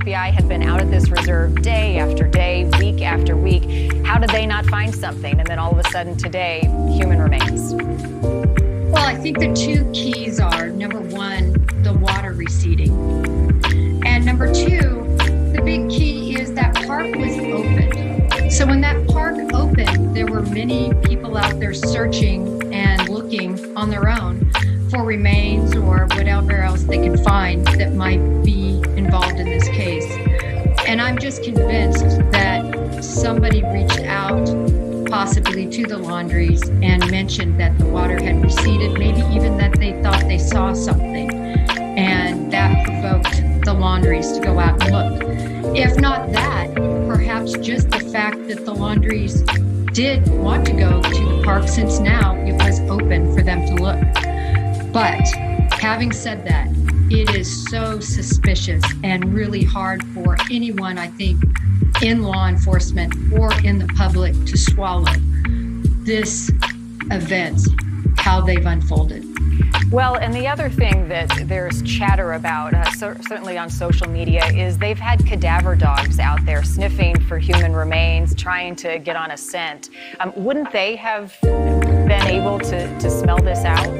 FBI had been out at this reserve day after day, week after week. How did they not find something? And then all of a sudden today, human remains. Well, I think the two keys are, number one, the water receding. And number two, the big key is that park was open. So when that park opened, there were many people out there searching and looking on their own for remains or whatever else they could find that might be involved in this case. And I'm just convinced that somebody reached out possibly to the Laundries and mentioned that the water had receded, maybe even that they thought they saw something. And that provoked the Laundries to go out and look. If not that, perhaps just the fact that the Laundries did want to go to the park, since now it was open for them to look. But having said that, it is so suspicious and really hard for anyone, I think, in law enforcement or in the public to swallow this event, how they've unfolded. Well, and the other thing that there's chatter about, certainly on social media, is they've had cadaver dogs out there sniffing for human remains, trying to get on a scent. Wouldn't they have been able to smell this out?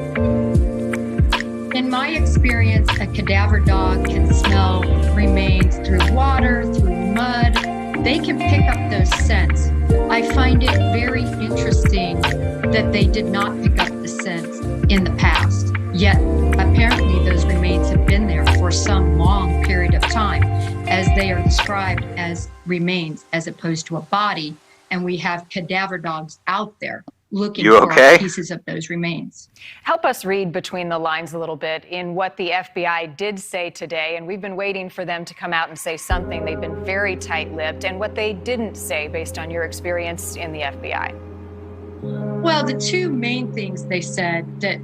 In my experience, a cadaver dog can smell remains through water, through mud. They can pick up those scents. I find it very interesting that they did not pick up the scents in the past. Yet, apparently those remains have been there for some long period of time, as they are described as remains as opposed to a body. And we have cadaver dogs out there looking for pieces of those remains. Help us read between the lines a little bit in what the FBI did say today, and we've been waiting for them to come out and say something. They've been very tight-lipped, and what they didn't say based on your experience in the FBI. Well, the two main things they said that,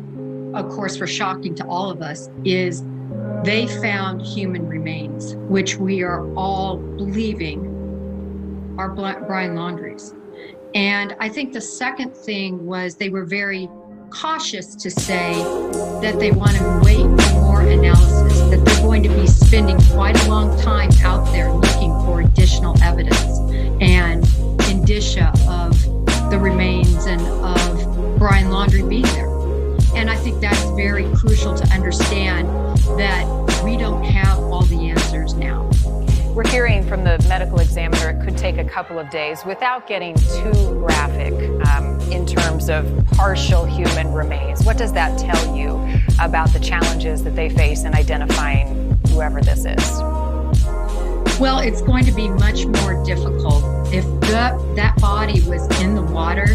of course, were shocking to all of us is they found human remains, which we are all believing are Brian Laundrie's. And I think the second thing was they were very cautious to say that they want to wait for more analysis, that they're going to be spending quite a long time out there looking for additional evidence and indicia of the remains and of Brian Laundrie being there. And I think that's very crucial to understand that we don't have all the answers now. We're hearing from the medical examiner it could take a couple of days without getting too graphic in terms of partial human remains. What does that tell you about the challenges that they face in identifying whoever this is? Well, it's going to be much more difficult. If that body was in the water,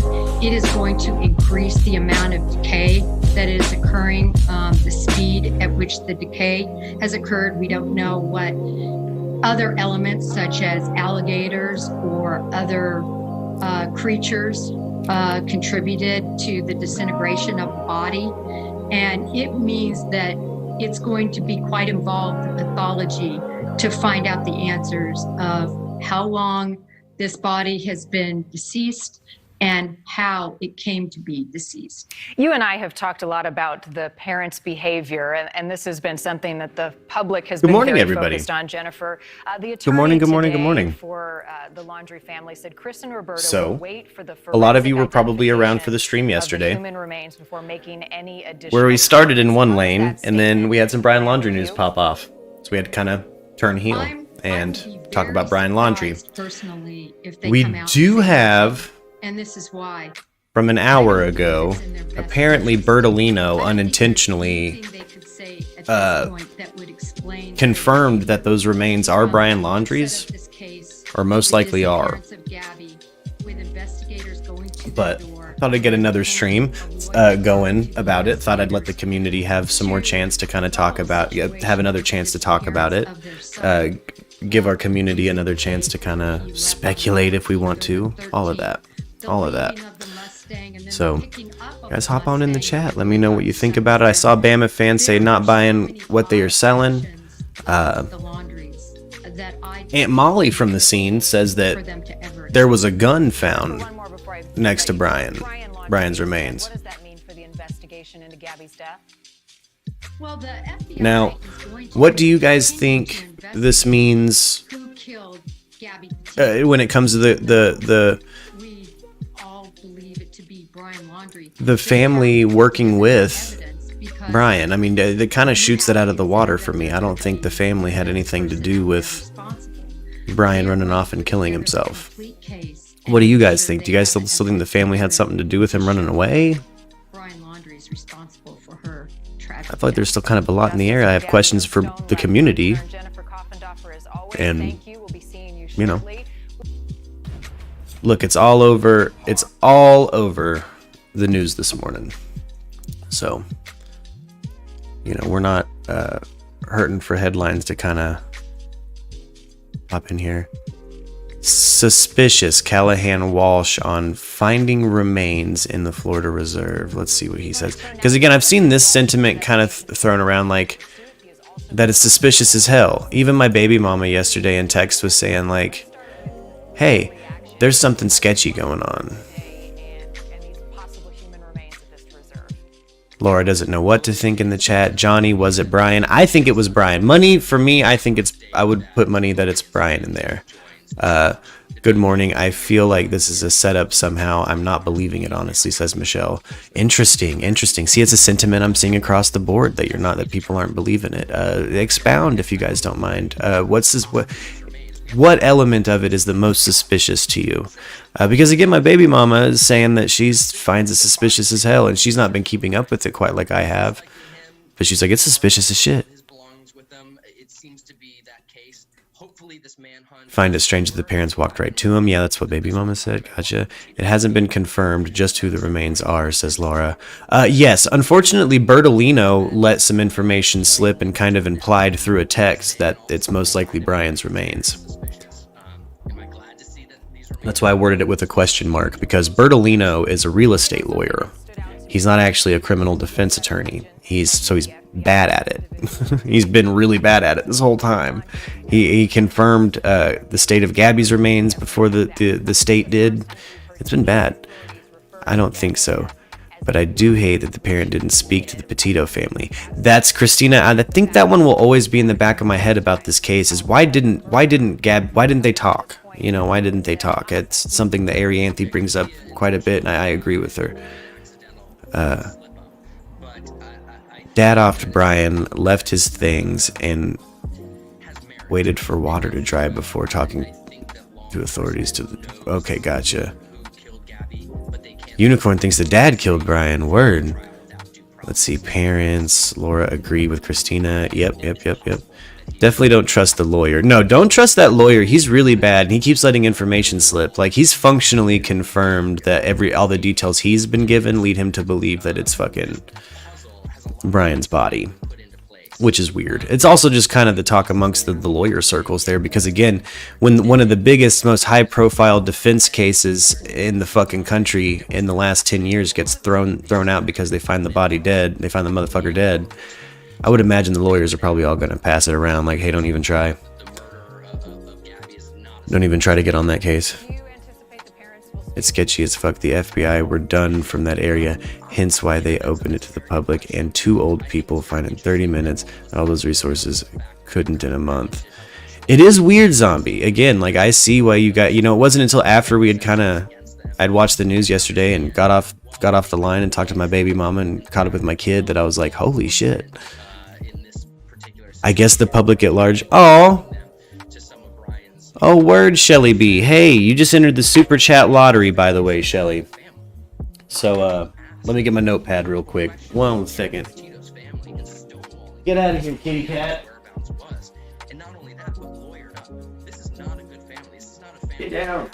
it is going to increase the amount of decay that is occurring, the speed at which the decay has occurred. We don't know what other elements such as alligators or other creatures contributed to the disintegration of the body. And it means that it's going to be quite involved in pathology to find out the answers of how long this body has been deceased and how it came to be deceased. You and I have talked a lot about the parents' behavior, and this has been something that the public has been very focused on, Jennifer. The attorney Good morning. For the Laundrie family said Chris and Roberta will wait for the a lot of you were probably around for the stream yesterday, human remains before making any additional where we started in one lane, and then we had some Brian Laundrie news pop off. So we had to kind of turn heel and talk about Brian Laundrie. Personally, if they we come out do have... And this is why. From an hour ago, apparently Bertolino unintentionally confirmed that those remains are Brian Laundrie's, or most likely are. But thought I'd get another stream going about it. Thought I'd let the community have some more chance to kind of talk about, have another chance to talk about it. Give our community another chance to kind of speculate if we want to. All of that. So, guys, hop on in the chat. Let me know what you think about it. I saw Bama fans say not buying what they are selling. Aunt Molly from the scene says that there was a gun found next to Brian's remains. What does that mean for the investigation into Gabby's death? Well, the FBI Now, is going to what do you guys think this means who killed Gabby Petito. when it comes to the We all believe it to be Brian Laundrie. the family working with Evidence because Brian? I mean, it kind of shoots that out of the water for me. I don't think the family had anything to do with Brian running off and killing himself. What do you guys think? Do you guys still think the family had something to do with him running away? Brian Laundrie is responsible for her tragic I feel like there's still kind of a lot in the air. I have questions for the community. And, you know, look, it's all over the news this morning. So, you know, we're not hurting for headlines to kind of pop in here. Suspicious Callahan Walsh on finding remains in the Florida Reserve. Let's see what he says. Because again, I've seen this sentiment kind of thrown around like that it's suspicious as hell. Even my baby mama yesterday in text was saying like, hey, there's something sketchy going on. Laura doesn't know what to think in the chat. Johnny, was it Brian? I think it was Brian. Money, for me, I would put money that it's Brian in there. Good morning. I feel like this is a setup somehow. I'm not believing it, honestly, says Michelle. Interesting. See, it's a sentiment I'm seeing across the board that people aren't believing it. Expound if you guys don't mind. What element of it is the most suspicious to you? Because again, my baby mama is saying that she finds it suspicious as hell, and she's not been keeping up with it quite like I have. But she's like, it's suspicious as shit. Find it strange that the parents walked right to him. Yeah, that's what baby mama said. Gotcha. It hasn't been confirmed just who the remains are, says Laura. Yes, unfortunately, Bertolino let some information slip and kind of implied through a text that it's most likely Brian's remains. That's why I worded it with a question mark, because Bertolino is a real estate lawyer. He's not actually a criminal defense attorney. He's bad at it. He's been really bad at it this whole time. He confirmed the state of Gabby's remains before the state did. It's been bad. I don't think so. But I do hate that the parent didn't speak to the Petito family. That's Christina. I think that one will always be in the back of my head about this case is why didn't they talk? You know, why didn't they talk? It's something that Arianthe brings up quite a bit, and I agree with her. Dad offed Brian, left his things, and waited for water to dry before talking to authorities. Okay, gotcha. Unicorn thinks the dad killed Brian. Word. Let's see. Parents. Laura agree with Christina. Yep. Definitely don't trust the lawyer. No, don't trust that lawyer. He's really bad, and he keeps letting information slip. Like, he's functionally confirmed that all the details he's been given lead him to believe that it's fucking Brian's body, which is weird. It's also just kind of the talk amongst the lawyer circles there, because again, when one of the biggest, most high-profile defense cases in the fucking country in the last 10 years gets thrown out because they find the body dead, they find the motherfucker dead, I would imagine the lawyers are probably all going to pass it around like, hey, don't even try. Don't even try to get on that case. It's sketchy as fuck. The FBI were done from that area, hence why they opened it to the public, and 2 old people find in 30 minutes. All those resources couldn't in a month. It is weird, Zombie. Again, like, I see why you got, it wasn't until after we had I'd watched the news yesterday and got off the line and talked to my baby mama and caught up with my kid that I was like, holy shit. I guess the public at large. Oh, word, Shelly B. Hey, you just entered the Super Chat lottery, by the way, Shelly. So, let me get my notepad real quick. 1 second. Get out of here, kitty cat. Get down.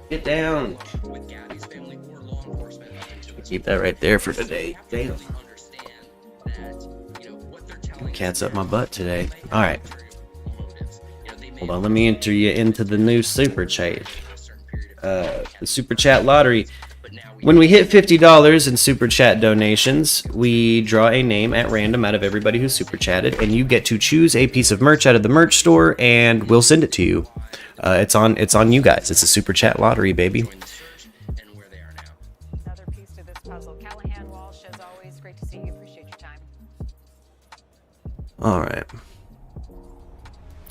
Get down. Keep that right there for today. Damn. Cat's up my butt today. Alright. Hold on, let me enter you into the new Super Chat. The Super Chat lottery. When we hit $50 in Super Chat donations, we draw a name at random out of everybody who Super Chatted, and you get to choose a piece of merch out of the merch store, and we'll send it to you. It's on you guys. It's a Super Chat lottery, baby. Another piece to this puzzle. Callahan Walsh, as always, great to see you. Appreciate your time. All right.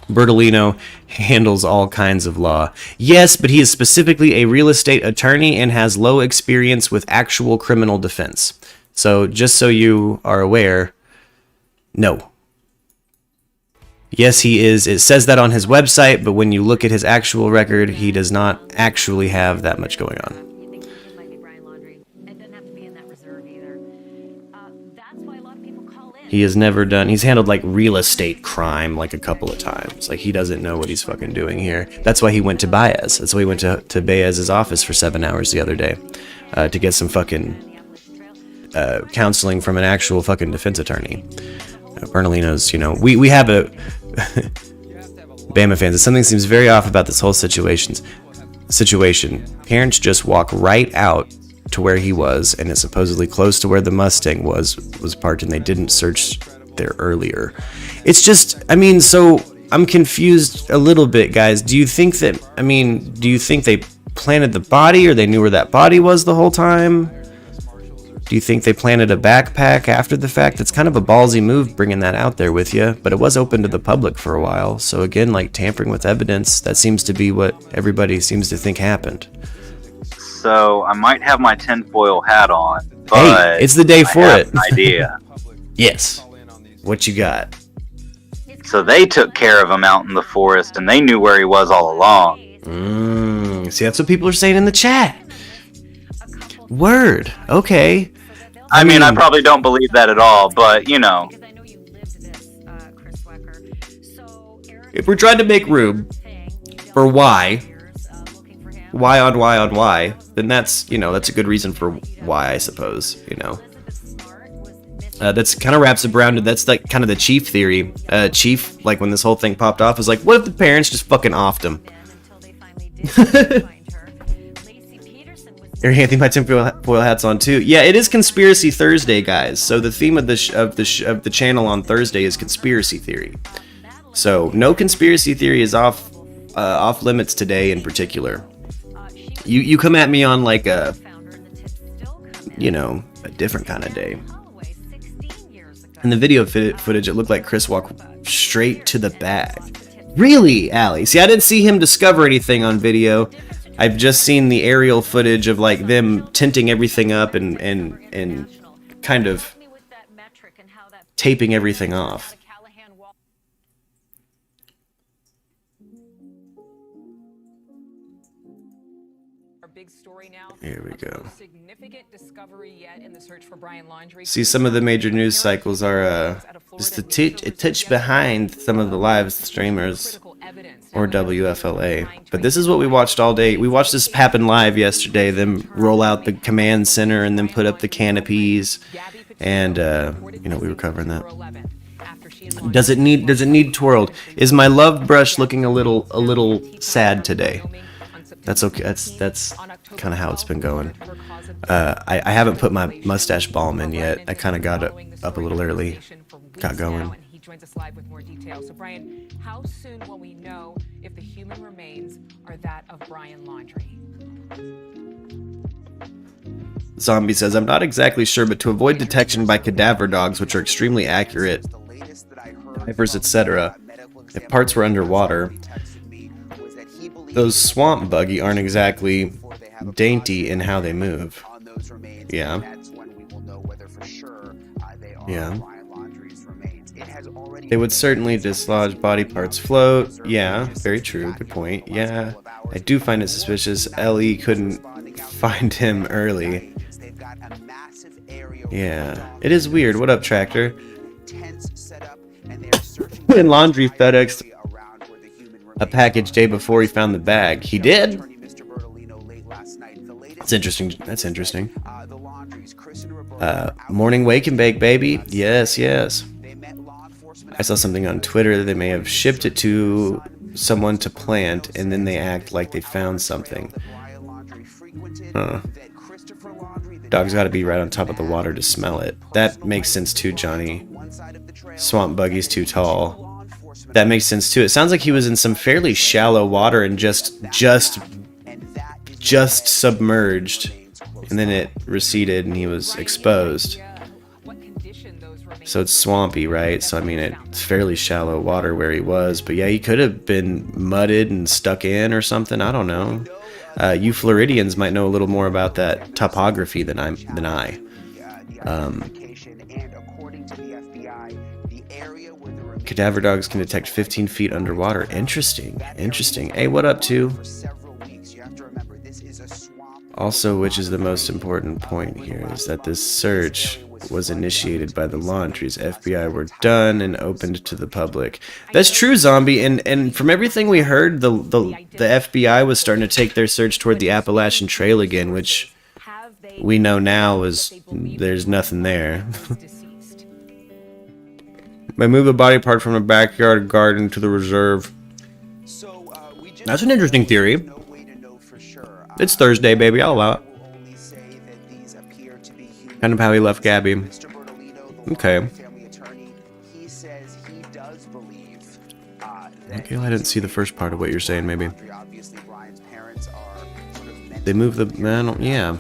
Bertolino handles all kinds of law. Yes, but he is specifically a real estate attorney and has low experience with actual criminal defense. So, just so you are aware, no. Yes, he is. It says that on his website, but when you look at his actual record, he does not actually have that much going on. He has never done, he's handled like real estate crime like a couple of times. Like he doesn't know what he's fucking doing here. That's why he went to Baez. That's why he went to Baez's office for 7 hours the other day to get some fucking counseling from an actual fucking defense attorney. Bernalino's, you know, we have a Bama fans. Something seems very off about this whole situation. Parents just walk right out to where he was, and it's supposedly close to where the Mustang was parked, and they didn't search there earlier. It's just, I mean, so I'm confused a little bit, guys. Do you think they planted the body, or they knew where that body was the whole time? Do you think they planted a backpack after the fact? It's kind of a ballsy move bringing that out there with you, but it was open to the public for a while. So again, like tampering with evidence, that seems to be what everybody seems to think happened. So I might have my tinfoil hat on, but hey, it's the day for it. An idea. Yes. What you got? So they took care of him out in the forest, and they knew where he was all along. See, that's what people are saying in the chat. Word. Okay. I mean, I probably don't believe that at all, but you know. If we're trying to make room for why, then that's, you know, that's a good reason for why, I suppose, you know. That's kind of wraps it around to, that's like kind of the Chief theory. Chief, like when this whole thing popped off, was like, what if the parents just fucking offed him? Anthony, my tinfoil hat's on too. Yeah, it is Conspiracy Thursday, guys. So the theme of the channel on Thursday is conspiracy theory. So no conspiracy theory is off limits today in particular. You come at me on like a, you know, a different kind of day. In the video footage, it looked like Chris walked straight to the bag. Really, Allie? See, I didn't see him discover anything on video. I've just seen the aerial footage of like them tinting everything up and kind of taping everything off. Here we go. See, some of the major news cycles are just a touch behind some of the live streamers or WFLA. But this is what we watched all day. We watched this happen live yesterday, them roll out the command center and then put up the canopies, and you know, we were covering that. Does it need twirled? Is my love brush looking a little sad today? That's okay. That's kind of how it's been going. I haven't put my mustache balm in yet. I kind of got it up a little early. Got going. He joins us live with more details. So Brian, how soon will we know if the human remains are that of Brian Laundrie? Zombie says, I'm not exactly sure, but to avoid detection by cadaver dogs, which are extremely accurate, divers, etc., if parts were underwater, those swamp buggy aren't exactly dainty in how they move. Yeah. Yeah. They would certainly dislodge body parts float. Yeah, very true. Good point. Yeah. I do find it suspicious Ellie couldn't find him early. Yeah. It is weird. What up, Tractor? In Laundrie FedEx a package day before he found the bag. He did? That's interesting. That's interesting. Morning wake and bake, baby. Yes, yes. I saw something on Twitter that they may have shipped it to someone to plant, and then they act like they found something. Dog's got to be right on top of the water to smell it. That makes sense too, Johnny. Swamp buggy's too tall. That makes sense too. It sounds like he was in some fairly shallow water and just submerged, and then it receded and he was exposed. So it's swampy, right? So I mean, it's fairly shallow water where he was. But yeah, he could have been mudded and stuck in or something. I don't know. You Floridians might know a little more about that topography than I. Cadaver dogs can detect 15 feet underwater. Interesting. Hey, what up, too? Also, which is the most important point here, is that this search was initiated by the Laundries. FBI were done and opened to the public. That's true, Zombie. And from everything we heard, the FBI was starting to take their search toward the Appalachian Trail again, which we know now is there's nothing there. They move the body part from the backyard garden to the reserve. That's an interesting theory. It's Thursday, baby. I'll allow it. Kind of how he left Gabby. Okay. Okay, well, I didn't see the first part of what you're saying, maybe. They move the... man. Yeah.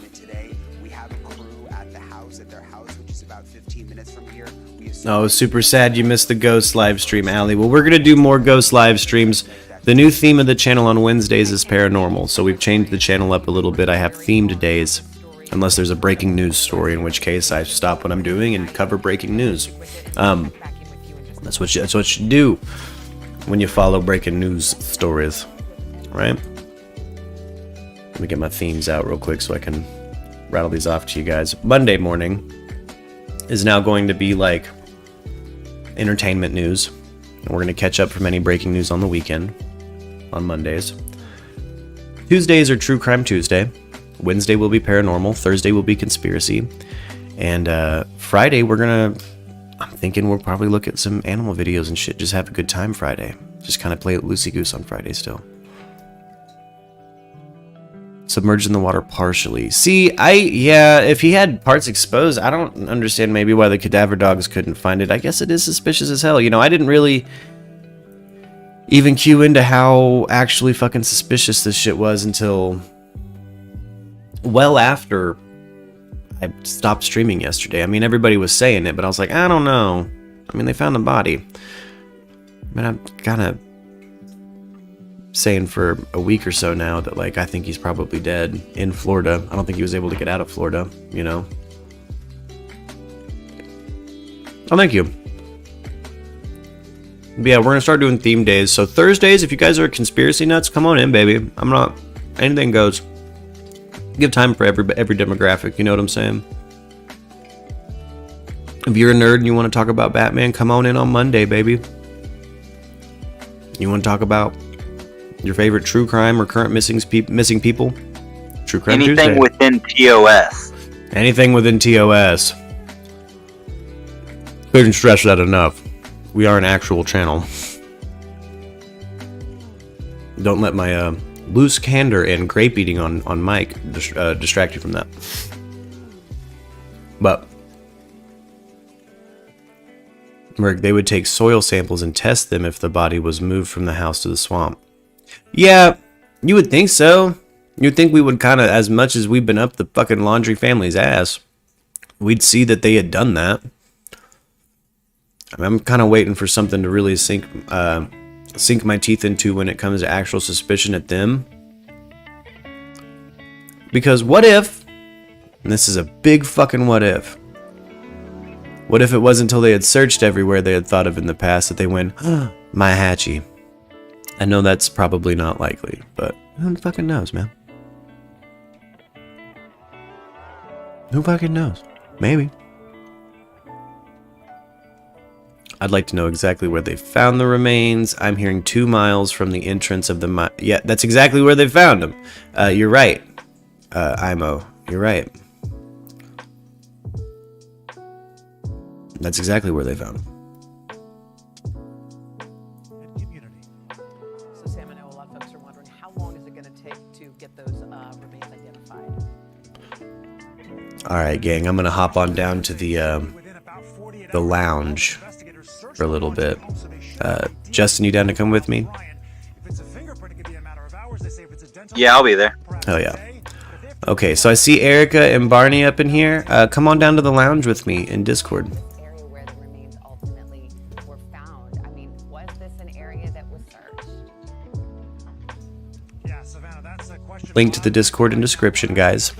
Oh, super sad you missed the Ghost live stream, Allie. Well, we're going to do more Ghost live streams. The new theme of the channel on Wednesdays is paranormal, so we've changed the channel up a little bit. I have themed days. Unless there's a breaking news story, in which case I stop what I'm doing and cover breaking news. That's what you do when you follow breaking news stories, right? Let me get my themes out real quick so I can rattle these off to you guys. Monday morning is now going to be like entertainment news, and we're going to catch up from any breaking news on the weekend on Mondays. Tuesdays are True Crime Tuesday. Wednesday will be paranormal. Thursday will be conspiracy. And Friday, I'm thinking we'll probably look at some animal videos and shit. Just have a good time Friday. Just kind of play it loosey-goose on Friday still. Submerged in the water partially. See, if he had parts exposed, I don't understand maybe why the cadaver dogs couldn't find it. I guess it is suspicious as hell. You know, I didn't really even cue into how actually fucking suspicious this shit was until... well after I stopped streaming yesterday. I mean, everybody was saying it, but I was like, I don't know. I mean, they found a body. I mean, I'm kind of saying for a week or so now that, like, I think he's probably dead in Florida. I don't think he was able to get out of Florida, you know? Oh, thank you. But yeah, we're going to start doing theme days. So Thursdays, if you guys are conspiracy nuts, come on in, baby. I'm not... anything goes. Give time for every demographic, you know what I'm saying? If you're a nerd and you want to talk about Batman, come on in on Monday, baby. You want to talk about your favorite true crime or current missing people? True Crime Tuesday. Anything within TOS. Anything within TOS. Couldn't stress that enough. We are an actual channel. Don't let my loose candor and grape eating on mic distract you from that. But Merc, they would take soil samples and test them if the body was moved from the house to the swamp. Yeah, you would think so. You'd think we would kind of, as much as we've been up the fucking Laundrie family's ass, we'd see that they had done that. I mean, I'm kind of waiting for something to really sink my teeth into when it comes to actual suspicion at them. Because what if, and this is a big fucking what if it wasn't until they had searched everywhere they had thought of in the past that they went, oh, my hatchie. I know that's probably not likely, but who fucking knows, man? Who fucking knows? Maybe. I'd like to know exactly where they found the remains. I'm hearing 2 miles from the entrance of the yeah, that's exactly where they found them. You're right. Imo, you're right. That's exactly where they found them. So Sam, I know a lot of folks are wondering, how long is it going to take to get those remains identified? All right, gang, I'm going to hop on down to the lounge for a little bit. Justin, you down to come with me? Yeah, I'll be there. Oh yeah. Okay, so I see Erica and Barney up in here. Come on down to the lounge with me in Discord. Link to the Discord in description, guys.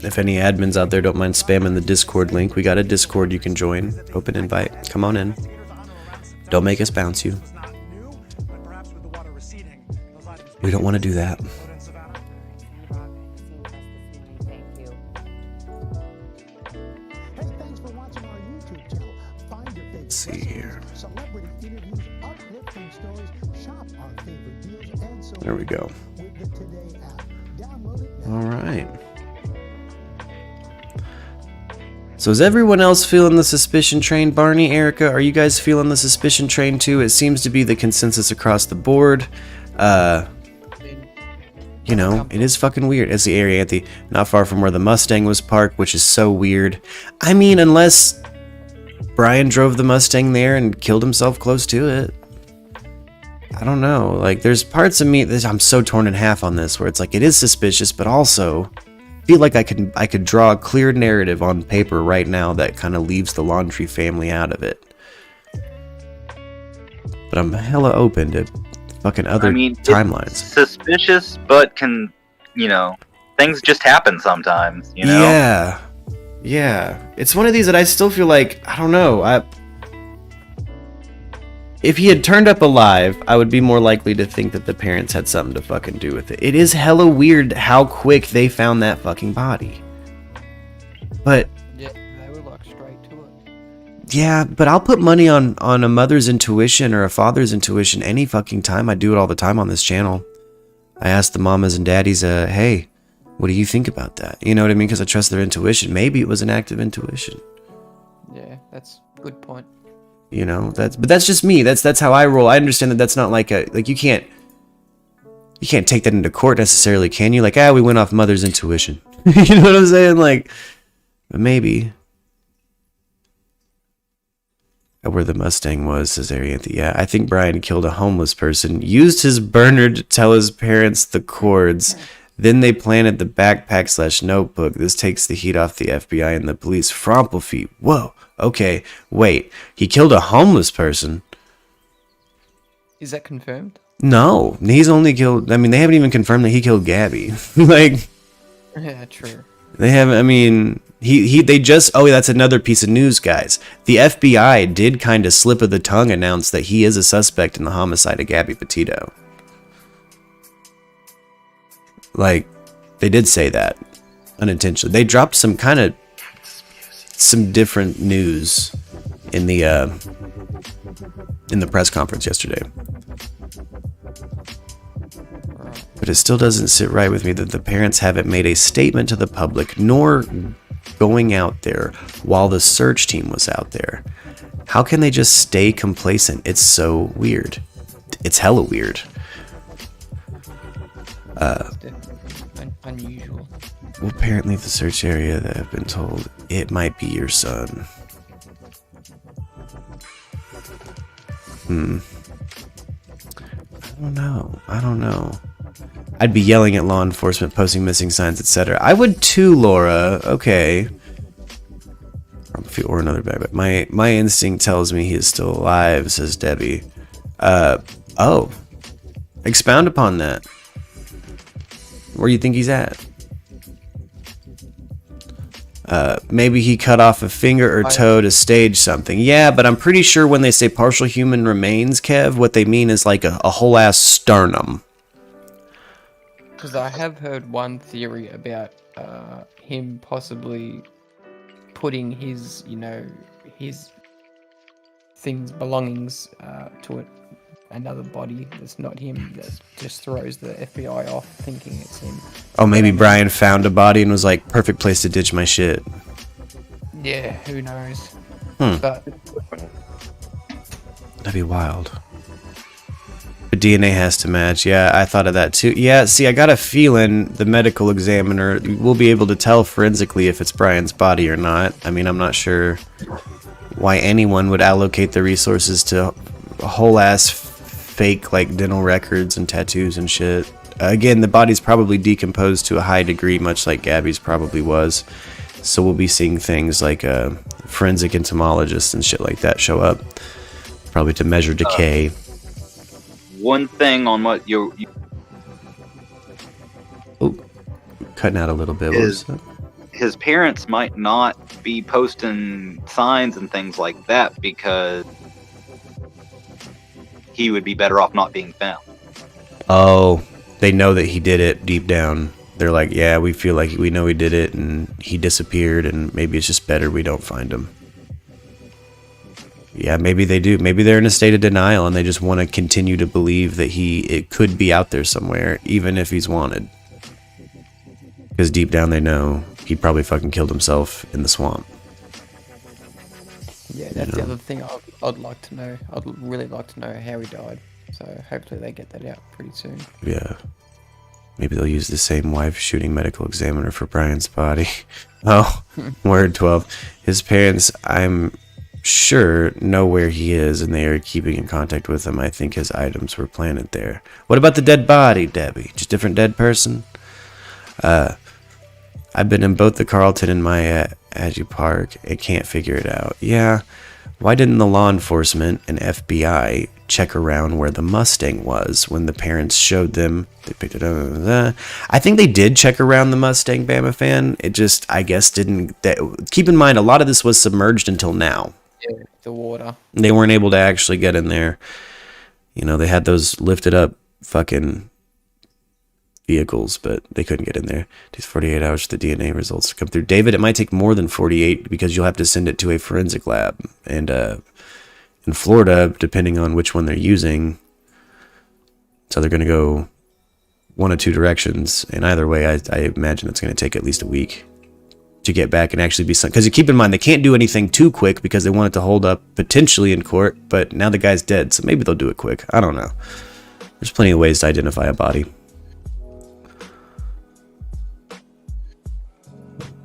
If any admins out there don't mind spamming the Discord link, we got a Discord you can join. Open invite. Come on in. Don't make us bounce you. We don't want to do that. Let's see here. There we go. All right. So is everyone else feeling the suspicion train? Barney, Erica, are you guys feeling the suspicion train too? It seems to be the consensus across the board. You know, it is fucking weird. It's the area, Anthony, not far from where the Mustang was parked, which is so weird. I mean, unless Brian drove the Mustang there and killed himself close to it. I don't know. Like, there's parts of me that I'm so torn in half on this, where it's like, it is suspicious, but also feel like I could draw a clear narrative on paper right now that kind of leaves the Laundrie family out of it. But I'm hella open to fucking other timelines. It's suspicious, but things just happen sometimes, you know? Yeah. It's one of these that I still feel like, I don't know, if he had turned up alive, I would be more likely to think that the parents had something to fucking do with it. It is hella weird how quick they found that fucking body. But yeah, they were like straight to it. Yeah, but I'll put money on a mother's intuition or a father's intuition any fucking time. I do it all the time on this channel. I ask the mamas and daddies, hey, what do you think about that? You know what I mean? Because I trust their intuition. Maybe it was an act of intuition. Yeah, that's a good point. You know, that's just me. That's how I roll. I understand that that's not like you can't take that into court necessarily, can you? Like, we went off mother's intuition. You know what I'm saying? Like, maybe. Where the Mustang was, says Arianthe. Yeah, I think Brian killed a homeless person, used his burner to tell his parents the chords. Then they planted the backpack/notebook. This takes the heat off the FBI and the police. Fromplefeet. Whoa. Okay, wait. He killed a homeless person? Is that confirmed? No. He's only killed... I mean, they haven't even confirmed that he killed Gabby. Like... Yeah, true. They haven't... I mean... They just... Oh, that's another piece of news, guys. The FBI did kind of slip of the tongue announce that he is a suspect in the homicide of Gabby Petito. Like, they did say that. Unintentionally. They dropped some kind of... some different news in the press conference yesterday. But it still doesn't sit right with me that the parents haven't made a statement to the public, nor going out there while the search team was out there. How can they just stay complacent? It's so weird. It's hella weird. Unusual. Well, apparently the search area that I've been told it might be your son. I don't know. I'd be yelling at law enforcement, posting missing signs, etc. I would too, Laura. Okay. Or another bag, but my instinct tells me he is still alive, says Debbie. Oh. Expound upon that. Where do you think he's at? Maybe he cut off a finger or toe to stage something. Yeah, but I'm pretty sure when they say partial human remains, Kev, what they mean is like a whole ass sternum. Because I have heard one theory about him possibly putting his, his belongings to another body that's not him, that just throws the FBI off thinking it's him. Oh, maybe Brian found a body and was like, perfect place to ditch my shit. Yeah, who knows? But that'd be wild. But DNA has to match. Yeah, I thought of that too. Yeah, see, I got a feeling the medical examiner will be able to tell forensically if it's Brian's body or not. I mean, I'm not sure why anyone would allocate the resources to a whole ass fake like dental records and tattoos and shit. Again, the body's probably decomposed to a high degree, much like Gabby's probably was. So we'll be seeing things like forensic entomologists and shit like that show up, probably to measure decay. One thing on what you cutting out a little bit. What was that? His parents might not be posting signs and things like that because he would be better off not being found. Oh, they know that he did it deep down. They're like, yeah, we feel like we know he did it and he disappeared and maybe it's just better we don't find him. Yeah, maybe they do. Maybe they're in a state of denial and they just want to continue to believe that it could be out there somewhere, even if he's wanted. Because deep down they know he probably fucking killed himself in the swamp. Yeah, that's the other thing I'd like to know. I'd really like to know how he died. So hopefully they get that out pretty soon. Yeah. Maybe they'll use the same wife shooting medical examiner for Brian's body. Oh, word 12. His parents, I'm sure, know where he is and they are keeping in contact with him. I think his items were planted there. What about the dead body, Debbie? Just different dead person? I've been in both the Carlton and my Aju Park and can't figure it out. Yeah, why didn't the law enforcement and FBI check around where the Mustang was when the parents showed them? They picked it up. I think they did check around the Mustang, Bama fan. It just, I guess, didn't. Keep in mind, a lot of this was submerged until now. Yeah, the water. They weren't able to actually get in there. You know, they had those lifted up fucking vehicles, but they couldn't get in there. It takes 48 hours for the DNA results to come through. David, it might take more than 48 because you'll have to send it to a forensic lab. And in Florida, depending on which one they're using, so they're going to go one of two directions. And either way, I imagine it's going to take at least a week to get back and actually be sent. Because you keep in mind, they can't do anything too quick because they want it to hold up potentially in court. But now the guy's dead, so maybe they'll do it quick. I don't know. There's plenty of ways to identify a body.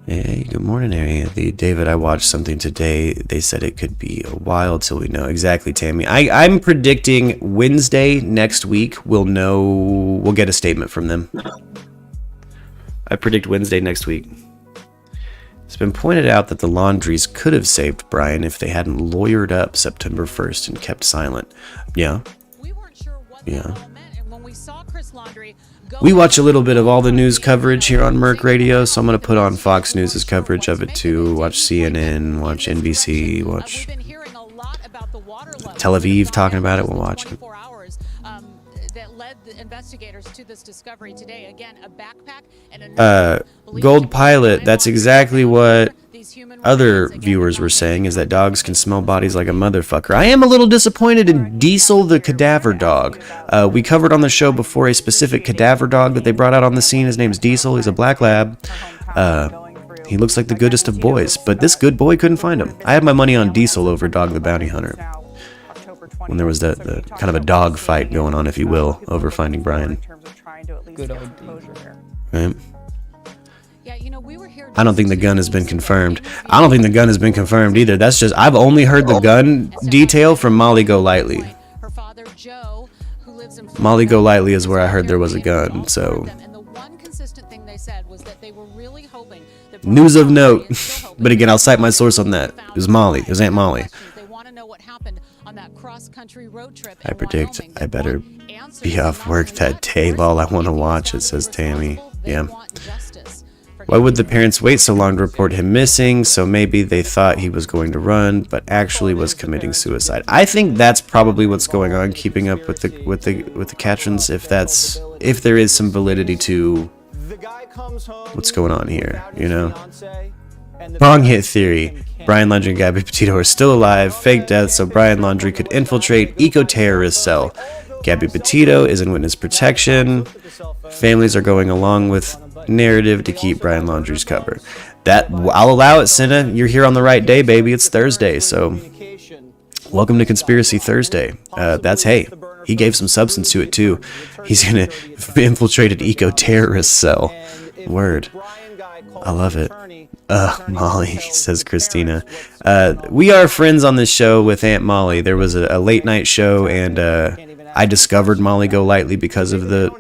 Hey, good morning, Anthony. David, I watched something today. They said it could be a while till we know. Exactly, Tammy. I'm predicting Wednesday next week we'll get a statement from them. I predict Wednesday next week. It's been pointed out that the Laundries could have saved Brian if they hadn't lawyered up September 1st and kept silent. Yeah. We weren't sure what that all meant, and when we saw Chris Laundrie we watch a little bit of all the news coverage here on MURKradio, so I'm going to put on Fox News' coverage of it too. Watch CNN, watch NBC, watch Tel Aviv talking about it. We'll watch it. That led the investigators to this discovery today. Again, a backpack and Gold Pilot, that's exactly what other viewers were saying, is that dogs can smell bodies like a motherfucker. I am a little disappointed in Diesel the Cadaver dog. We covered on the show before a specific cadaver dog that they brought out on the scene. His name's Diesel. He's a black lab. He looks like the goodest of boys, but this good boy couldn't find him. I had my money on Diesel over Dog the Bounty Hunter when there was the kind of a dog fight going on, if you will, over finding Brian. Good old Diesel. Right? I don't think the gun has been confirmed. I don't think the gun has been confirmed either. That's just, I've only heard the gun detail from Molly Golightly. Molly Golightly is where I heard there was a gun, so. News of note. But again, I'll cite my source on that. It was Molly. It was Aunt Molly. I predict I better be off work that day. Lol, I want to watch it, says Tammy. Yeah. Why would the parents wait so long to report him missing? So maybe they thought he was going to run, but actually was committing suicide. I think that's probably what's going on, keeping up with the captions, if there is some validity to what's going on here, you know? Wrong hit theory. Brian Laundrie and Gabby Petito are still alive. Fake death so Brian Laundrie could infiltrate eco-terrorist cell. Gabby Petito is in witness protection. Families are going along with narrative to keep Brian Laundrie's cover. That I'll allow it, Senna. You're here on the right day, baby. It's Thursday, so welcome to Conspiracy Thursday. Hey, he gave some substance to it too. He's gonna infiltrate an eco-terrorist cell. Word. I love it. Molly, says Christina. We are friends on this show with Aunt Molly. There was a late night show, and I discovered Molly Golightly because of the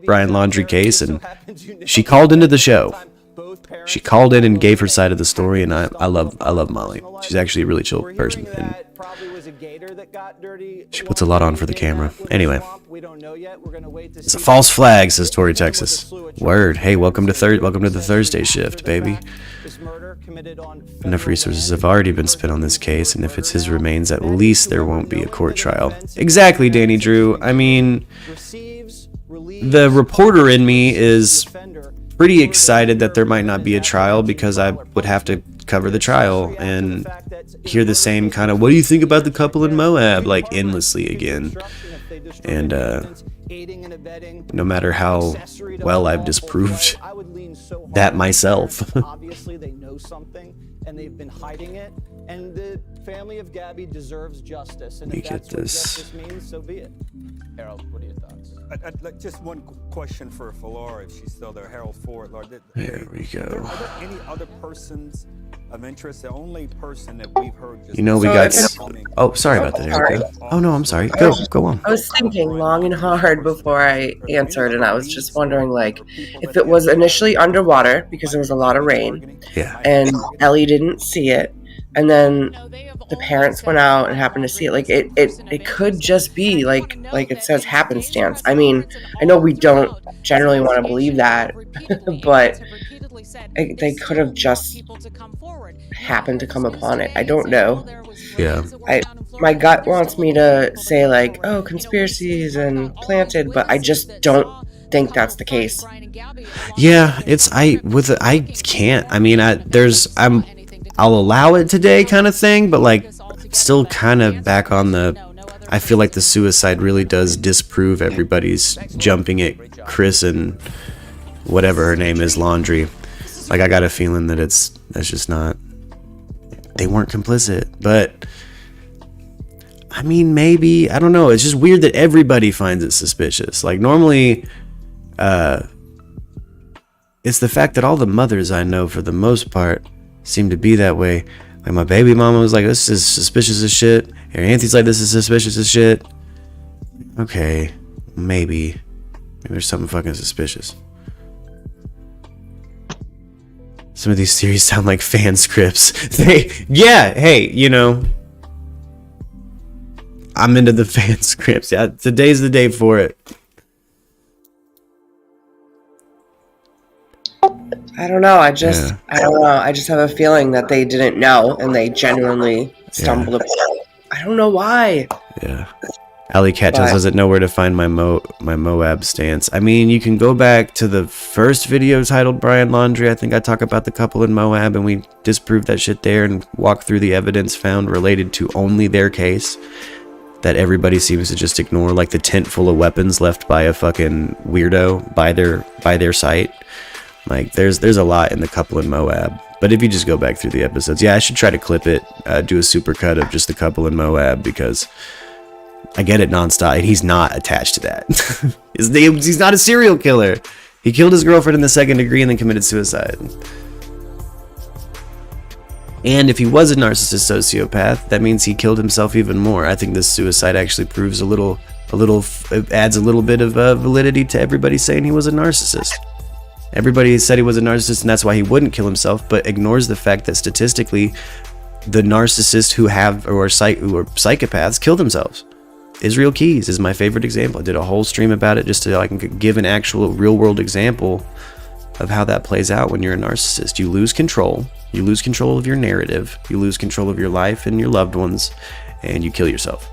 Brian Laundrie case, and she called into the show. She called in and gave her side of the story, and I love Molly. She's actually a really chill person, and she puts a lot on for the camera. Anyway, It's a false flag, says Tory, Texas. Word. Hey, welcome to the Thursday shift, baby. Enough resources have already been spent on this case, and if it's his remains, at least there won't be a court trial. Exactly, Danny Drew. I mean, the reporter in me is pretty excited that there might not be a trial, because I would have to cover the trial and hear the same kind of, what do you think about the couple in Moab, like endlessly again. And no matter how well I've disproved that myself. Obviously they know something and they've been hiding it, and the family of Gabby deserves justice, and if that's what justice means, so be it. Harold, what are your thoughts? I'd just one question for Laura, if she's still there. Harold Ford. Laura, there we go. Are there any other persons of interest? The only person that we've heard just... You know, we got... Oh, sorry about that, Erica. Oh, no, I'm sorry. Go on. I was thinking long and hard before I answered, and I was just wondering, like, if it was initially underwater, because there was a lot of rain, and Ellie didn't see it, and then the parents went out and happened to see it, like, it could just be, like it says, happenstance. I mean, I know we don't generally want to believe that, but they could have just happened to come upon it. I don't know. Yeah. My gut wants me to say, like, oh, conspiracies and planted, but I just don't think that's the case. Yeah, I can't. I mean, I'll allow it today kind of thing, but like still kind of back on I feel like the suicide really does disprove everybody's jumping at Chris and whatever her name is, Laundrie. Like, I got a feeling that that's just not, they weren't complicit. But I mean, maybe, I don't know. It's just weird that everybody finds it suspicious. Like, normally it's the fact that all the mothers I know, for the most part, seem to be that way. Like, my baby mama was like, this is suspicious as shit. And Auntie's like, this is suspicious as shit. Okay, maybe there's something fucking suspicious. Some of these theories sound like fan scripts. Hey, you know, I'm into the fan scripts. Yeah, today's the day for it. I don't know. I don't know. I just have a feeling that they didn't know and they genuinely stumbled upon it. I don't know why. Yeah. Alley Cat doesn't know where to find my Moab stance. I mean, you can go back to the first video titled Brian Laundrie. I think I talk about the couple in Moab, and we disproved that shit there and walk through the evidence found related to only their case that everybody seems to just ignore, like the tent full of weapons left by a fucking weirdo by their site. Like, there's a lot in the couple in Moab. But if you just go back through the episodes, I should try to clip it, do a supercut of just the couple in Moab, because I get it nonstop, and he's not attached to that. He's not a serial killer. He killed his girlfriend in the second degree and then committed suicide. And if he was a narcissist sociopath, that means he killed himself even more. I think this suicide actually proves it adds a little bit of validity to everybody saying he was a narcissist. Everybody said he was a narcissist, and that's why he wouldn't kill himself, but ignores the fact that statistically, the narcissists who are psychopaths kill themselves. Israel Keys is my favorite example. I did a whole stream about it just so I can give an actual real-world example of how that plays out when you're a narcissist. You lose control. You lose control of your narrative. You lose control of your life and your loved ones, and you kill yourself.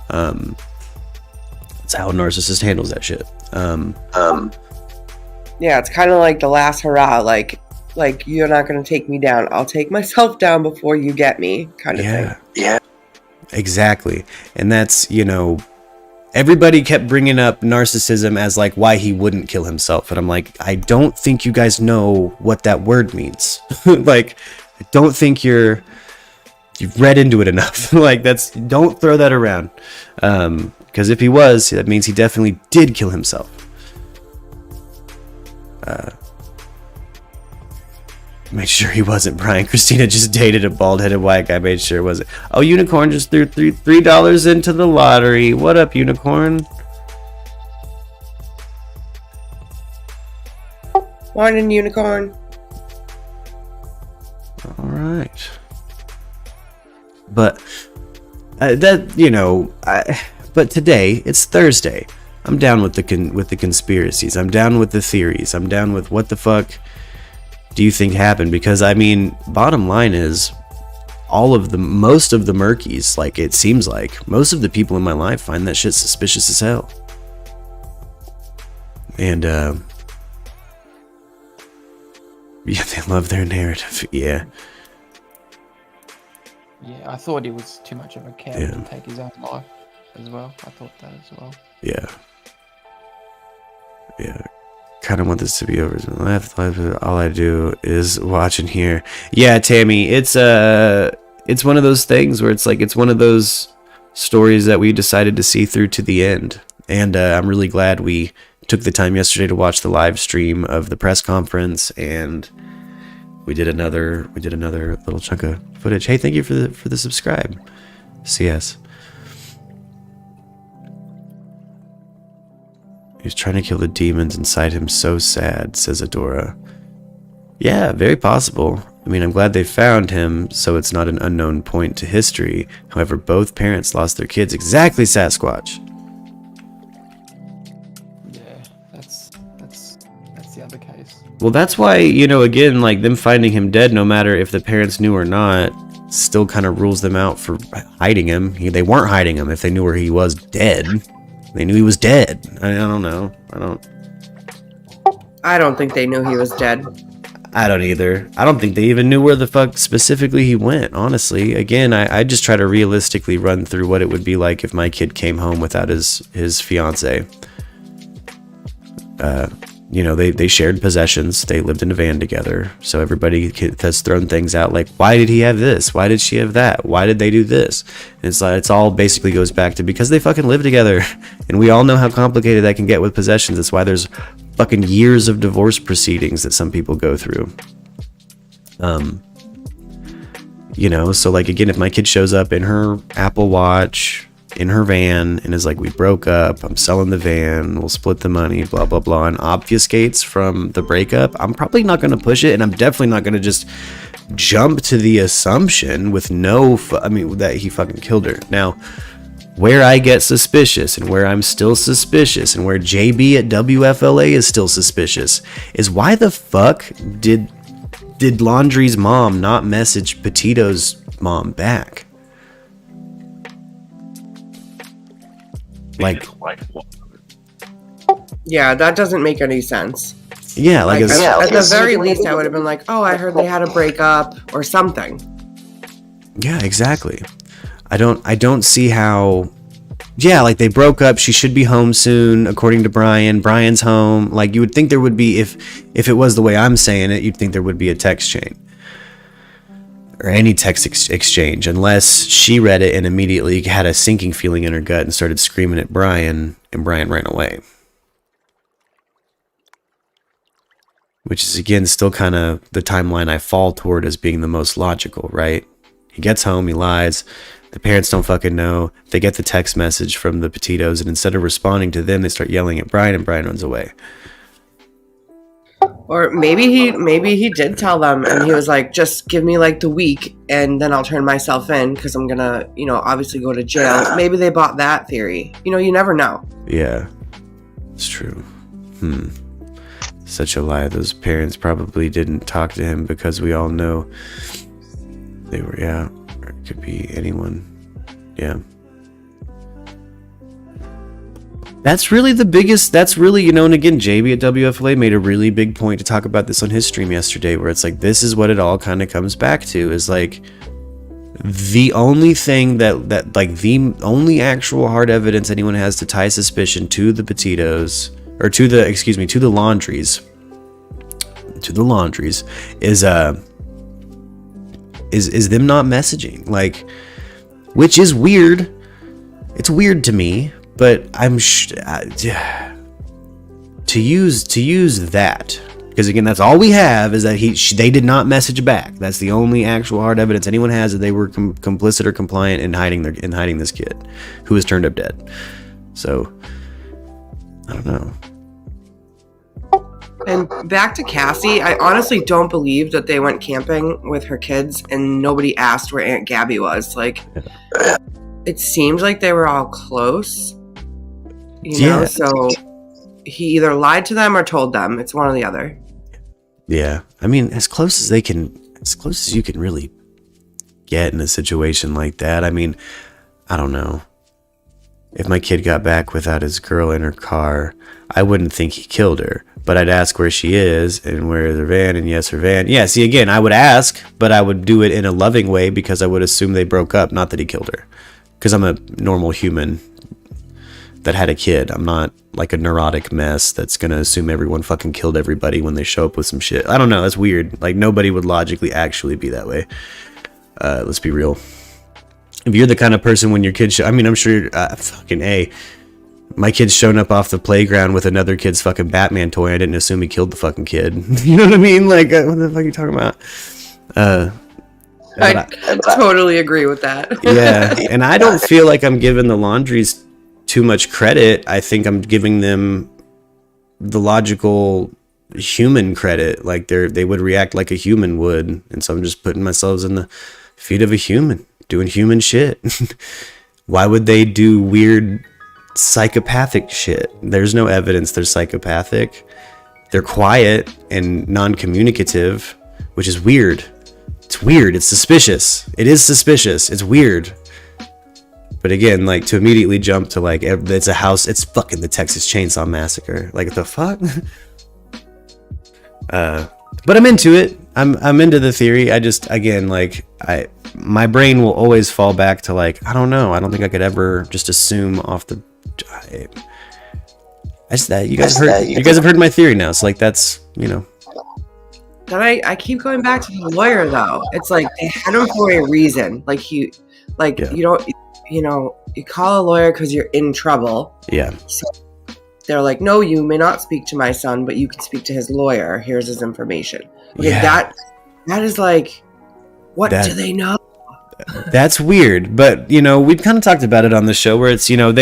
That's how a narcissist handles that shit. Yeah, it's kind of like the last hurrah, like you're not going to take me down. I'll take myself down before you get me, kind of thing. Yeah, exactly. And that's, everybody kept bringing up narcissism as like why he wouldn't kill himself. And I'm like, I don't think you guys know what that word means. Like, I don't think you've read into it enough. Like, don't throw that around. Because if he was, that means he definitely did kill himself. Made sure he wasn't Brian. Christina just dated a bald-headed white guy. Made sure it wasn't. Oh, Unicorn just threw $3 into the lottery. What up, Unicorn? Morning, Unicorn. All right. But but today it's Thursday. I'm down with the conspiracies. I'm down with the theories. I'm down with what the fuck do you think happened? Because I mean, bottom line is, most of the murkies, like it seems like most of the people in my life find that shit suspicious as hell. And yeah, they love their narrative. Yeah. Yeah, I thought he was too much of a coward to take his own life as well. I thought that as well. Yeah. Kind of want this to be over. All I do is watch and hear. Yeah, Tammy, it's one of those things where it's like, it's one of those stories that we decided to see through to the end. And I'm really glad we took the time yesterday to watch the live stream of the press conference, and we did another little chunk of footage. Hey, thank you for the subscribe, CS. He's trying to kill the demons inside him. So sad, says Adora. Yeah, very possible. I mean, I'm glad they found him, so it's not an unknown point to history. However, both parents lost their kids. Exactly, Sasquatch. Yeah, that's the other case. Well, that's why, again, like them finding him dead, no matter if the parents knew or not, still kind of rules them out for hiding him. They weren't hiding him if they knew where he was dead. They knew he was dead. I don't know. I don't think they knew he was dead. I don't either. I don't think they even knew where the fuck specifically he went, honestly. Again, I just try to realistically run through what it would be like if my kid came home without his fiance. They shared possessions. They lived in a van together. So everybody has thrown things out like, why did he have this? Why did she have that? Why did they do this? And it's all basically goes back to because they fucking live together. And we all know how complicated that can get with possessions. That's why there's fucking years of divorce proceedings that some people go through. So like, again, if my kid shows up in her Apple Watch, in her van, and is like, we broke up, I'm selling the van, we'll split the money, blah blah blah, and obfuscates from the breakup, I'm probably not going to push it, and I'm definitely not going to just jump to the assumption with that he fucking killed her. Now, where I get suspicious, and where I'm still suspicious, and where JB at WFLA is still suspicious, is why the fuck did Laundrie's mom not message Petito's mom back? Yeah, that doesn't make any sense. Yeah, at the very least, I would have been like, oh, I heard they had a breakup or something. Yeah, exactly. I don't see how. Yeah, like they broke up. She should be home soon, according to Brian. Brian's home. Like, you would think there would be, if it was the way I'm saying it, you'd think there would be a text chain. Or any text exchange, unless she read it and immediately had a sinking feeling in her gut and started screaming at Brian, and Brian ran away. Which is, again, still kind of the timeline I fall toward as being the most logical, right? He gets home, he lies, the parents don't fucking know, they get the text message from the Petitos, and instead of responding to them, they start yelling at Brian, and Brian runs away. Or maybe he did tell them, and he was like, just give me like the week and then I'll turn myself in because I'm gonna, obviously go to jail. Maybe they bought that theory. You never know. Yeah, it's true. Such a lie. Those parents probably didn't talk to him because we all know they were, or it could be anyone. Yeah. That's really the biggest, and again, JB at WFLA made a really big point to talk about this on his stream yesterday, where it's like, this is what it all kind of comes back to, is like, the only thing that the only actual hard evidence anyone has to tie suspicion to the Petitos, or to the Laundries, is them not messaging, like, which is weird. It's weird to me. But I'm to use that, because again, that's all we have, is that they did not message back. That's the only actual hard evidence anyone has that they were complicit or compliant in hiding this kid, who was turned up dead. So I don't know. And back to Cassie, I honestly don't believe that they went camping with her kids and nobody asked where Aunt Gabby was. Like, it seems like they were all close. You know, so he either lied to them or told them. It's one or the other. Yeah. I mean, as close as you can really get in a situation like that. I mean, I don't know. If my kid got back without his girl in her car, I wouldn't think he killed her. But I'd ask where she is and where is her van, and yes, her van. Yeah, see, again, I would ask, but I would do it in a loving way because I would assume they broke up, not that he killed her. Because I'm a normal human that had a kid. I'm not like a neurotic mess that's going to assume everyone fucking killed everybody when they show up with some shit. I don't know, that's weird. Like, nobody would logically actually be that way. Let's be real. If you're the kind of person when your kid I mean, I'm sure fucking A, my kid's showing up off the playground with another kid's fucking Batman toy. I didn't assume he killed the fucking kid. You know what I mean? Like, what the fuck are you talking about? I totally agree with that. Yeah, and I don't feel like I'm giving the Laundries too much credit. I think I'm giving them the logical human credit. Like, they would react like a human would. And so I'm just putting myself in the feet of a human, doing human shit. Why would they do weird psychopathic shit? There's no evidence they're psychopathic. They're quiet and non-communicative, which is weird. It's weird. It's suspicious. It is suspicious. It's weird. But again, like, to immediately jump to like, it's a house, it's fucking the Texas Chainsaw Massacre. Like, what the fuck? But I'm into it. I'm into the theory. I just, again, like, my brain will always fall back to like, I don't know. I don't think I could ever just assume off the. You guys have heard my theory now. So like, that's, you know. But I keep going back to the lawyer though. It's like they had him for a reason. Like you don't, you know, you call a lawyer because you're in trouble. Yeah. So they're like, no, you may not speak to my son, but you can speak to his lawyer. Here's his information. Okay, yeah. That is like, what do they know? That's weird. But, you know, we've kind of talked about it on the show where it's, you know,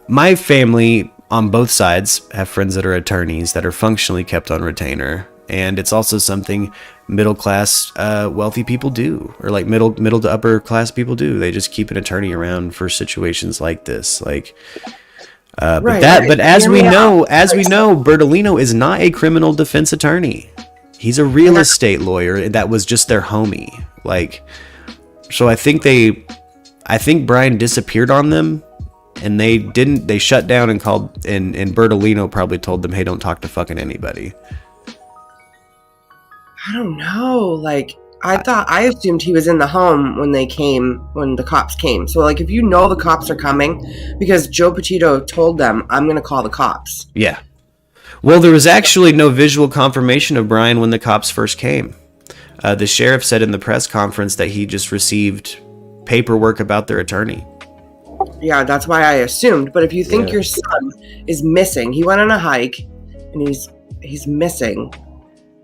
my family on both sides have friends that are attorneys that are functionally kept on retainer. And it's also something middle class, wealthy people do, or like middle to upper class people do. They just keep an attorney around for situations like this. Like, but as we know, Bertolino is not a criminal defense attorney. He He's a real estate lawyer that was just their homie. Like, so I think Brian disappeared on them, and they shut down and called, and Bertolino probably told them, hey, don't talk to fucking anybody. I don't know. Like, I assumed he was in the home when the cops came. So, like, if you know the cops are coming, because Joe Petito told them, I'm going to call the cops. Yeah. Well, there was actually no visual confirmation of Brian when the cops first came. The sheriff said in the press conference that he just received paperwork about their attorney. Yeah, that's why I assumed. But if you think your son is missing, he went on a hike, and he's missing.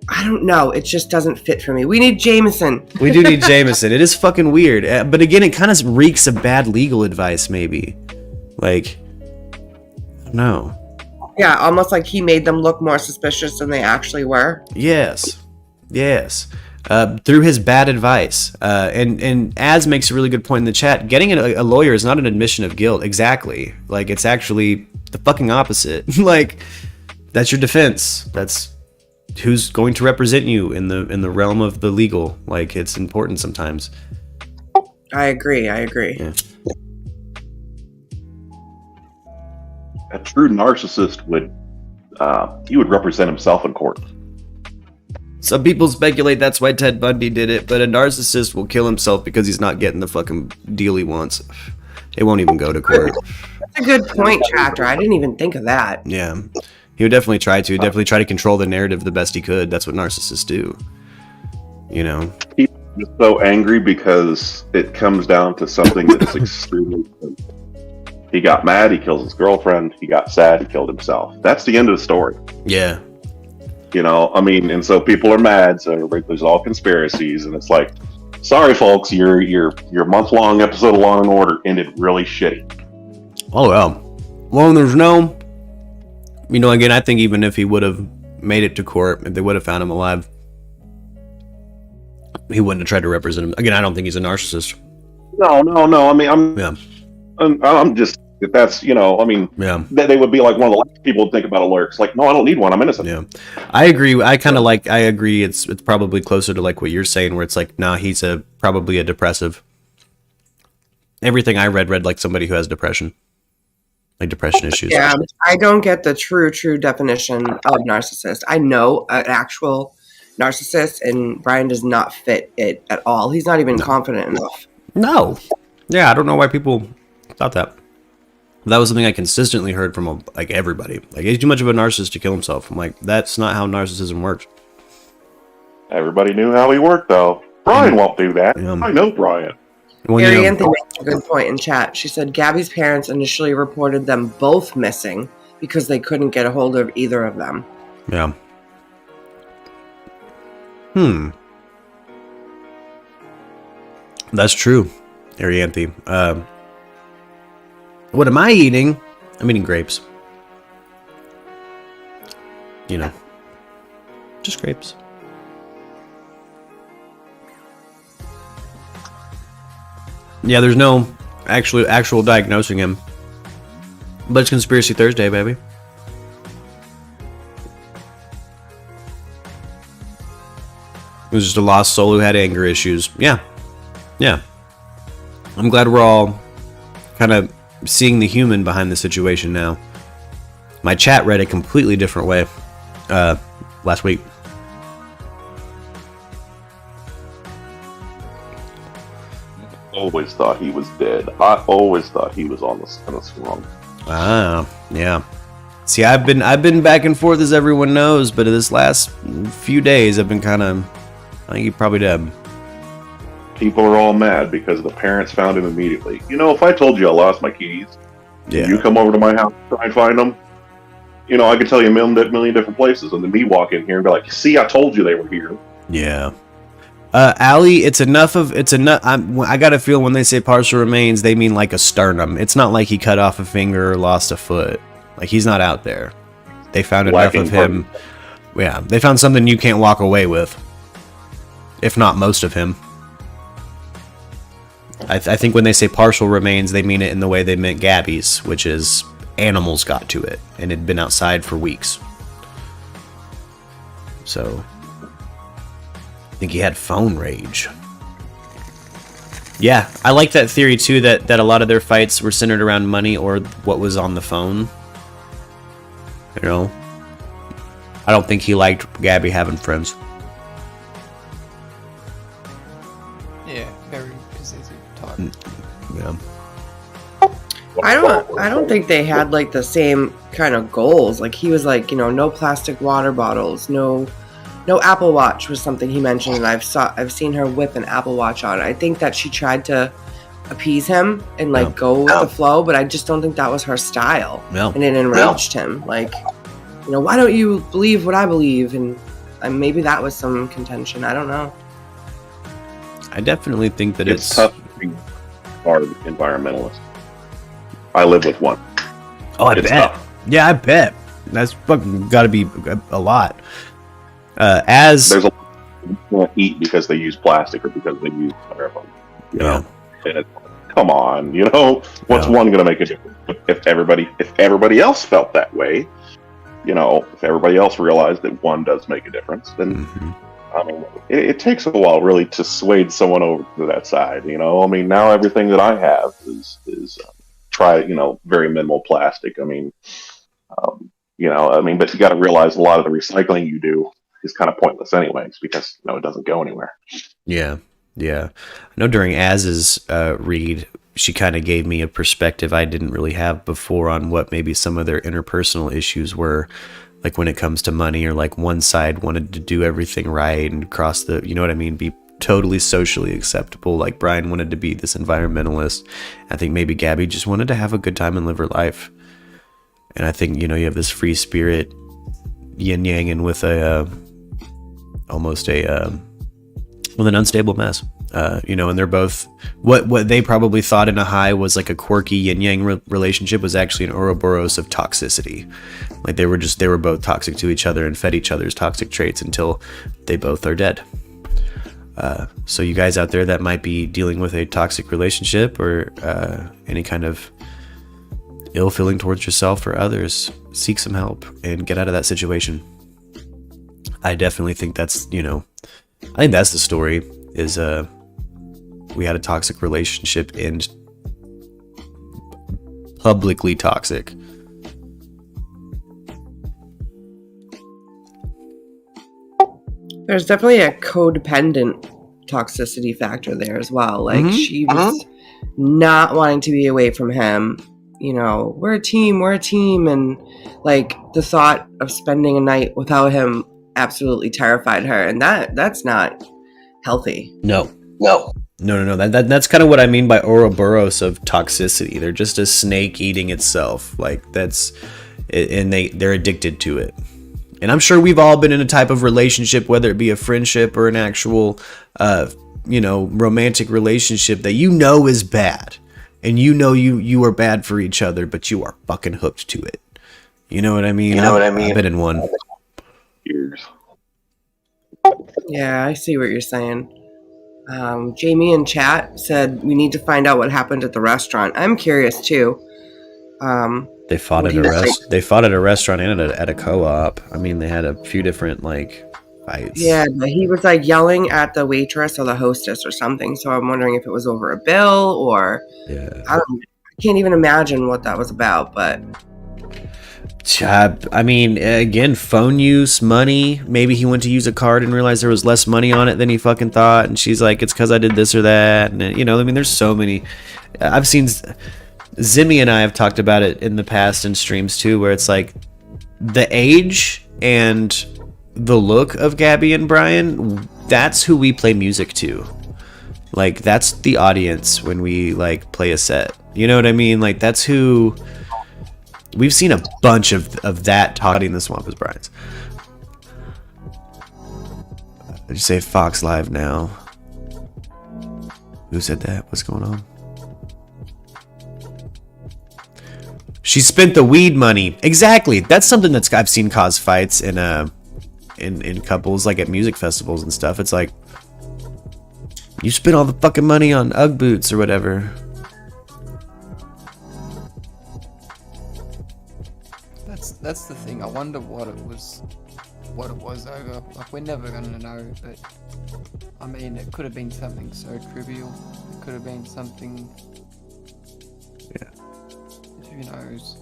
I don't know. It just doesn't fit for me. We need Jameson. We do need Jameson. It is fucking weird. But again, it kind of reeks of bad legal advice, maybe. Like, I don't know. Yeah, almost like he made them look more suspicious than they actually were. Yes. Through his bad advice. And Az makes a really good point in the chat. Getting a lawyer is not an admission of guilt. Exactly. Like, it's actually the fucking opposite. Like, that's your defense. That's who's going to represent you in the realm of the legal. Like, it's important sometimes. I agree. Yeah. A true narcissist would represent himself in court. Some people speculate that's why Ted Bundy did it, but a narcissist will kill himself because he's not getting the fucking deal he wants. It won't even go to court. That's a good point, Tractor. I didn't even think of that. Yeah. He would definitely try to control the narrative the best he could. That's what narcissists do. You know? He's just so angry because it comes down to something that's extremely simple. He got mad, he kills his girlfriend. He got sad, he killed himself. That's the end of the story. Yeah. You know, I mean, and so people are mad, so there's all conspiracies, and it's like, sorry folks, your month-long episode of Law and Order ended really shitty. Oh well, there's no, you know, again, I think even if he would have made it to court, if they would have found him alive, he wouldn't have tried to represent him. Again, I don't think he's a narcissist. No. I mean, I'm just That's, I mean, they would be like one of the last people to think about a lawyer. It's like, no, I don't need one. I'm innocent. Yeah, I agree. I agree. It's probably closer to like what you're saying, where it's like, nah, he's probably a depressive. Everything I read like somebody who has depression, like depression issues. Yeah, I don't get the true definition of narcissist. I know an actual narcissist, and Brian does not fit it at all. He's not even confident enough. No. Yeah, I don't know why people thought that. That was something I consistently heard from like everybody. Like, he's too much of a narcissist to kill himself. I'm like, that's not how narcissism works. Everybody knew how he worked, though. Brian won't do that. Yeah. I know Brian. Well, Mary Anthony made a good point in chat. She said Gabby's parents initially reported them both missing because they couldn't get a hold of either of them. Yeah. That's true, Arianthe. What am I eating? I'm eating grapes. Just grapes. Yeah, there's no actual diagnosing him. But it's Conspiracy Thursday, baby. It was just a lost soul who had anger issues. Yeah. I'm glad we're all kind of seeing the human behind the situation now. My chat read a completely different way last week. Always thought he was dead. I always thought he was on the scrum. Ah, yeah. See, I've been back and forth, as everyone knows, but this last few days I've been I think he probably dead. People are all mad because the parents found him immediately. If I told you I lost my keys, and you come over to my house to try and find them, I could tell you a million different places, and then me walk in here and be like, see, I told you they were here. Yeah. Allie, I got a feel when they say partial remains, they mean like a sternum. It's not like he cut off a finger or lost a foot. Like, he's not out there. They found enough of him. Yeah, they found something you can't walk away with. If not most of him. I think when they say partial remains, they mean it in the way they meant Gabby's, which is animals got to it, and it had been outside for weeks. So, I think he had phone rage. Yeah, I like that theory too, that a lot of their fights were centered around money or what was on the phone. I don't think he liked Gabby having friends. Yeah, very possessive type. Yeah. I don't think they had like the same kind of goals. Like, he was like, no plastic water bottles, no Apple Watch was something he mentioned, and I've seen her whip an Apple Watch on. I think that she tried to appease him and go with the flow, but I just don't think that was her style. No. And it enraged him. Like, why don't you believe what I believe? And maybe that was some contention. I don't know. I definitely think that it's tough being part of environmentalists. I live with one. Oh, I bet. Tough. Yeah, I bet. That's fucking got to be a lot. There's a lot of people can't eat because they use plastic or because they use styrofoam. And come on, what's one going to make a difference? If everybody else felt that way, if everybody else realized that one does make a difference, then it takes a while really to sway someone over to that side. Now everything that I have is very minimal plastic. But you got to realize a lot of the recycling you do is kind of pointless anyways, because it doesn't go anywhere. Yeah. I know during Az's read, she kind of gave me a perspective I didn't really have before on what maybe some of their interpersonal issues were, like when it comes to money, or like one side wanted to do everything right and cross the, be totally socially acceptable. Like Brian wanted to be this environmentalist. I think maybe Gabby just wanted to have a good time and live her life. And I think, you have this free spirit yin-yanging with with an unstable mess. And they're both, what they probably thought in a high was like a quirky yin-yang relationship was actually an Ouroboros of toxicity. Like they were both toxic to each other and fed each other's toxic traits until they both are dead. So you guys out there that might be dealing with a toxic relationship or any kind of ill feeling towards yourself or others, seek some help and get out of that situation. I definitely think that's, I think that's the story, is we had a toxic relationship and publicly toxic. There's definitely a codependent toxicity factor there as well. Like, she was not wanting to be away from him. We're a team. And like the thought of spending a night without him absolutely terrified her. And that's not healthy. No. That's kind of what I mean by Ouroboros of toxicity. They're just a snake eating itself. Like, that's, and they're addicted to it. And I'm sure we've all been in a type of relationship, whether it be a friendship or an actual, romantic relationship that is bad. And you are bad for each other, but you are fucking hooked to it. You know what I mean? I've been in one. Years. Yeah, I see what you're saying. Jamie in chat said we need to find out what happened at the restaurant. I'm curious too. They fought at a restaurant and at a co-op. I mean, they had a few different fights. Yeah, but he was yelling at the waitress or the hostess or something. So I'm wondering if it was over a bill or I can't even imagine what that was about. But I mean, again, phone use, money. Maybe he went to use a card and realized there was less money on it than he fucking thought. And she's like, it's because I did this or that. And, there's so many. I've seen, Zimmy and I have talked about it in the past in streams too, where it's like the age and the look of Gabby and Brian, that's who we play music to. Like, that's the audience when we play a set. You know what I mean? Like, that's who... We've seen a bunch of that talking in the swamp as Brian's. Did you say Fox Live now? Who said that? What's going on? She spent the weed money. Exactly. That's something that's I've seen cause fights in couples, at music festivals and stuff. It's like, you spent all the fucking money on Ugg boots or whatever. That's the thing. I wonder what it was over. We're never gonna know, but I mean, it could have been something so trivial. It could have been something. Yeah. Who knows?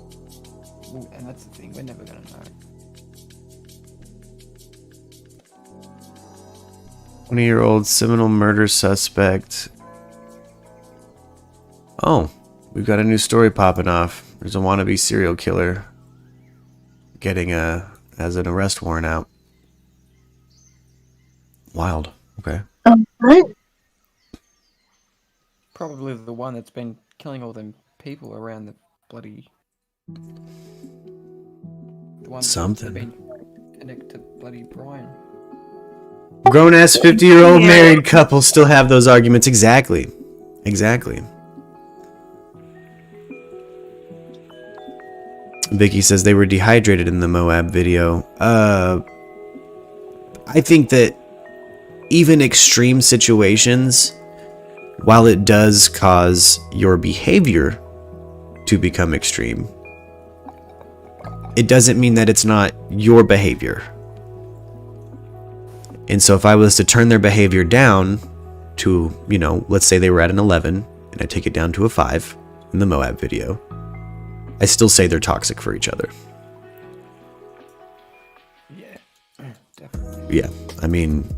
And that's the thing. We're never gonna know. 20-year-old Seminole murder suspect. Oh, we've got a new story popping off. There's a wannabe serial killer getting has an arrest warrant out. Wild. Okay. Right. Probably the one that's been killing all them people around the bloody. The one something. That's been connected to bloody Brian. Grown ass 50-year-old married couple still have those arguments. Exactly. Vicky says they were dehydrated in the Moab video. I think that even extreme situations, while it does cause your behavior to become extreme, it doesn't mean that it's not your behavior. And so if I was to turn their behavior down to, let's say they were at an 11 and I take it down to a 5 in the Moab video, I still say they're toxic for each other. Yeah, definitely. Yeah, I mean...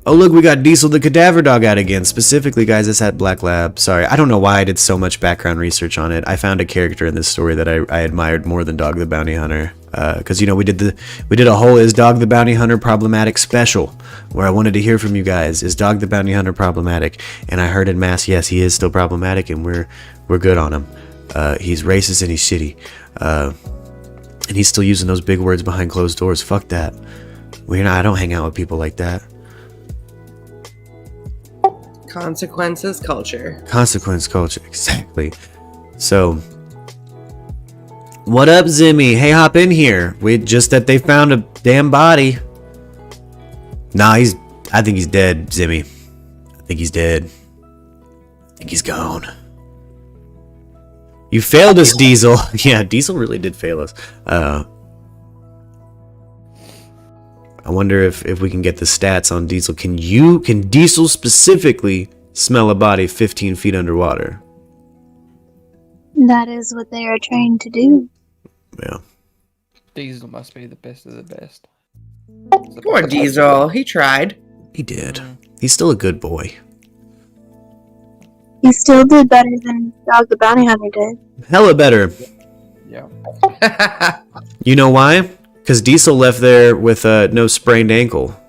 Oh, look, we got Diesel the Cadaver Dog out again. Specifically, guys, it's at Black Lab. Sorry, I don't know why I did so much background research on it. I found a character in this story that I admired more than Dog the Bounty Hunter. Because, we did a whole Is Dog the Bounty Hunter Problematic special, where I wanted to hear from you guys. Is Dog the Bounty Hunter problematic? And I heard in mass, yes, he is still problematic, and we're good on him. He's racist and he's shitty. And he's still using those big words behind closed doors. Fuck that. I don't hang out with people like that. Consequences culture. Consequence culture, exactly. So, what up, Zimmy? Hey, hop in here. Just that they found a damn body. Nah, I think he's dead, Zimmy. I think he's dead. I think he's gone. You failed us, Diesel. Yeah, Diesel really did fail us. I wonder if we can get the stats on Diesel. Can Diesel specifically smell a body 15 feet underwater? That is what they are trained to do. Yeah. Diesel must be the best of the best. Poor Diesel. He tried. He did. He's still a good boy. He still did better than Dog the Bounty Hunter did. Hella better. Yeah. You know why? Because Diesel left there with no sprained ankle.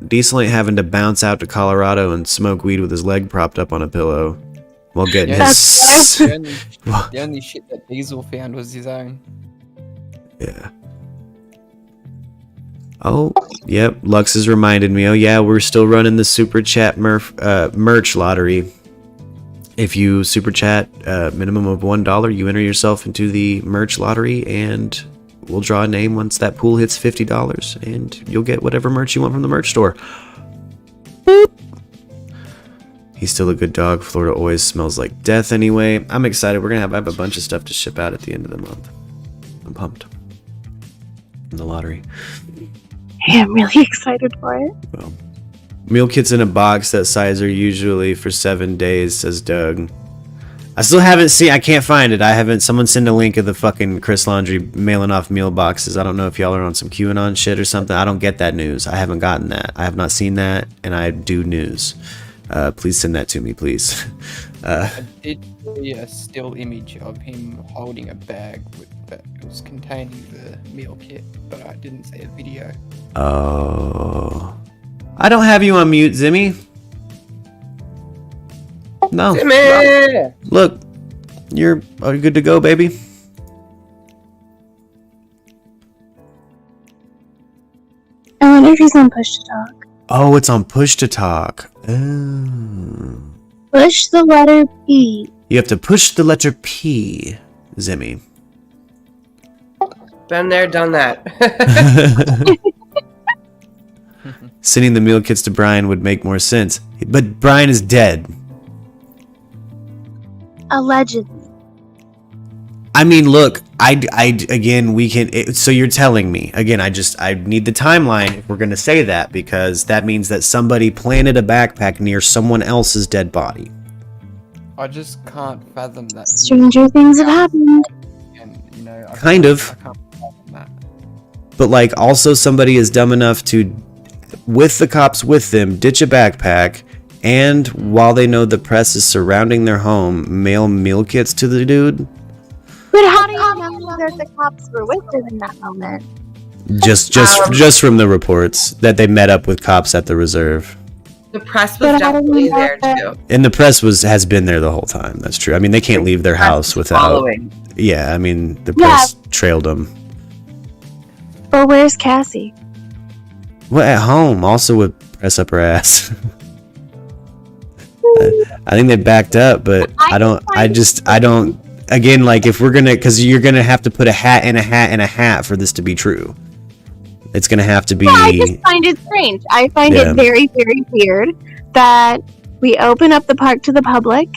Diesel ain't having to bounce out to Colorado and smoke weed with his leg propped up on a pillow while getting his... The only shit that Diesel found was his own. Yeah. Oh, yep. Lux has reminded me. Oh, yeah, we're still running the Super Chat merch lottery. If you Super Chat minimum of $1, you enter yourself into the merch lottery, and we'll draw a name once that pool hits $50, and you'll get whatever merch you want from the merch store. Boop. He's still a good dog. Florida always smells like death anyway. I'm excited. We're going to have a bunch of stuff to ship out at the end of the month. I'm pumped. In the lottery. Yeah, I'm really excited for it. Well, meal kits in a box that size are usually for 7 days, says Doug. I still haven't seen. I can't find it. Someone send a link of the fucking Chris Laundrie mailing off meal boxes. I don't know if y'all are on some QAnon shit or something. I don't get that news. I haven't gotten that. I have not seen that, and I do news. Please send that to me, please. I did see a still image of him holding a bag that was containing the meal kit, but I didn't see a video. Oh. I don't have you on mute, Zimmy. No. Zimmy! Look, you're good to go, baby. I wonder if he's on push to talk. Oh, it's on push to talk. Oh. Push the letter P. You have to push the letter P, Zimmy. Been there, done that. Sending the meal kits to Brian would make more sense. But Brian is dead. Allegedly. I mean, look, again, we can, so you're telling me, again, I need the timeline if we're going to say that, because that means that somebody planted a backpack near someone else's dead body. I just can't fathom that. Stranger things have happened. And, Kind of. I can't fathom that. But, like, also somebody is dumb enough to, with the cops with them, ditch a backpack, and while they know the press is surrounding their home, mail meal kits to the dude. But how do you know that the cops were with them in that moment? Just from the reports that they met up with cops at the reserve. The press was definitely there too. And the press has been there the whole time. That's true. I mean, they can't leave their house without following. Yeah, I mean, the press trailed them. But where's Cassie? Well, at home, also with press up her ass. I think they backed up, but I don't. Again, like, if we're gonna, because you're gonna have to put a hat in a hat in a hat for this to be true. It's gonna have to be. Yeah, I just find it strange. I find it very, very weird that we open up the park to the public,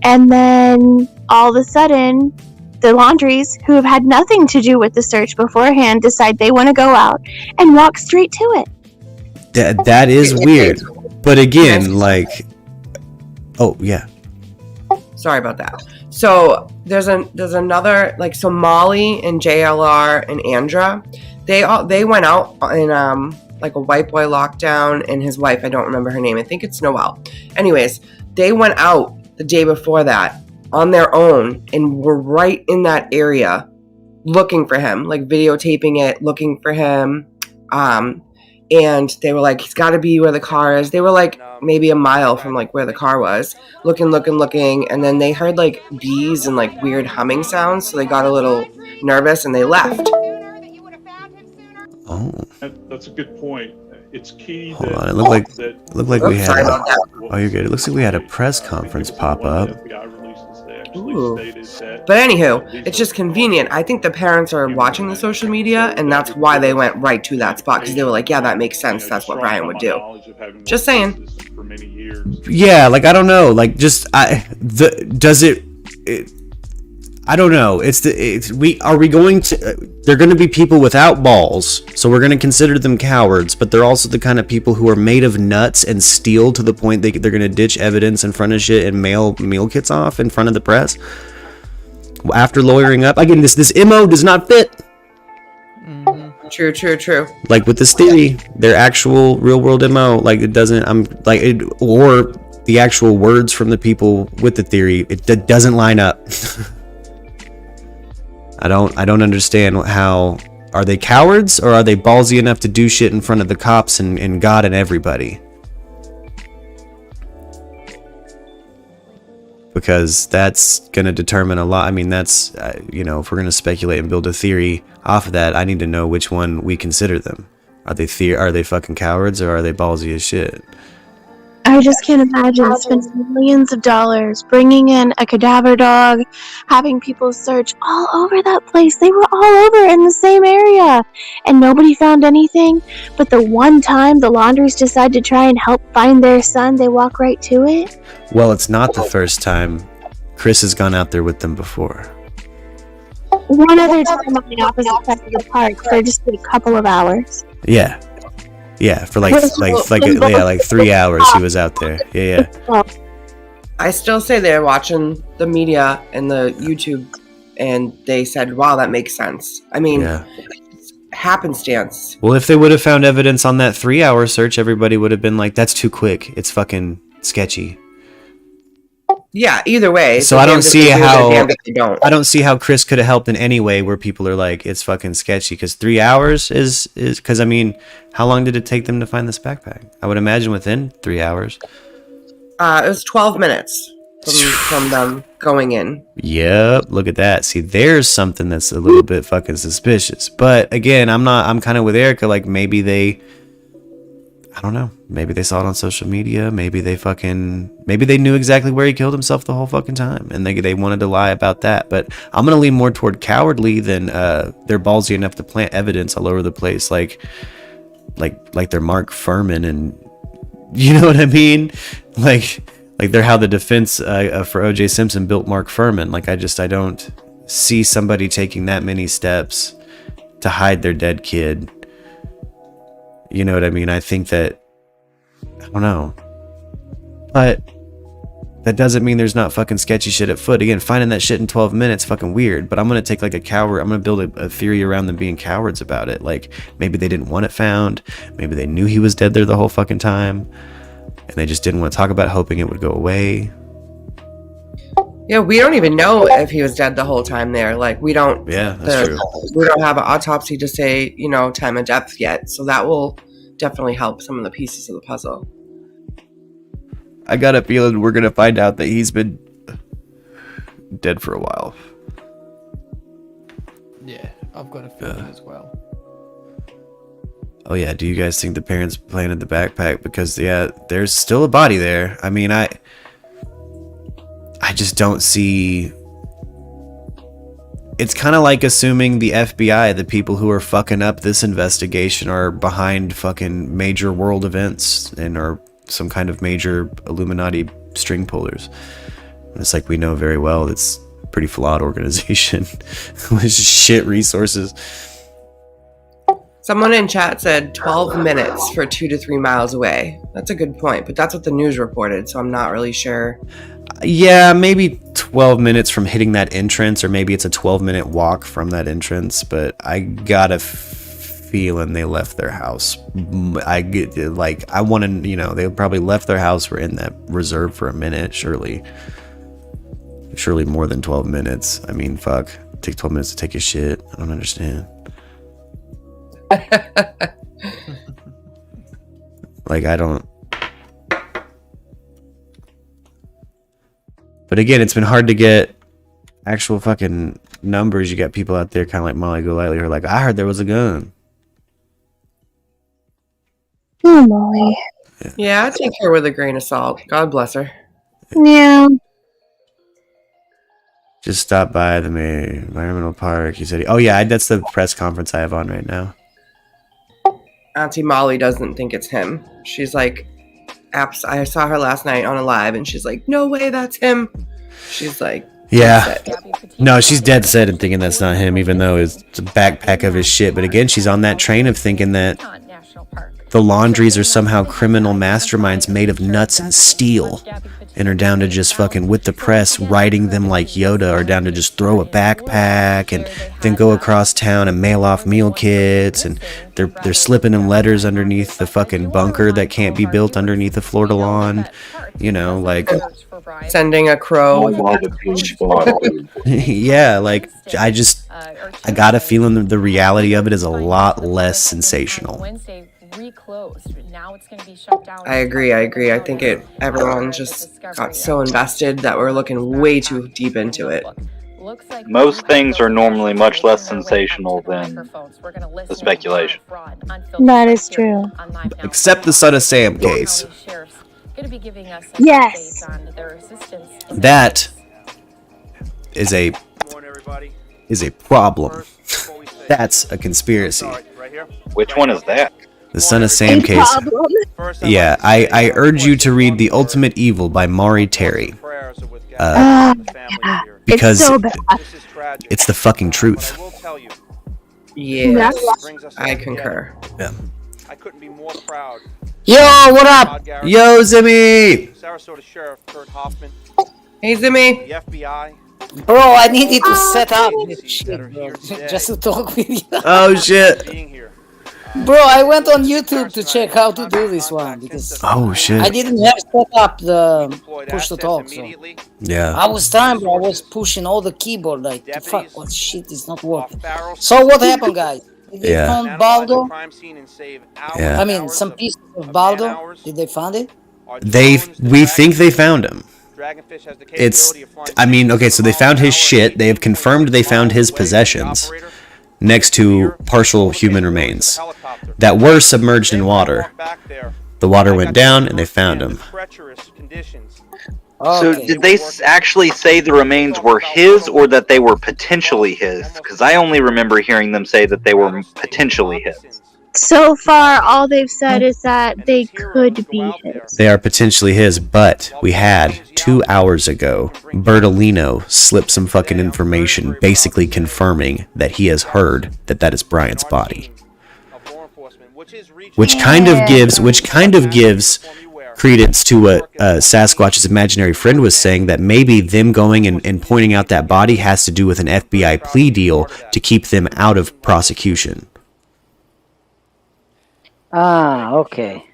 and then all of a sudden, the Laundries, who have had nothing to do with the search beforehand, decide they want to go out and walk straight to it. That is weird. But again, like, oh yeah. Sorry about that. So there's another, like, so Molly and JLR and Andra, they went out in like a white boy lockdown, and his wife, I don't remember her name, I think it's Noelle. Anyways, they went out the day before that on their own and were right in that area looking for him, like videotaping it, looking for him. And they were like, he's got to be where the car is. They were like maybe a mile from like where the car was, looking. And then they heard like bees and like weird humming sounds. So they got a little nervous and they left. Oh, that's a good point. It's key. Hold on, it looked like we had. Oh, you're good. It looks like we had a press conference pop up. Ooh. But anywho, it's just convenient. I think the parents are watching the social media, and that's why they went right to that spot, because they were like, yeah, that makes sense. That's what Brian would do. Just saying. Yeah, like, I don't know. Like, just, I don't know. Are we going to? They're going to be people without balls, so we're going to consider them cowards. But they're also the kind of people who are made of nuts and steel to the point they're going to ditch evidence in front of shit and mail meal kits off in front of the press after lawyering up. Again, this MO does not fit. True. Like with this theory, their actual real world MO, like it doesn't. Or the actual words from the people with the theory, it doesn't line up. I don't understand how. Are they cowards or are they ballsy enough to do shit in front of the cops and God and everybody? Because that's going to determine a lot. I mean, that's, if we're going to speculate and build a theory off of that, I need to know which one we consider them. Are they fucking cowards or are they ballsy as shit? I just can't imagine spending millions of dollars, bringing in a cadaver dog, having people search all over that place. They were all over in the same area, and nobody found anything. But the one time the Laundries decide to try and help find their son, they walk right to it. Well, it's not the first time. Chris has gone out there with them before. One other time on the opposite side of the park for just a couple of hours. Yeah, for like 3 hours he was out there. Yeah. I still say they're watching the media and the YouTube, and they said, "Wow, that makes sense." I mean, happenstance. Well, if they would have found evidence on that 3-hour search, everybody would have been like, "That's too quick. It's fucking sketchy." Yeah, either way. So I don't see how Chris could have helped in any way where people are like, it's fucking sketchy. Because 3 hours is because, I mean, how long did it take them to find this backpack? I would imagine within 3 hours. It was 12 minutes from them going in. Yep, look at that. See, there's something that's a little bit fucking suspicious. But again, I'm kind of with Erica. Like, I don't know. Maybe they saw it on social media. Maybe they knew exactly where he killed himself the whole fucking time, and they wanted to lie about that. But I'm gonna lean more toward cowardly than they're ballsy enough to plant evidence all over the place, like they're Mark Furman, and you know what I mean? Like they're how the defense for O.J. Simpson built Mark Furman. Like I don't see somebody taking that many steps to hide their dead kid. You know what I mean? I think that, I don't know. But that doesn't mean there's not fucking sketchy shit at foot. Again, finding that shit in 12 minutes, fucking weird. But I'm going to take like a coward. I'm going to build a theory around them being cowards about it. Like maybe they didn't want it found. Maybe they knew he was dead there the whole fucking time. And they just didn't want to talk about it, hoping it would go away. Yeah, we don't even know if he was dead the whole time there. Like, we don't... Yeah, that's true. We don't have an autopsy to say, time of death yet. So that will definitely help some of the pieces of the puzzle. I got a feeling we're going to find out that he's been dead for a while. Yeah, I've got a feeling as well. Oh, yeah. Do you guys think the parents planted the backpack? Because, yeah, there's still a body there. I mean, I just don't see. It's kind of like assuming the FBI, the people who are fucking up this investigation, are behind fucking major world events and are some kind of major Illuminati string pullers. And it's like we know very well it's a pretty flawed organization with shit resources. Someone in chat said 12 minutes for 2 to 3 miles away. That's a good point, but that's what the news reported, so I'm not really sure. Yeah, maybe 12 minutes from hitting that entrance, or maybe it's a 12-minute walk from that entrance, but I got a feeling they left their house. I want to, they probably left their house, were in that reserve for a minute, surely more than 12 minutes. I mean, fuck, take 12 minutes to take a shit. I don't understand. Like, I don't. But again, it's been hard to get actual fucking numbers. You got people out there kind of like Molly Golightly who are like, I heard there was a gun. Oh, Molly. Yeah, I take her with a grain of salt. God bless her. Yeah. Just stopped by the environmental park. He said, oh yeah, that's the press conference I have on right now. Auntie Molly doesn't think it's him. She's like, I saw her last night on a live, and she's like, no way, that's him. She's like, Yeah. No, she's dead set in thinking that's not him, even though it's a backpack of his shit. But again, she's on that train of thinking that the Laundries are somehow criminal masterminds made of nuts and steel, and are down to just fucking, with the press, riding them like Yoda, or down to just throw a backpack and then go across town and mail off meal kits, and they're slipping them letters underneath the fucking bunker that can't be built underneath the Florida lawn, you know, like sending a crow. yeah, like I got a feeling the reality of it is a lot less sensational. I agree. I think everyone just got so invested that we're looking way too deep into it. Most things are normally much less sensational than the speculation. That is true. Except the Son of Sam case. Yes. That is a problem. That's a conspiracy. Which one is that? The Son of Sam case. Yeah, I urge you to read The Ultimate Evil by Maury Terry. Because it's so bad. It's the fucking truth. Yeah, I concur. Yeah. I couldn't be more proud. Yo, what up? Yo, Zimmy! Sarasota Sheriff Kurt Hoffman. Hey, Zimmy. The FBI. Bro, I needed to set up this shit, bro, just to talk with you. Oh, shit. Bro, I went on YouTube to check how to do this one because oh shit, I didn't have set up the push to talk. So yeah, I was trying, bro. I was pushing all the keyboard like the fuck. What shit is not working? So what happened, guys? Did they found Baldo? Yeah. I mean, some pieces of Baldo. Did they find it? We think they found him. Okay, so they found his shit. They have confirmed they found his possessions next to partial human remains that were submerged in water. The water went down and they found him. So did they actually say the remains were his, or that they were potentially his? Because I only remember hearing them say that they were potentially his. So far, all they've said is that they could be his. They are potentially his, but we had 2 hours ago, Bertolino slipped some fucking information basically confirming that he has heard that is Brian's body. Which kind of gives credence to what Sasquatch's imaginary friend was saying, that maybe them going and pointing out that body has to do with an FBI plea deal to keep them out of prosecution. Ah, okay.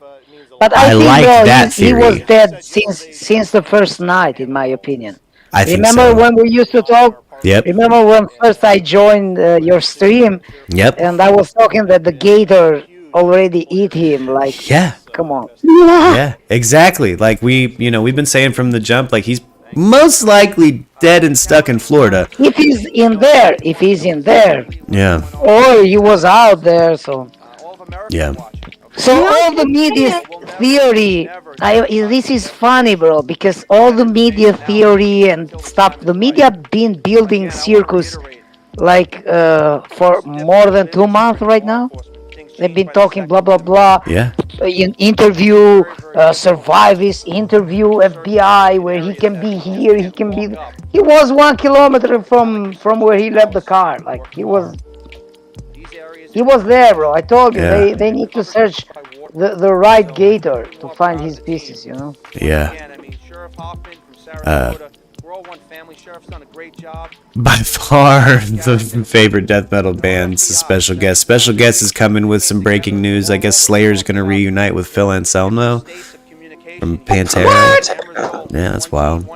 But I think like that he was dead since the first night, in my opinion. I think Remember so. when we used to talk? Yep. Remember when first I joined your stream? Yep. And I was talking that the gator already eat him. Like, yeah. Come on. Yeah, exactly. Like we've been saying from the jump, like he's most likely dead and stuck in Florida. If he's in there. Yeah. Or he was out there, so. Yeah. So all the media theory, this is funny, bro, because all the media theory and stuff, the media been building circus like for more than 2 months right now. They've been talking blah blah blah. Yeah. Interview survivors, interview FBI, where he can be here, he can be. He was 1 kilometer from where he left the car. Like he was there, bro. I told you they need to search the right gator to find his pieces, you know. Yeah. By far the favorite death metal band's a special guest. Special guest is coming with some breaking news. I guess Slayer's gonna reunite with Phil Anselmo from Pantera. What? Yeah, that's wild.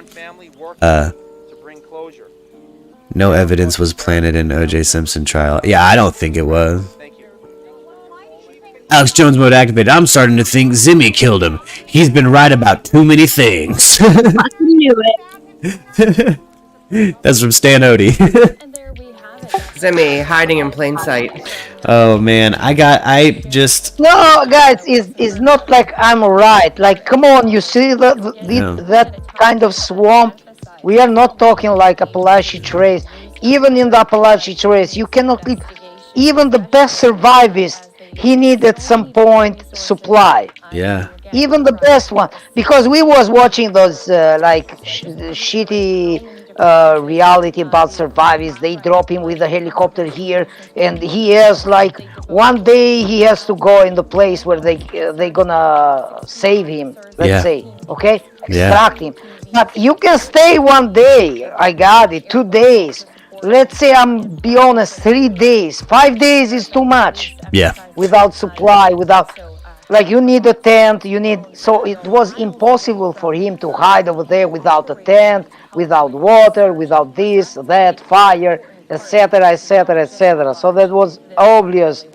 No evidence was planted in O.J. Simpson trial. Yeah, I don't think it was. Alex Jones mode activated. I'm starting to think Zimmy killed him. He's been right about too many things. I knew it. That's from Stan Odie. Zimmy hiding in plain sight. Oh man, No, guys, it's not like I'm right. Like, come on, you see that kind of swamp? We are not talking like Appalachian Trace. Even in the Appalachian Trace, you cannot leave. Even the best survivors, he needed at some point supply. Yeah. Even the best one, because we was watching those shitty reality about survivors. They drop him with a helicopter here, and he has like one day he has to go in the place where they gonna save him. Let's say, okay, extract him. But you can stay one day. I got it. 2 days. Let's say I'm be honest, 3 days. 5 days is too much. Yeah. Without supply, without. Like you need a tent, so it was impossible for him to hide over there without a tent, without water, without this, that, fire, etc., etc., etc. So that was obvious.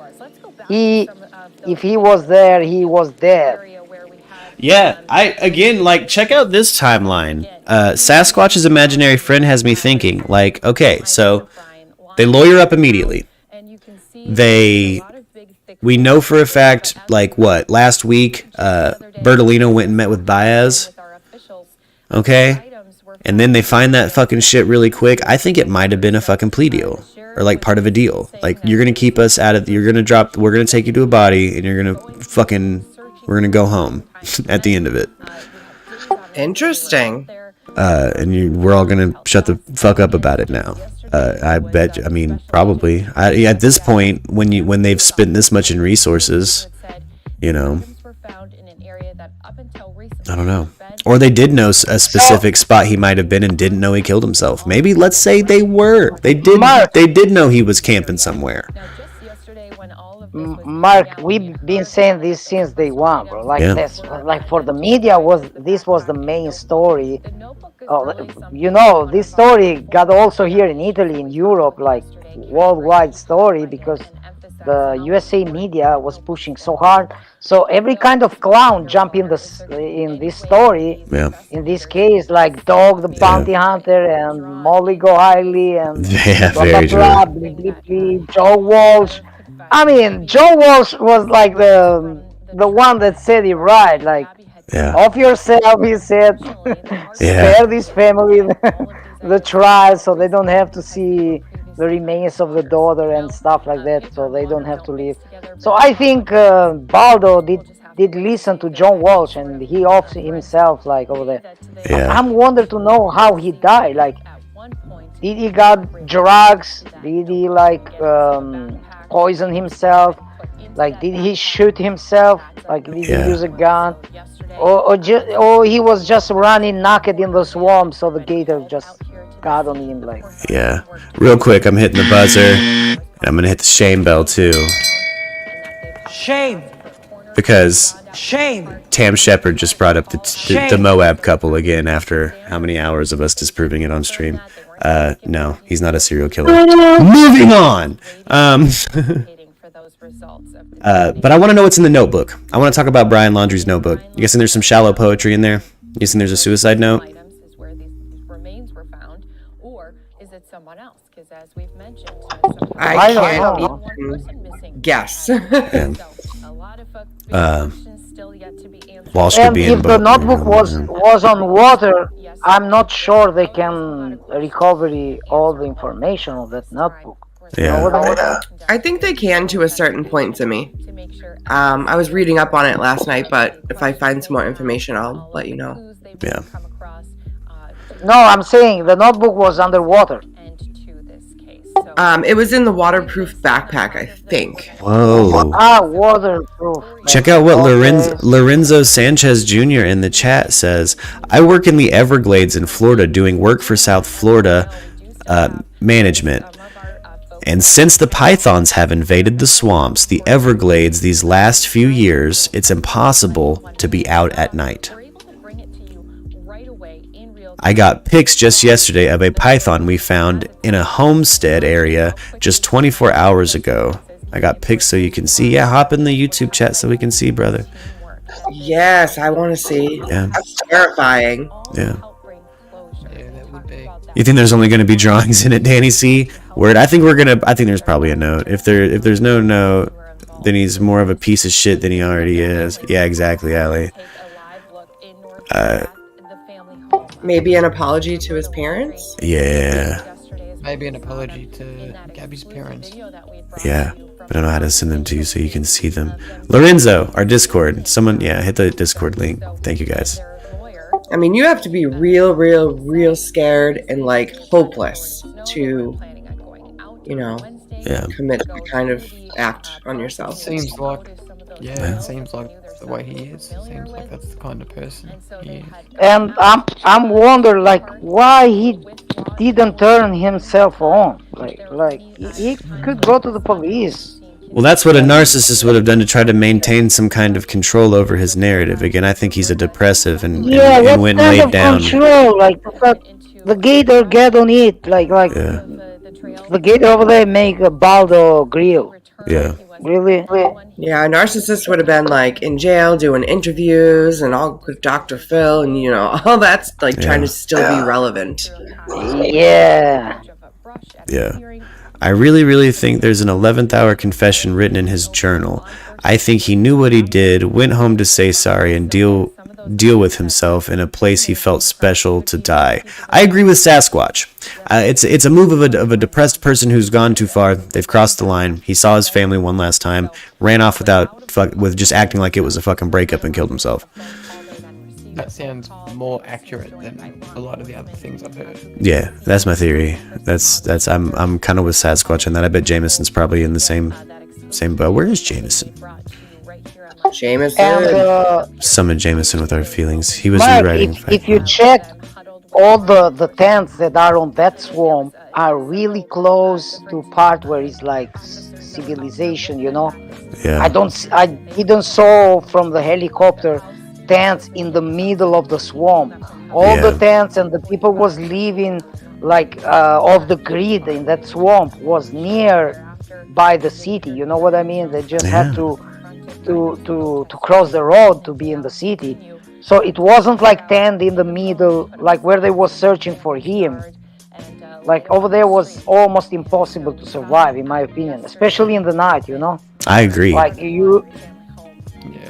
If he was there, he was dead. Yeah, check out this timeline. Sasquatch's imaginary friend has me thinking, like, okay, so they lawyer up immediately. We know for a fact, like what, last week, Bertolino went and met with Baez. Okay? And then they find that fucking shit really quick. I think it might have been a fucking plea deal. Or like part of a deal. Like, you're gonna keep us out of, we're gonna take you to a body, and we're gonna go home at the end of it. Interesting. We're all gonna shut the fuck up about it now. Probably. At this point, when they've spent this much in resources, I don't know. Or they did know a specific spot he might have been and didn't know he killed himself. Maybe, let's say they did know he was camping somewhere. Mark, we've been saying this since day one, bro. This, like for the media, this was the main story. This story got also here in Italy, in Europe, like worldwide story, because the USA media was pushing so hard. So every kind of clown jumped in this story. Yeah. In this case, like Dog the Bounty Hunter and Molly Gohiley and blah, blah, blah, Joe Walsh. I mean, Joe Walsh was like the one that said it right. Like, off yourself, he said. Spare this family the trial, so they don't have to see the remains of the daughter and stuff like that, so they don't have to leave. So I think Baldo did listen to John Walsh, and he offed himself like over there. Yeah. I'm wondering to know how he died. Like, did he got drugs? Did he poison himself? Like, did he shoot himself? Like, did he use a gun? Or he was just running naked in the swamp, so the gator just got on him. Like, yeah. Real quick, I'm hitting the buzzer. I'm gonna hit the shame bell too. Shame. Because shame. Tam Shepard just brought up the Moab couple again after how many hours of us disproving it on stream. No, he's not a serial killer. Moving on. But I want to know what's in the notebook. I want to talk about Brian Laundrie's notebook. You guessing there's some shallow poetry in there? You guessing there's a suicide note? I can't guess. Walsh could be in if the notebook was on water, I'm not sure they can recover all the information on that notebook. Yeah. I think they can to a certain point, Timmy. I was reading up on it last night, but if I find some more information, I'll let you know. Yeah. No, I'm saying the notebook was underwater. It was in the waterproof backpack, I think. Whoa. Waterproof. Check out what Lorenzo Sanchez Jr. in the chat says. I work in the Everglades in Florida doing work for South Florida management. And since the pythons have invaded the swamps, the Everglades these last few years, it's impossible to be out at night. I got pics just yesterday of a python we found in a homestead area just 24 hours ago. I got pics so you can see. Yeah, hop in the YouTube chat so we can see, brother. Yes, I want to see. Yeah. That's terrifying. Yeah. Yeah, that would be. You think there's only going to be drawings in it, Danny C? Word. I think there's probably a note. If there's no note, then he's more of a piece of shit than he already is. Yeah, exactly, Allie. Maybe an apology to his parents? Yeah. Maybe an apology to Gabby's parents. Yeah. But I don't know how to send them to you so you can see them. Lorenzo, our Discord. Someone, hit the Discord link. Thank you, guys. I mean, you have to be real scared and like hopeless to, you know, commit the kind of act on yourself. Seems like, it seems like the way he is. It seems like that's the kind of person he is. And I'm wondering, like, why he didn't turn himself on. Like he could go to the police. Well, that's what a narcissist would have done to try to maintain some kind of control over his narrative. Again, I think he's a depressive and went and laid down. Control, like the gator get on it, like the gator over there make a Baldo grill. Yeah. Really? Yeah, a narcissist would have been like in jail doing interviews and all with Dr. Phil and, you know, all that's like trying to still be relevant. Yeah. Yeah. I really think there's an 11th hour confession written in his journal. I think he knew what he did, went home to say sorry, and deal with himself in a place he felt special to die. I agree with Sasquatch. It's a move of a depressed person who's gone too far. They've crossed the line. He saw his family one last time, ran off with just acting like it was a fucking breakup and killed himself. That sounds more accurate than a lot of the other things I've heard. Yeah, that's my theory. I'm kind of with Sasquatch on that. I bet Jameson's probably in the same boat. Where is Jameson? Summon Jameson with our feelings. He was Mark, rewriting. If you check, all the tents that are on that swamp are really close to part where it's like civilization, you know. Yeah. I didn't saw from the helicopter tents in the middle of the swamp. All the tents and the people was living like off the grid in that swamp was near by the city. You know what I mean? They just had to cross the road to be in the city. So it wasn't like tent in the middle, like where they was searching for him. Like over there was almost impossible to survive, in my opinion, especially in the night. You know. I agree. Like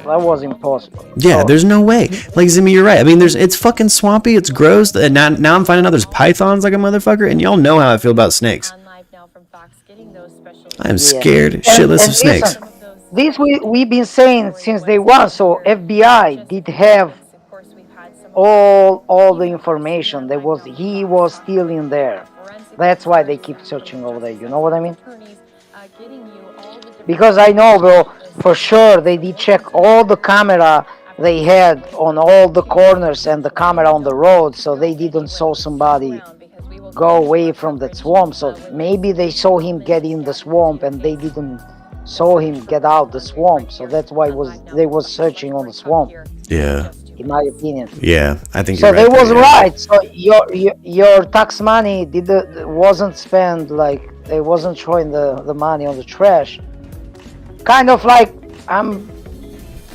that was impossible. Yeah, there's no way. Like Zimmy, you're right. I mean, it's fucking swampy. It's gross. And now I'm finding out there's pythons like a motherfucker. And y'all know how I feel about snakes. I am scared shitless of snakes. This we've been saying since day one. So FBI did have all the information. He was still in there. That's why they keep searching over there. You know what I mean? Because I know, bro, for sure they did check all the camera they had on all the corners and the camera on the road, so they didn't saw somebody go away from that swamp. So maybe they saw him get in the swamp and they didn't saw him get out the swamp. So that's why they was searching on the swamp. Yeah. In my opinion. Yeah, I think so. You're right. They was right. So your tax money wasn't spent, like they wasn't throwing the money on the trash. Kind of like I'm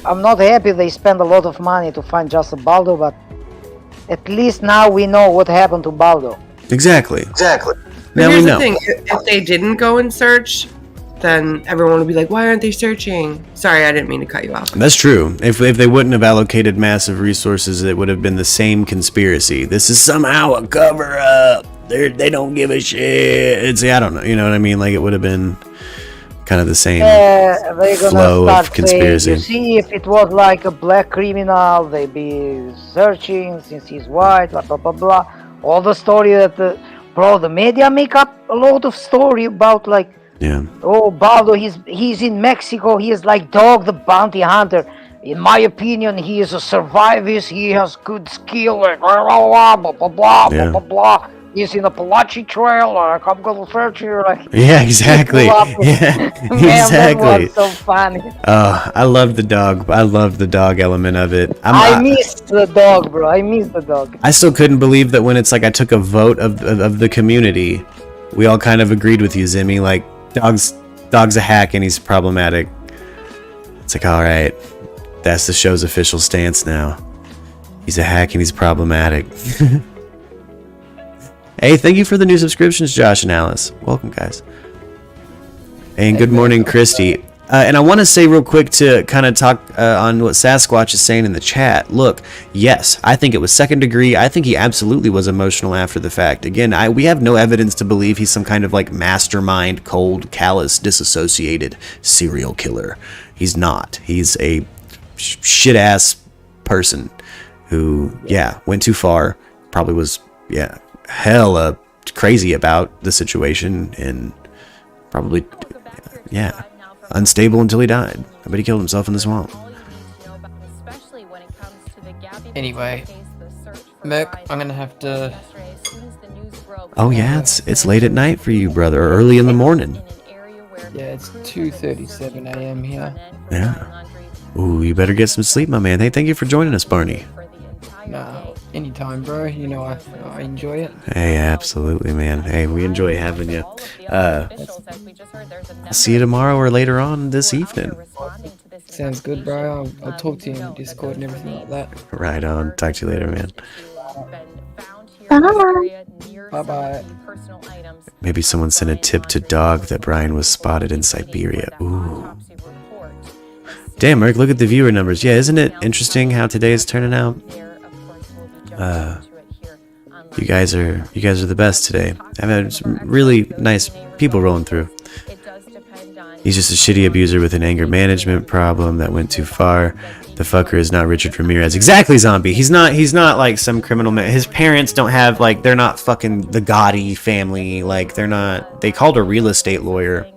not happy they spend a lot of money to find just a Baldo, but at least now we know what happened to Baldo. Exactly. Now here's the thing: if they didn't go and search, then everyone would be like, "Why aren't they searching?" Sorry, I didn't mean to cut you off. That's true. If they wouldn't have allocated massive resources, it would have been the same conspiracy. This is somehow a cover up. They don't give a shit. I don't know. You know what I mean? Like it would have been kind of the same flow of conspiracy. You see, if it was like a black criminal, they'd be searching since he's white, blah blah blah blah. All the story that the media make up a lot of story about, like, oh, Baldo, he's in Mexico, he is like Dog the Bounty Hunter. In my opinion, he is a survivalist, he has good skill, like blah blah blah blah blah blah blah blah. He's in a Apalache Trail, like I'm gonna search you, like. Yeah, exactly. Man, exactly. That was so funny. I love the dog. I love the dog element of it. I missed the dog, bro. I missed the dog. I still couldn't believe that when it's like I took a vote of the community, we all kind of agreed with you, Zimmy. Like dog's a hack and he's problematic. It's like, all right, that's the show's official stance now. He's a hack and he's problematic. Hey, thank you for the new subscriptions, Josh and Alice. Welcome, guys. And good morning, Christy. And I want to say real quick to kind of talk on what Sasquatch is saying in the chat. Look, yes, I think it was second degree. I think he absolutely was emotional after the fact. Again, we have no evidence to believe he's some kind of like mastermind, cold, callous, disassociated serial killer. He's not. He's a shit-ass person who, went too far, probably was, hella crazy about the situation, and probably, unstable until he died. I bet he killed himself in the swamp. Anyway, Murk, I'm gonna have to. Oh yeah, it's late at night for you, brother, or early in the morning. Yeah, it's 2:37 a.m. here. Yeah. Ooh, you better get some sleep, my man. Hey, thank you for joining us, Barney. Nah, anytime, bro. You know I enjoy it. Hey, absolutely, man. Hey, we enjoy having you. I'll see you tomorrow or later on this evening. Sounds good, bro. I'll talk to you in Discord and everything like that. Right on. Talk to you later, man. Bye-bye. Maybe someone sent a tip to dog that Brian was spotted in Siberia. Ooh. Damn, Merc, look at the viewer numbers. Yeah, isn't it interesting how today is turning out? You guys are the best today. I've had some really nice people rolling through. He's just a shitty abuser with an anger management problem that went too far. The fucker is not Richard Ramirez. Exactly, Zombie. He's not like some criminal man. His parents don't have, like, they're not fucking the Gotti family. Like, they're not. They called a real estate lawyer.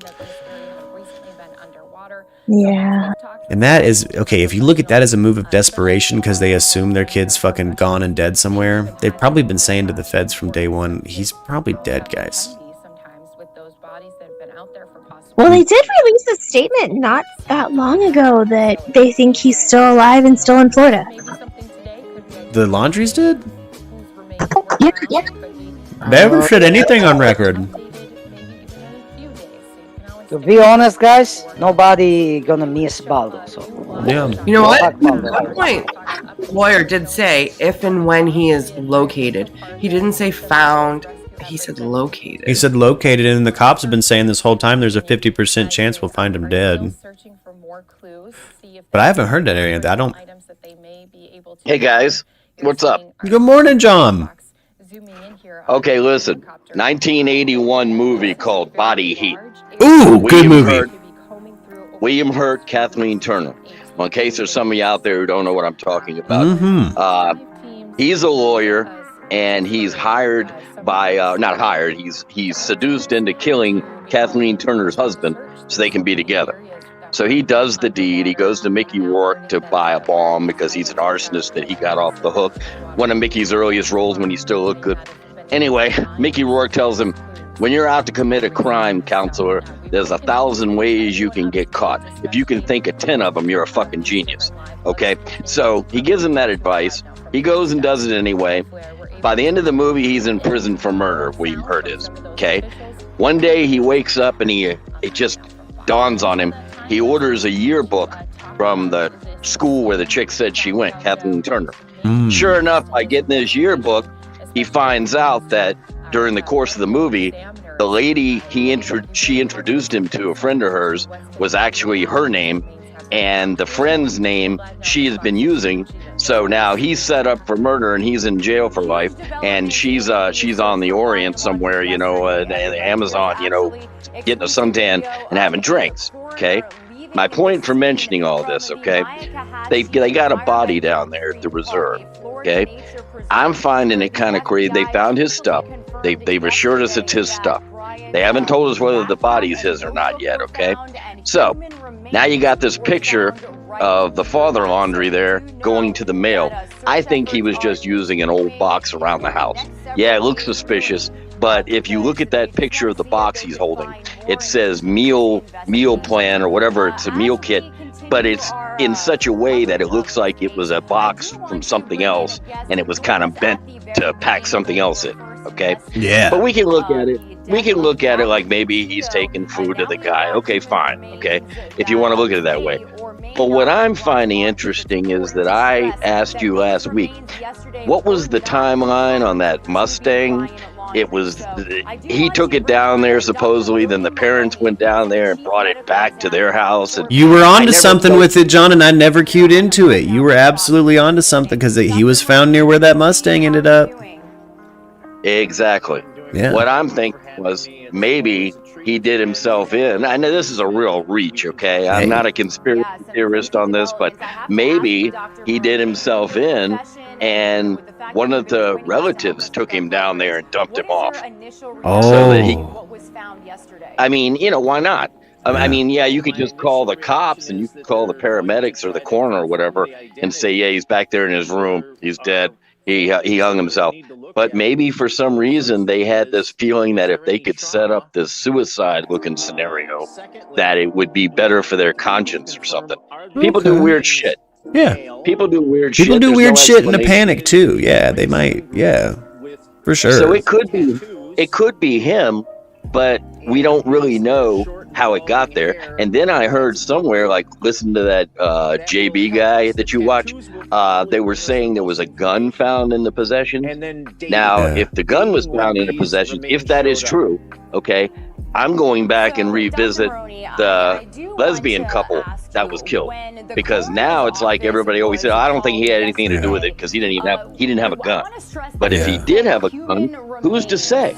Yeah. And that is, okay, if you look at that as a move of desperation because they assume their kid's fucking gone and dead somewhere, they've probably been saying to the feds from day one, he's probably dead, guys. Well, they did release a statement not that long ago that they think he's still alive and still in Florida. The Laundries did? Yeah. Never said anything on record. To be honest, guys, nobody gonna miss Baldo. So yeah, you know what? At one point, the lawyer did say if and when he is located. He didn't say found. He said located. He said located, and the cops have been saying this whole time there's a 50% chance we'll find him dead. But I haven't heard that area. I don't. Hey guys, what's up? Good morning, John. Okay, listen. 1981 movie called Body Heat. Ooh, good movie. William Hurt, Kathleen Turner. Well, in case there's some of you out there who don't know what I'm talking about. He's a lawyer, and he's hired by, not hired, he's seduced into killing Kathleen Turner's husband so they can be together. So he does the deed. He goes to Mickey Rourke to buy a bomb because he's an arsonist that he got off the hook. One of Mickey's earliest roles when he still looked good. Anyway, Mickey Rourke tells him, when you're out to commit a crime, counselor, there's 1,000 ways you can get caught. If you can think of 10 of them, you're a fucking genius. Okay? So he gives him that advice. He goes and does it anyway. By the end of the movie, he's in prison for murder, William Hurt is. Okay? One day he wakes up and it just dawns on him. He orders a yearbook from the school where the chick said she went, Kathleen Turner. Sure enough, by getting this yearbook, he finds out that during the course of the movie, the lady she introduced him to, a friend of hers, was actually her name, and the friend's name she has been using. So now he's set up for murder and he's in jail for life, and she's on the Orient somewhere, in the Amazon, getting a suntan and having drinks. Okay. My point for mentioning all this, okay, they got a body down there at the reserve. Okay, I'm finding it kind of crazy. They found his stuff. They've assured us it's his stuff. They haven't told us whether the body's his or not yet. Okay, so now you got this picture of the father Laundrie there going to the mail. I think he was just using an old box around the house. Yeah, it looks suspicious, but if you look at that picture of the box he's holding, it says meal plan or whatever. It's a meal kit, but it's in such a way that it looks like it was a box from something else and it was kind of bent to pack something else in. Okay. Yeah. But we can look at it. We can look at it like maybe he's taking food to the guy. Okay, fine. Okay. If you want to look at it that way. But what I'm finding interesting is that I asked you last week, what was the timeline on that Mustang? It was, he took it down there supposedly, then the parents went down there and brought it back to their house. And you were onto something with it, John, and I never cued into it. You were absolutely onto something because he was found near where that Mustang ended up. Exactly. Yeah. What I'm thinking was maybe he did himself in. I know this is a real reach, okay? I'm not a conspiracy theorist on this, but maybe he did himself in and one of the relatives took him down there and dumped him off. Oh. So that I mean, why not? I mean, yeah, you could just call the cops and you could call the paramedics or the coroner or whatever and say, yeah, he's back there in his room. He's dead. He hung himself. But maybe for some reason they had this feeling that if they could set up this suicide-looking scenario, that it would be better for their conscience or something. People do weird shit. Yeah. People do weird shit. People do There's weird no shit in a explanation. panic too. Yeah, they might. Yeah, for sure. So it could be him, but we don't really know how it got there. And then I heard somewhere, like, listen to that JB guy that you watch. They were saying there was a gun found in the possession. Now, if the gun was found in the possession, if that is true, okay, I'm going back and revisit the lesbian couple that was killed, because now it's like everybody always said, I don't think he had anything to do with it because he didn't have a gun. But if he did have a gun, who's to say?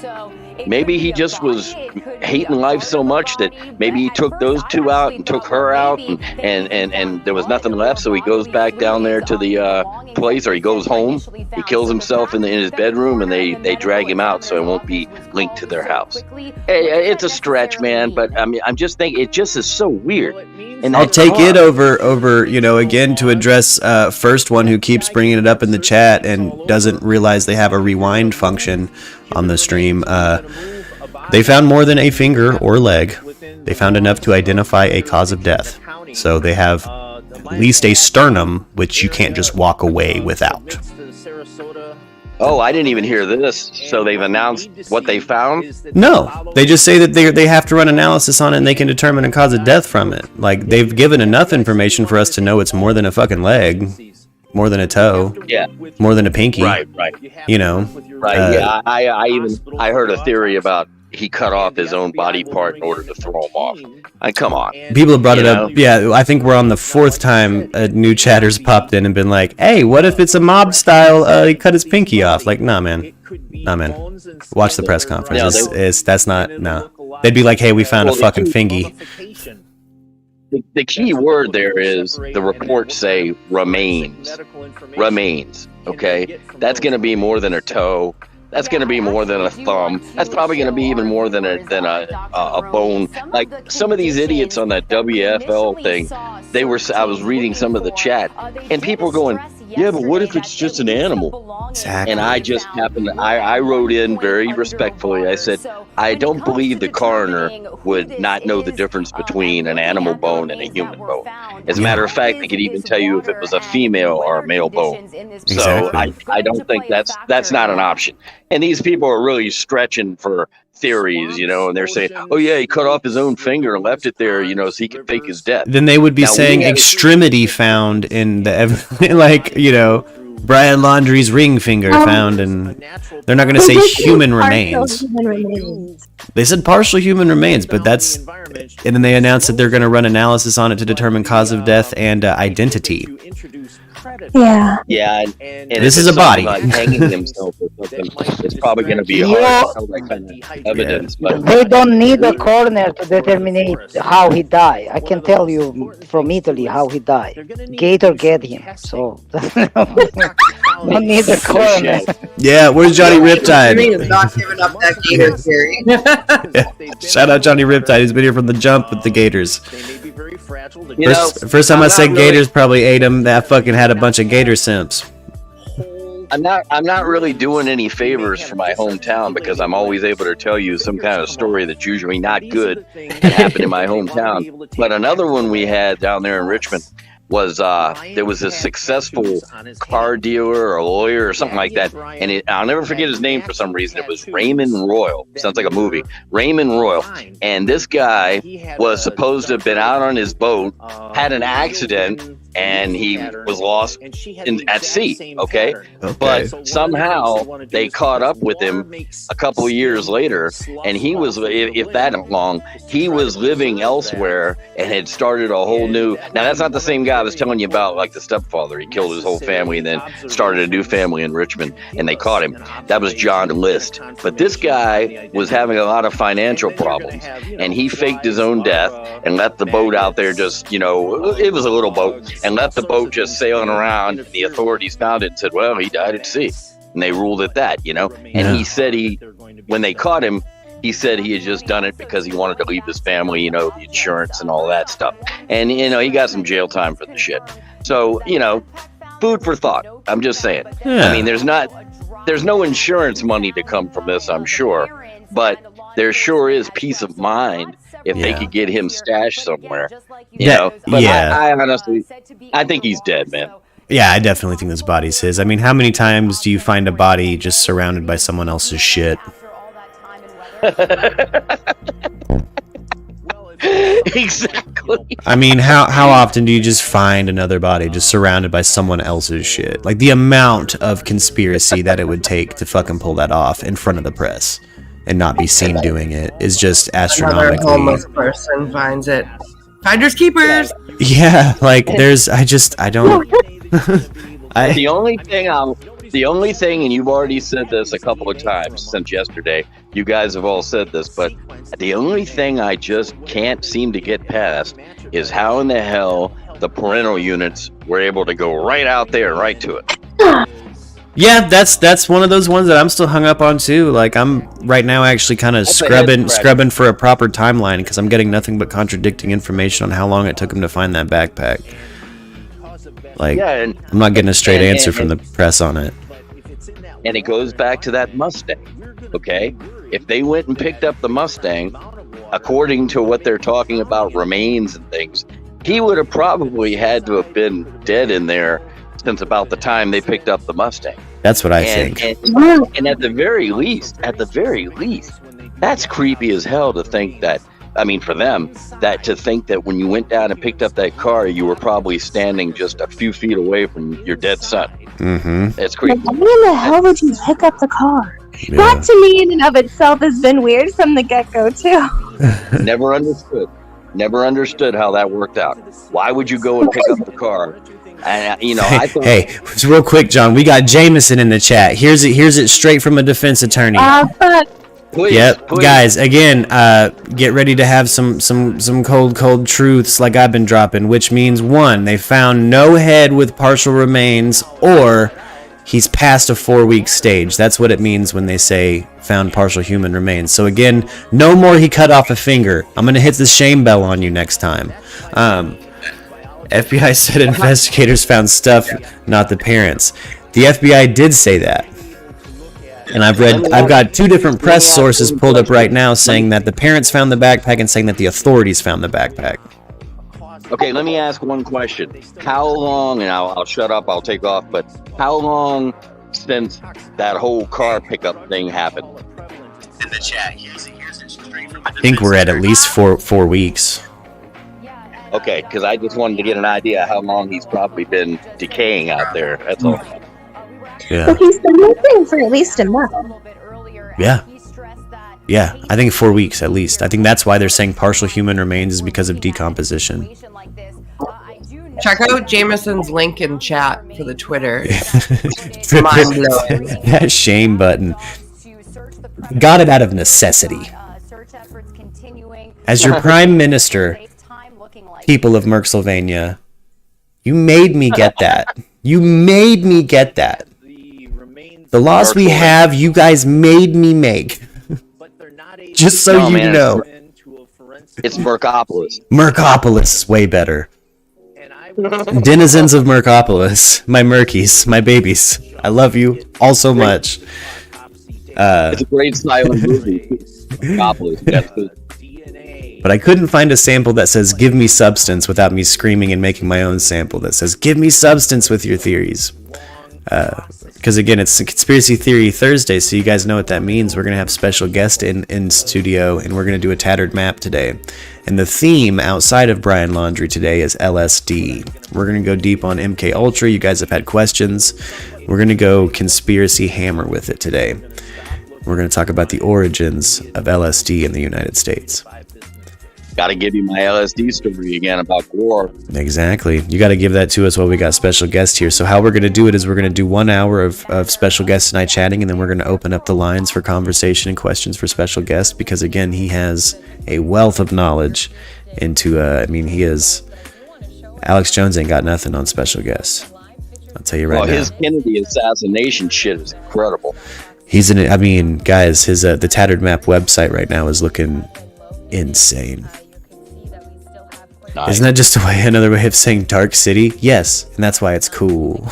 Maybe he just was hating life so much that maybe he took those two out and took her out, and there was nothing left. So he goes back down there to the place, or he goes home. He kills himself in his bedroom, and they drag him out so it won't be linked to their house. Hey, it's a stretch, man, but I mean, I'm just thinking it just is so weird. And I'll take it over again to address first one who keeps bringing it up in the chat and doesn't realize they have a rewind function on the stream. They found more than a finger or leg. They found enough to identify a cause of death. So they have at least a sternum, which you can't just walk away without. Oh, I didn't even hear this. So they've announced what they found? No, they just say that they have to run analysis on it and they can determine a cause of death from it. Like, they've given enough information for us to know it's more than a fucking leg, more than a toe, more than a pinky. Right. You know, right? Yeah, I heard a theory about he cut off his own body part in order to throw him off. Come on. People have brought it up. Yeah, I think we're on the fourth time new chatters popped in and been like, hey, what if it's a mob style, he cut his pinky off? Like, nah, man. Watch the press conference. That's not, no. They'd be like, hey, we found a fucking fingy. The key word there is the reports say remains. Remains, okay? That's going to be more than a toe. That's going to be more than a thumb. That's probably going to be even more than a bone. Like some of these idiots on that WFL thing, I was reading some of the chat, and people were going, yeah, but what if it's just an animal? Exactly. And I just happened to, I wrote in very respectfully. I said, I don't believe the coroner would not know the difference between an animal bone and a human bone. As a matter of fact, they could even tell you if it was a female or a male bone. So I don't think that's not an option. And these people are really stretching for theories, and they're saying, oh yeah, he cut off his own finger and left it there, so he could fake his death. Then they would be saying extremity found in the, like, Brian Laundrie's ring finger found, and they're not going to say human remains. They said partial human remains, but and then they announced that they're going to run analysis on it to determine cause of death and identity. Yeah. Yeah, and this is a body. Like hanging himself or something, it's probably going to be hard to tell that kind of evidence. But they don't need a coroner to determine how he died. I can tell you from Italy how he died. Gator get him, so don't need a coroner. Yeah, where's Johnny Riptide? Is not giving up that gator theory. Yeah. Shout out Johnny Riptide. He's been here from the jump with the Gators. First time I said Gators, probably ate him. That fucking had a bunch of Gator simps. I'm not really doing any favors for my hometown, because I'm always able to tell you some kind of story that's usually not good that happened in my hometown. But another one we had down there in Richmond was there was a successful car dealer or a lawyer or something like that, and I'll never forget his name for some reason. It was Raymond Royal. Sounds like a movie. Raymond Royal. And this guy was supposed to have been out on his boat, had an accident, and he was lost at sea, okay? But somehow they caught up with him a couple of years later, and he was, if that long, he was living elsewhere and had started a whole new, now that's not the same guy I was telling you about, like the stepfather. He killed his whole family and then started a new family in Richmond, and they caught him. That was John List. But this guy was having a lot of financial problems, and he faked his own death and left the boat out there just, it was a little boat. and left the boat just sailing around. The authorities found it and said, well, he died at sea. And they ruled it that, And he said when they caught him, he said he had just done it because he wanted to leave his family, the insurance and all that stuff. And, he got some jail time for the shit. So, food for thought. I'm just saying. Yeah. I mean, there's no insurance money to come from this, I'm sure. But there sure is peace of mind if they could get him stashed somewhere. But I honestly, I think he's dead, man. Yeah, I definitely think this body's his. I mean, how many times do you find a body just surrounded by someone else's shit? Exactly. I mean, how often do you just find another body just surrounded by someone else's shit? Like, the amount of conspiracy that it would take to fucking pull that off in front of the press and not be seen doing it is just astronomically. Another homeless person finds it. Finders keepers. Yeah, like I don't. The only thing, and you've already said this a couple of times since yesterday, you guys have all said this, but the only thing I just can't seem to get past is how in the hell the parental units were able to go right out there, right to it. Yeah, that's one of those ones that I'm still hung up on too. Like, I'm right now actually kind of scrubbing for a proper timeline because I'm getting nothing but contradicting information on how long it took him to find that backpack. Like, I'm not getting a straight answer from the press on it. And it goes back to that Mustang, okay? If they went and picked up the Mustang, according to what they're talking about remains and things, he would have probably had to have been dead in there since about the time they picked up the Mustang. That's what I think. And at the very least, that's creepy as hell to think that, I mean, for them, to think that when you went down and picked up that car, you were probably standing just a few feet away from your dead son. Mm-hmm. It's creepy. Why in the hell would you pick up the car? Yeah. That to me in and of itself has been weird from the get-go too. Never understood how that worked out. Why would you go and pick up the car? And I thought, hey, real quick, John, we got Jameson in the chat. Here's it straight from a defense attorney. Please, yep, please. Guys, again, get ready to have some cold truths like I've been dropping, which means 1, they found no head with partial remains, or he's past a 4-week stage. That's what it means when they say found partial human remains. So again, no more he cut off a finger. I'm gonna hit the shame bell on you next time. FBI said investigators found stuff, not the parents. The FBI did say that. And I've got 2 different press sources pulled up right now saying that the parents found the backpack and saying that the authorities found the backpack. Okay, let me ask one question. How long, and I'll shut up, I'll take off, but how long since that whole car pickup thing happened? In the chat, I think we're at least four weeks. Okay, because I just wanted to get an idea how long he's probably been decaying out there. That's all. Yeah. But he's been missing for at least a month. Yeah. Yeah, I think 4 weeks at least. I think that's why they're saying partial human remains is because of decomposition. Check out Jameson's link in chat for the Twitter. Mind-blowing. That shame button. Got it out of necessity. As your prime minister, people of Merksylvania, you made me get that. You made me get that. The laws we have, you guys made me make. Just so you know. It's Murkopolis. Murkopolis is way better. Denizens of Murkopolis, my Murkies, my babies. I love you all so much. It's a great silent movie. Murkopolis, that's good. But I couldn't find a sample that says, give me substance, without me screaming and making my own sample that says, give me substance with your theories. Because again, it's a Conspiracy Theory Thursday, so you guys know what that means. We're going to have special guest in studio, and we're going to do a tattered map today. And the theme outside of Brian Laundrie today is LSD. We're going to go deep on MK Ultra. You guys have had questions. We're going to go conspiracy hammer with it today. We're going to talk about the origins of LSD in the United States. Got to give you my LSD story again about war. Exactly. You got to give that to us while we got special guests here. So how we're going to do it is we're going to do 1 hour of special guests and I chatting, and then we're going to open up the lines for conversation and questions for special guests, because again, he has a wealth of knowledge into, he is Alex Jones ain't got nothing on special guests. I'll tell you right now. His Kennedy assassination shit is incredible. I mean, guys, his the Tattered Map website right now is looking insane. Nice. Isn't that just another way of saying Dark City? Yes, and that's why it's cool.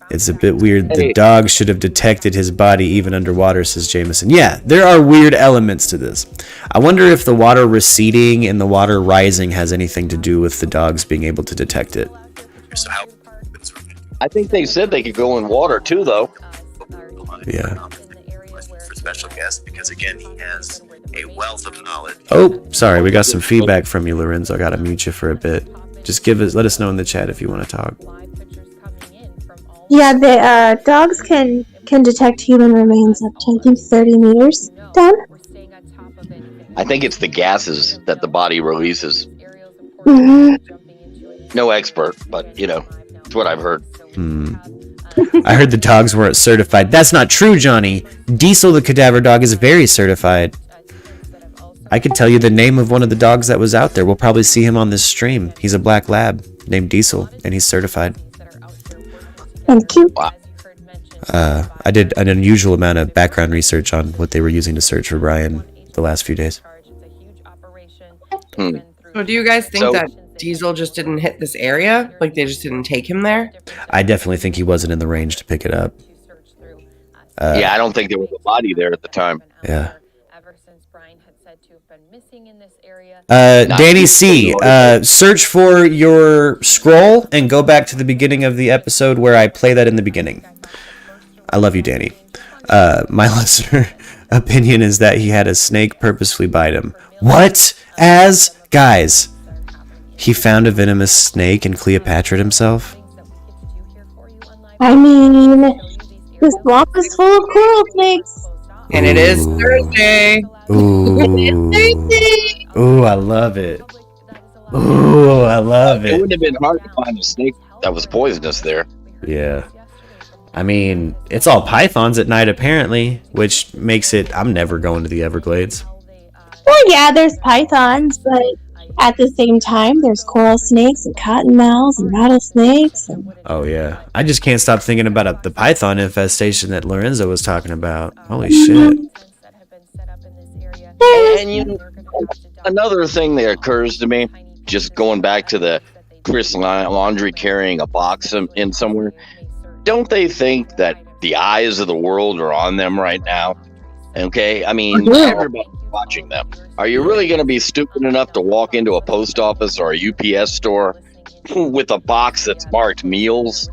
It's a bit weird. The dog should have detected his body even underwater, says Jameson. Yeah, there are weird elements to this. I wonder if the water receding and the water rising has anything to do with the dogs being able to detect it. I think they said they could go in water too, though. Yeah. For special guest, because again, he has a wealth of knowledge. Oh, sorry, we got some feedback from you, Lorenzo. I gotta mute you for a bit. Just let us know in the chat if you want to talk. Yeah, the dogs can detect human remains up to, I think, 30 meters down. I think it's the gases that the body releases. Mm-hmm. No expert, but it's what I've heard. I heard the dogs weren't certified. That's not true, Johnny. Diesel the cadaver dog is very certified. I could tell you the name of one of the dogs that was out there. We'll probably see him on this stream. He's a black lab named Diesel, and he's certified. Thank you. Wow. I did an unusual amount of background research on what they were using to search for Brian the last few days. So do you guys think that Diesel just didn't hit this area? Like they just didn't take him there? I definitely think he wasn't in the range to pick it up. Yeah, I don't think there was a body there at the time. Yeah. Danny C, search for your scroll and go back to the beginning of the episode where I play that in the beginning. I love you, Danny. My lesser opinion is that he had a snake purposefully bite him. What? Guys, he found a venomous snake and Cleopatra'd himself? I mean, the swamp is full of coral snakes. And it is Thursday. Ooh. Thursday. Ooh, I love it. Ooh, I love it. It wouldn't have been hard to find a snake that was poisonous there. Yeah. I mean, it's all pythons at night, apparently, which makes it, I'm never going to the Everglades. Well, yeah, there's pythons, but at the same time, there's coral snakes and cottonmouths and rattlesnakes. Oh, yeah. I just can't stop thinking about the python infestation that Lorenzo was talking about. Holy shit. And another thing that occurs to me, just going back to the Chris Laundrie carrying a box in somewhere, don't they think that the eyes of the world are on them right now? Okay, I mean, everybody's watching them. Are you really going to be stupid enough to walk into a post office or a UPS store with a box that's marked meals?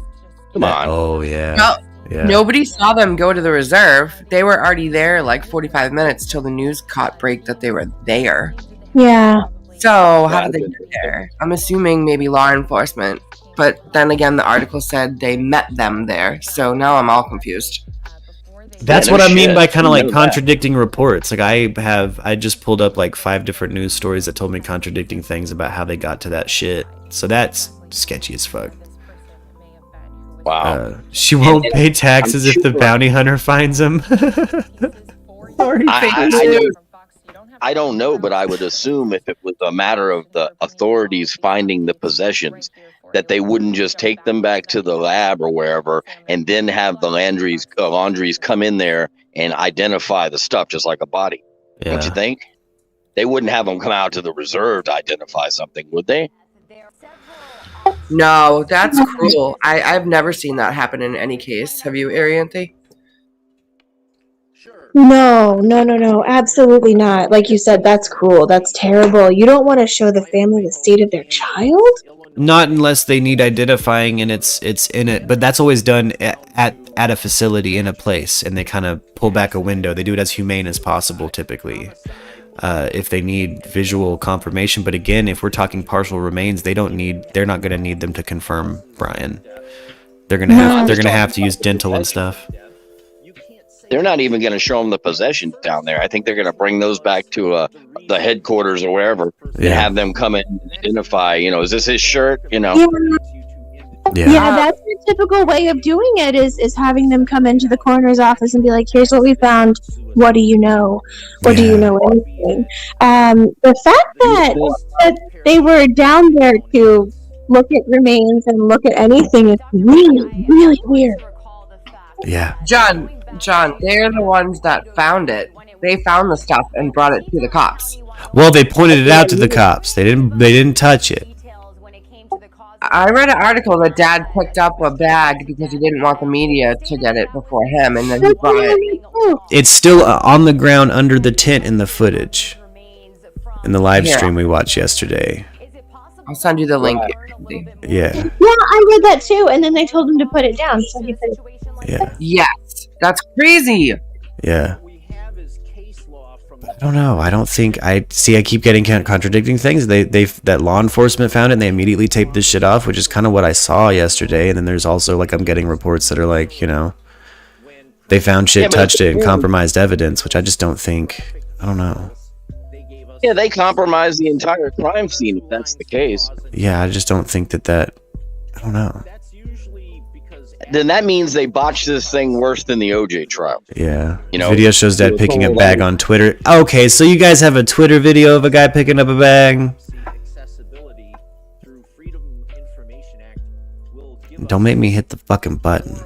Come on. Oh, yeah. Well, yeah. Nobody saw them go to the reserve. They were already there like 45 minutes till the news caught break that they were there. Yeah. So how did they get there? I'm assuming maybe law enforcement. But then again, the article said they met them there. So now I'm all confused. That's what I mean by kind of like contradicting reports. Like I just pulled up like 5 different news stories that told me contradicting things about how they got to that shit. So that's sketchy as fuck. Wow. She won't pay taxes if the bounty hunter finds him. I don't know, but I would assume if it was a matter of the authorities finding the possessions, that they wouldn't just take them back to the lab or wherever and then have the laundries come in there and identify the stuff just like a body. Yeah. Don't you think? They wouldn't have them come out to the reserve to identify something, would they? No, that's cruel. I've never seen that happen in any case. Have you, Arianthe? No, absolutely not. Like you said, that's cruel. That's terrible. You don't want to show the family the state of their child? Not unless they need identifying and it's in it, but that's always done at a facility in a place, and they kind of pull back a window. They do it as humane as possible, typically. If they need visual confirmation, but again, if we're talking partial remains, they're not going to need them to confirm Brian. They're going to have to use dental and stuff. They're not even going to show them the possessions down there. I think they're going to bring those back to the headquarters or wherever and have them come in and identify, is this his shirt? Yeah, that's the typical way of doing it is having them come into the coroner's office and be like, here's what we found. What do you know? Or do you know anything? The fact that they were down there to look at remains and look at anything is really, really weird. Yeah. John, they're the ones that found it. They found the stuff and brought it to the cops. Well, they pointed it out to the cops. They didn't touch it. I read an article that Dad picked up a bag because he didn't want the media to get it before him, and then he brought it. It's still on the ground under the tent in the footage. In the live stream we watched yesterday. I'll send you the link. Yeah. Yeah, I read that too, and then they told him to put it down, so he put it down. Yeah. Yes, that's crazy. Yeah. I don't know. I don't think I keep getting contradicting things. That law enforcement found it and they immediately taped this shit off, which is kind of what I saw yesterday. And then there's also like I'm getting reports that are like, they found shit, touched it, and compromised evidence, which I just don't think. I don't know. Yeah, they compromised the entire crime scene if that's the case. Yeah, I just don't think that. I don't know. Then that means they botched this thing worse than the OJ trial. Yeah. Video shows Dad picking a bag on Twitter. Okay, so you guys have a Twitter video of a guy picking up a bag. Don't make me hit the fucking button.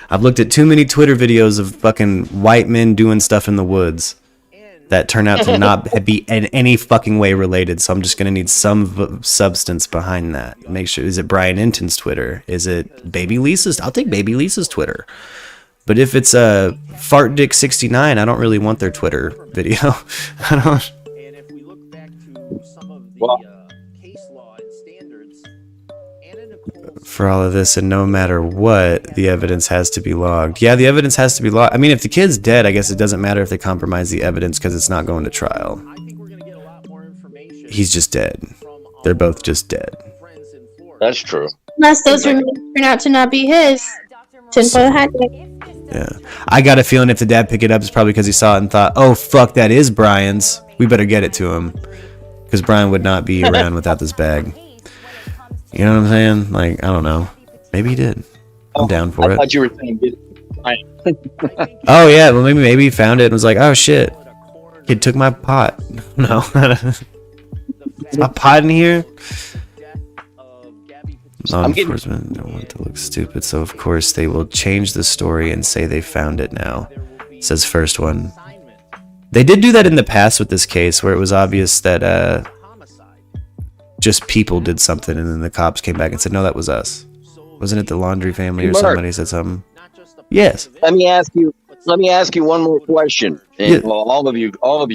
I've looked at too many Twitter videos of fucking white men doing stuff in the woods that turn out to not be in any fucking way related. So I'm just going to need some substance behind that. Make sure, is it Brian Enton's Twitter? Is it Baby Lisa's? I'll take Baby Lisa's Twitter. But if it's a FartDick69, I don't really want their Twitter video. I don't. Well, for all of this, and no matter what, the evidence has to be logged. Yeah, the evidence has to be logged. I mean, if the kid's dead, I guess it doesn't matter if they compromise the evidence because it's not going to trial. He's just dead. They're both just dead. That's true. Unless those remains turn out to not be his. Tinfoil hat. Yeah. I got a feeling if the dad picked it up, it's probably because he saw it and thought, oh, fuck, that is Brian's. We better get it to him. Because Brian would not be around without this bag. You know what I'm saying? Like, I don't know. Maybe he did. I'm down for it. I thought you were saying Oh, yeah. Well, maybe he found it and was like, oh, shit. Kid took my pot. No. Is my pot in here? Law enforcement don't want to look stupid, so of course they will change the story and say they found it now. Says first one. They did do that in the past with this case where it was obvious that just people did something and then the cops came back and said, no, that was us. Wasn't it the Laundrie family or somebody said something? Yes. Let me ask you one more question. And, well, all of you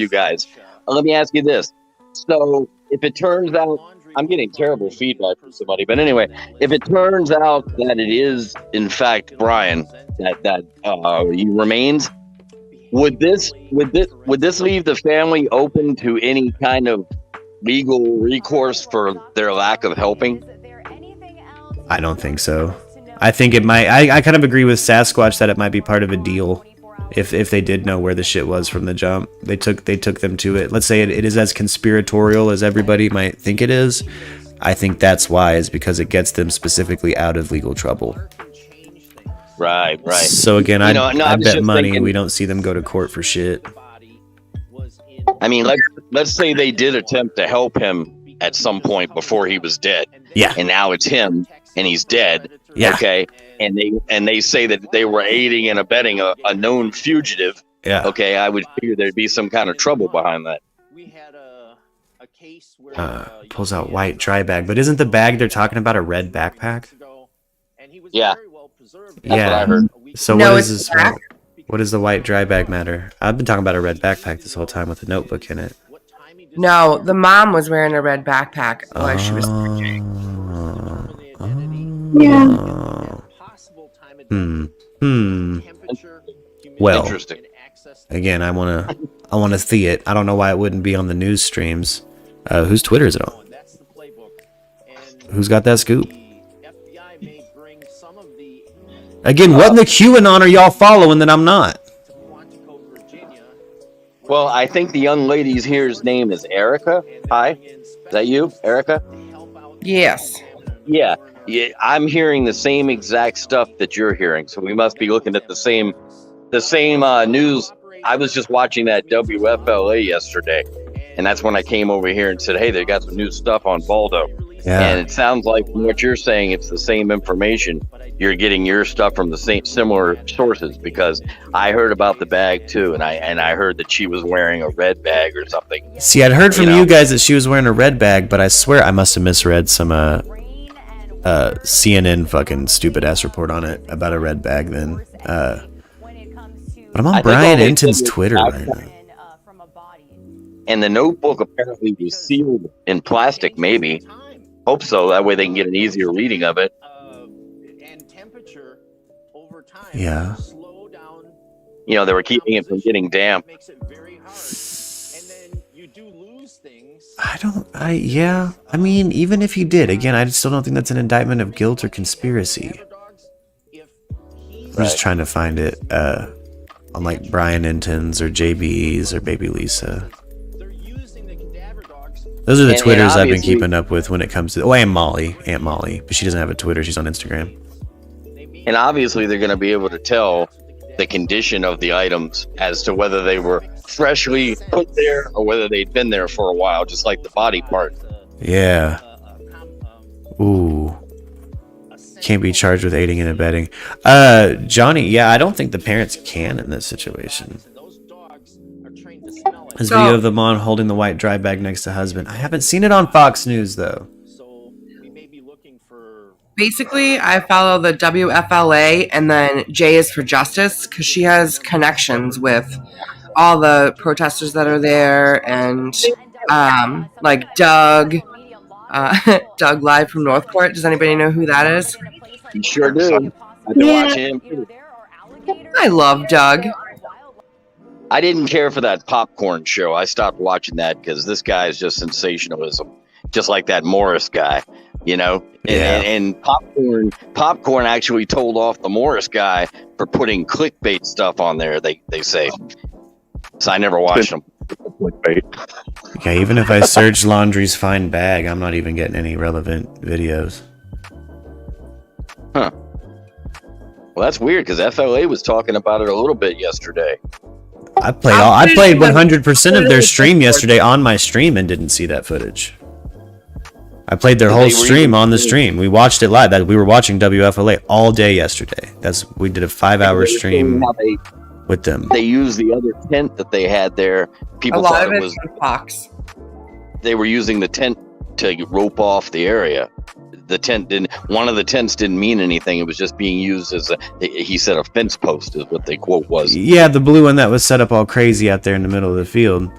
guys. Let me ask you this. So if it turns out, I'm getting terrible feedback from somebody, but anyway, if it turns out that it is in fact Brian that he remains, would this leave the family open to any kind of legal recourse for their lack of helping? I don't think so. I think it might. I kind of agree with Sasquatch that it might be part of a deal. If they did know where the shit was from the jump, they took them to it. Let's say it is as conspiratorial as everybody might think it is. I think that's why, is because it gets them specifically out of legal trouble. Right. So again, I bet money we don't see them go to court for shit. I mean, let's say they did attempt to help him at some point before he was dead. Yeah. And now it's him and he's dead. Yeah. Okay. And they say that they were aiding and abetting a known fugitive. Yeah. Okay. I would figure there'd be some kind of trouble behind that. Pulls out white dry bag, but isn't the bag they're talking about a red backpack? Yeah. Yeah. What I heard. So No, what it's is this? black. What does the white dry bag matter? I've been talking about a red backpack this whole time with a notebook in it. No, the mom was wearing a red backpack while she was. Well, interesting. Again, I wanna see it. I don't know why it wouldn't be on the news streams. Whose Twitter is it on? Who's got that scoop? Again, what in the QAnon are y'all following that I'm not? Well, I think the young lady's here's name is Erica. Hi. Is that you, Erica? Yes. Yeah, I'm hearing the same exact stuff that you're hearing. So we must be looking at the same news. I was just watching that WFLA yesterday, and that's when I came over here and said, "Hey, they got some new stuff on Baldo." Yeah. And it sounds like from what you're saying, it's the same information. You're getting your stuff from the same similar sources, because I heard about the bag too, and I heard that she was wearing a red bag or something. See, I'd heard from you guys that she was wearing a red bag, but I swear I must have misread some CNN fucking stupid ass report on it about a red bag then. But I'm on Brian Enton's Twitter right now. And the notebook apparently was sealed in plastic, maybe. Hope so. That way they can get an easier reading of it. Yeah. You know, they were keeping it from getting damp. I mean, even if he did, again, I still don't think that's an indictment of guilt or conspiracy. I'm just trying to find it on like Brian Enton's or JB's or Baby Lisa. Those are the Twitters I've been keeping up with when it comes to... Oh, Aunt Molly, but she doesn't have a Twitter. She's on Instagram. And obviously they're going to be able to tell the condition of the items as to whether they were freshly put there or whether they'd been there for a while, just like the body part. Yeah. Ooh. Can't be charged with aiding and abetting. Johnny, yeah, I don't think the parents can in this situation. This video of the mom holding the white dry bag next to husband. I haven't seen it on Fox News, though. Basically, I follow the WFLA, and then J is for Justice, because she has connections with all the protesters that are there, and like Doug, Doug Live from Northport. Does anybody know who that is? You sure do. I've been watching him too. I love Doug. I didn't care for that popcorn show. I stopped watching that because this guy is just sensationalism, just like that Morris guy, you know. Yeah. And popcorn actually told off the Morris guy for putting clickbait stuff on there. They say. So I never watched them. Yeah, even if I search Laundrie's fine bag, I'm not even getting any relevant videos. Huh. Well, that's weird because FLA was talking about it a little bit yesterday. I played 100% of their stream yesterday on my stream and didn't see that footage. I played their whole stream on the stream. We watched it live. We were watching WFLA all day yesterday. We did a 5-hour stream with them. They used the other tent that they had there. People thought it was Fox. They were using the tent to rope off the area. One of the tents didn't mean anything. It was just being used as he said a fence post is what the quote was. Yeah, the blue one that was set up all crazy out there in the middle of the field.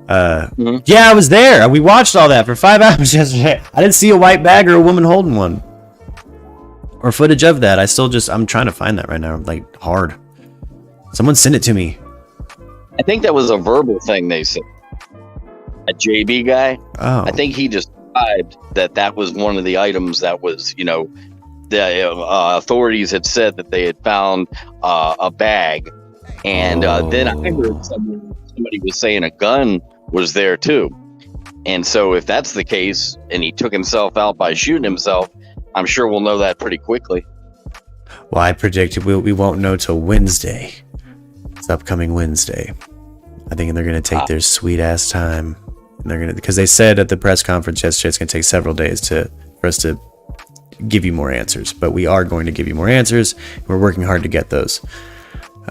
Yeah, I was there. We watched all that for 5 hours yesterday. I didn't see a white bag or a woman holding one. Or footage of that. I'm trying to find that right now. Like, hard. Someone send it to me. I think that was a verbal thing they said. A JB guy. Oh. I think he described that was one of the items that was, you know, the authorities had said that they had found a bag. And then I heard somebody was saying a gun was there too. And so if that's the case and he took himself out by shooting himself, I'm sure we'll know that pretty quickly. Well, I predicted we won't know till Wednesday. It's upcoming Wednesday. I think they're going to take their sweet ass time. And they're going to, because they said at the press conference yesterday it's going to take several days for us to give you more answers. But we are going to give you more answers. We're working hard to get those.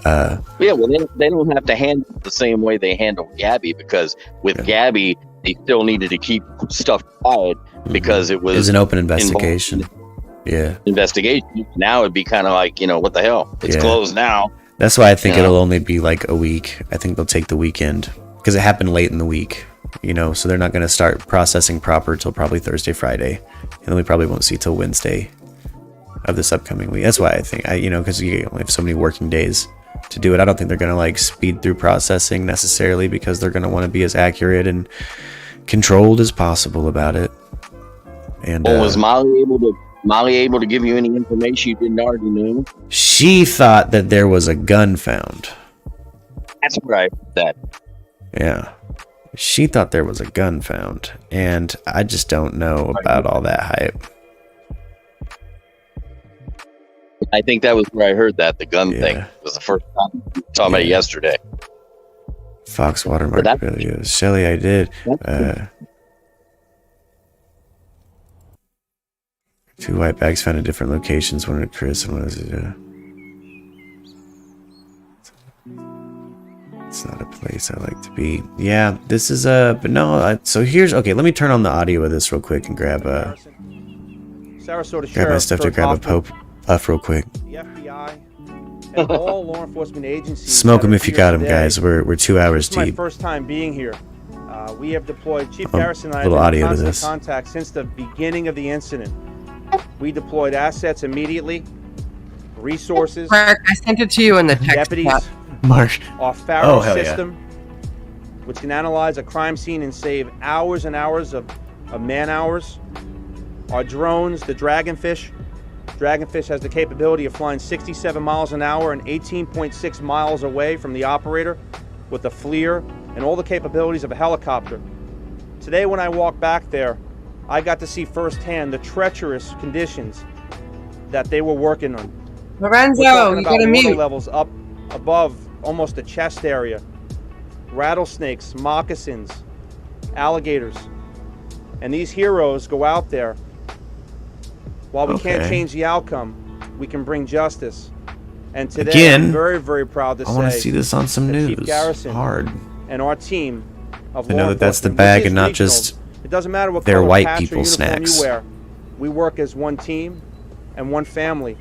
Yeah, well, they don't have to handle it the same way they handle Gabby, because with Gabby, they still needed to keep stuff quiet because it was an open investigation. Yeah. Investigation. Now it'd be kind of like, you know, what the hell? It's closed now. That's why I think it'll only be like a week. I think they'll take the weekend because it happened late in the week, you know, so they're not going to start processing proper till probably Thursday, Friday. And then we probably won't see till Wednesday of this upcoming week. That's why I think, because you only have so many working days to do it. I don't think they're going to like speed through processing necessarily, because they're going to want to be as accurate and controlled as possible about it. And was Molly able to give you any information you didn't already know? She thought that there was a gun found. That's right. That. Yeah. She thought there was a gun found, and I just don't know about all that hype. I think that was where I heard that, the gun thing. It was the first time I saw about it yesterday. Fox watermark videos. Shelly, I did. 2 white bags found in different locations. One at Chris and one was it's not a place I like to be. Yeah, this is but no. So here's okay. Let me turn on the audio of this real quick and grab my stuff to grab a puff real quick. The FBI and all law enforcement agencies. Smoke them if you got them, guys. We're 2 hours This is deep. my first time being here. We have deployed Chief Garrison and I little have been audio in to constant this. contact since the beginning of the incident. We deployed assets immediately, resources. Mark, I sent it to you in the text deputies. chat. Mark. Our Pharaoh hell yeah. system, which can analyze a crime scene and save hours and hours of man hours. Our drones, the Dragonfish. Dragonfish has the capability of flying 67 miles an hour and 18.6 miles away from the operator with a FLIR and all the capabilities of a helicopter. Today when I walked back there, I got to see firsthand the treacherous conditions that they were working on. Lorenzo, you gotta water mute. levels up above almost the chest area. Rattlesnakes, moccasins, alligators. And these heroes go out there. While we can't change the outcome, we can bring justice. And today, Again, I'm very, very proud to say I want to see this on some that news. Chief Garrison Hard. and our team of I know law that that's the enforcement, bag which and is not regional. just It doesn't matter what their color white patch or people uniform snacks. you wear. We work as one team and one family.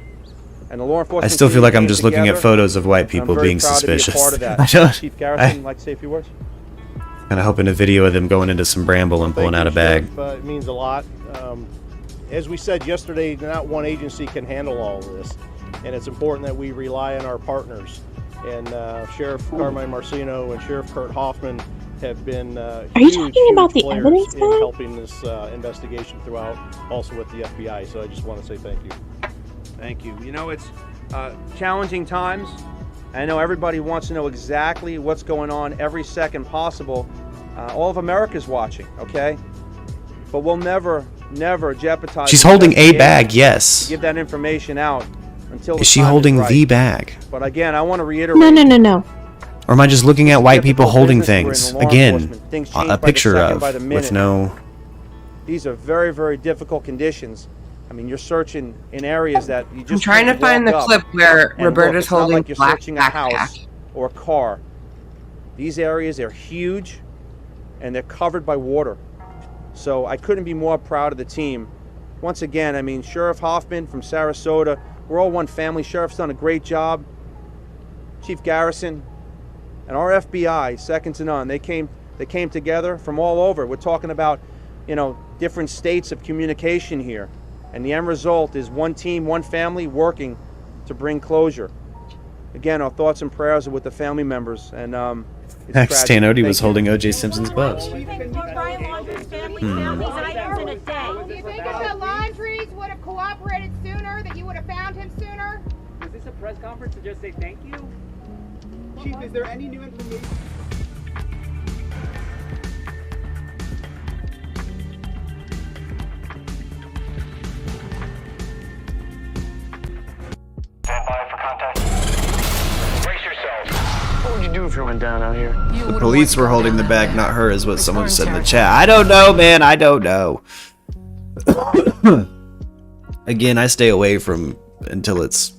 And the law enforcement I still feel like I'm came just looking at together, photos of white and people I'm very being proud to be a suspicious. part of that. I don't. Chief Garrison, like to say a few words? Kind of hoping a video of them going into some bramble and pulling out a bag. It means a lot. As we said yesterday, not one agency can handle all of this, and it's important that we rely on our partners. And Sheriff Carmine Marcino and Sheriff Kurt Hoffman have been you talking about the players evidence in bag? helping this investigation throughout, also with the FBI. So I just want to say thank you. Thank you. You know, it's challenging times. I know everybody wants to know exactly what's going on every second possible. All of America's watching, okay? But we'll never jeopardize. She's the holding a investigation bag, yes. to give that information out until the Is she time holding right. the bag? But again, I want to reiterate. No. Or am I just looking at white people holding business we're in, things? law Again, enforcement. Things change a by the picture second, of by the with minute. no. These are very, very difficult conditions. I mean, you're searching in areas that you just. I'm trying to can't find walk the up clip where and Roberta's look. It's not holding like you're black searching a house backpack. or a car. These areas are huge, and they're covered by water. So I couldn't be more proud of the team. Once again, I mean, Sheriff Hoffman from Sarasota, we're all one family. Sheriff's done a great job. Chief Garrison and our FBI, second to none. They came together from all over. We're talking about, different states of communication here. And the end result is one team, one family working to bring closure. Again, our thoughts and prayers are with the family members. And it's Max tragic. Tanodi Thank was you. holding O.J. Simpson's gloves. Do you think if the Laundries would have cooperated sooner, that you would have found him sooner? Was this a press conference to just say thank you? Chief, is there any new information? Stand by for contact. Brace yourselves. What would you do if you went down out here? The police were holding the bag, not her, is what someone said in the chat. I don't know, man. I don't know. Again, I stay away from until it's,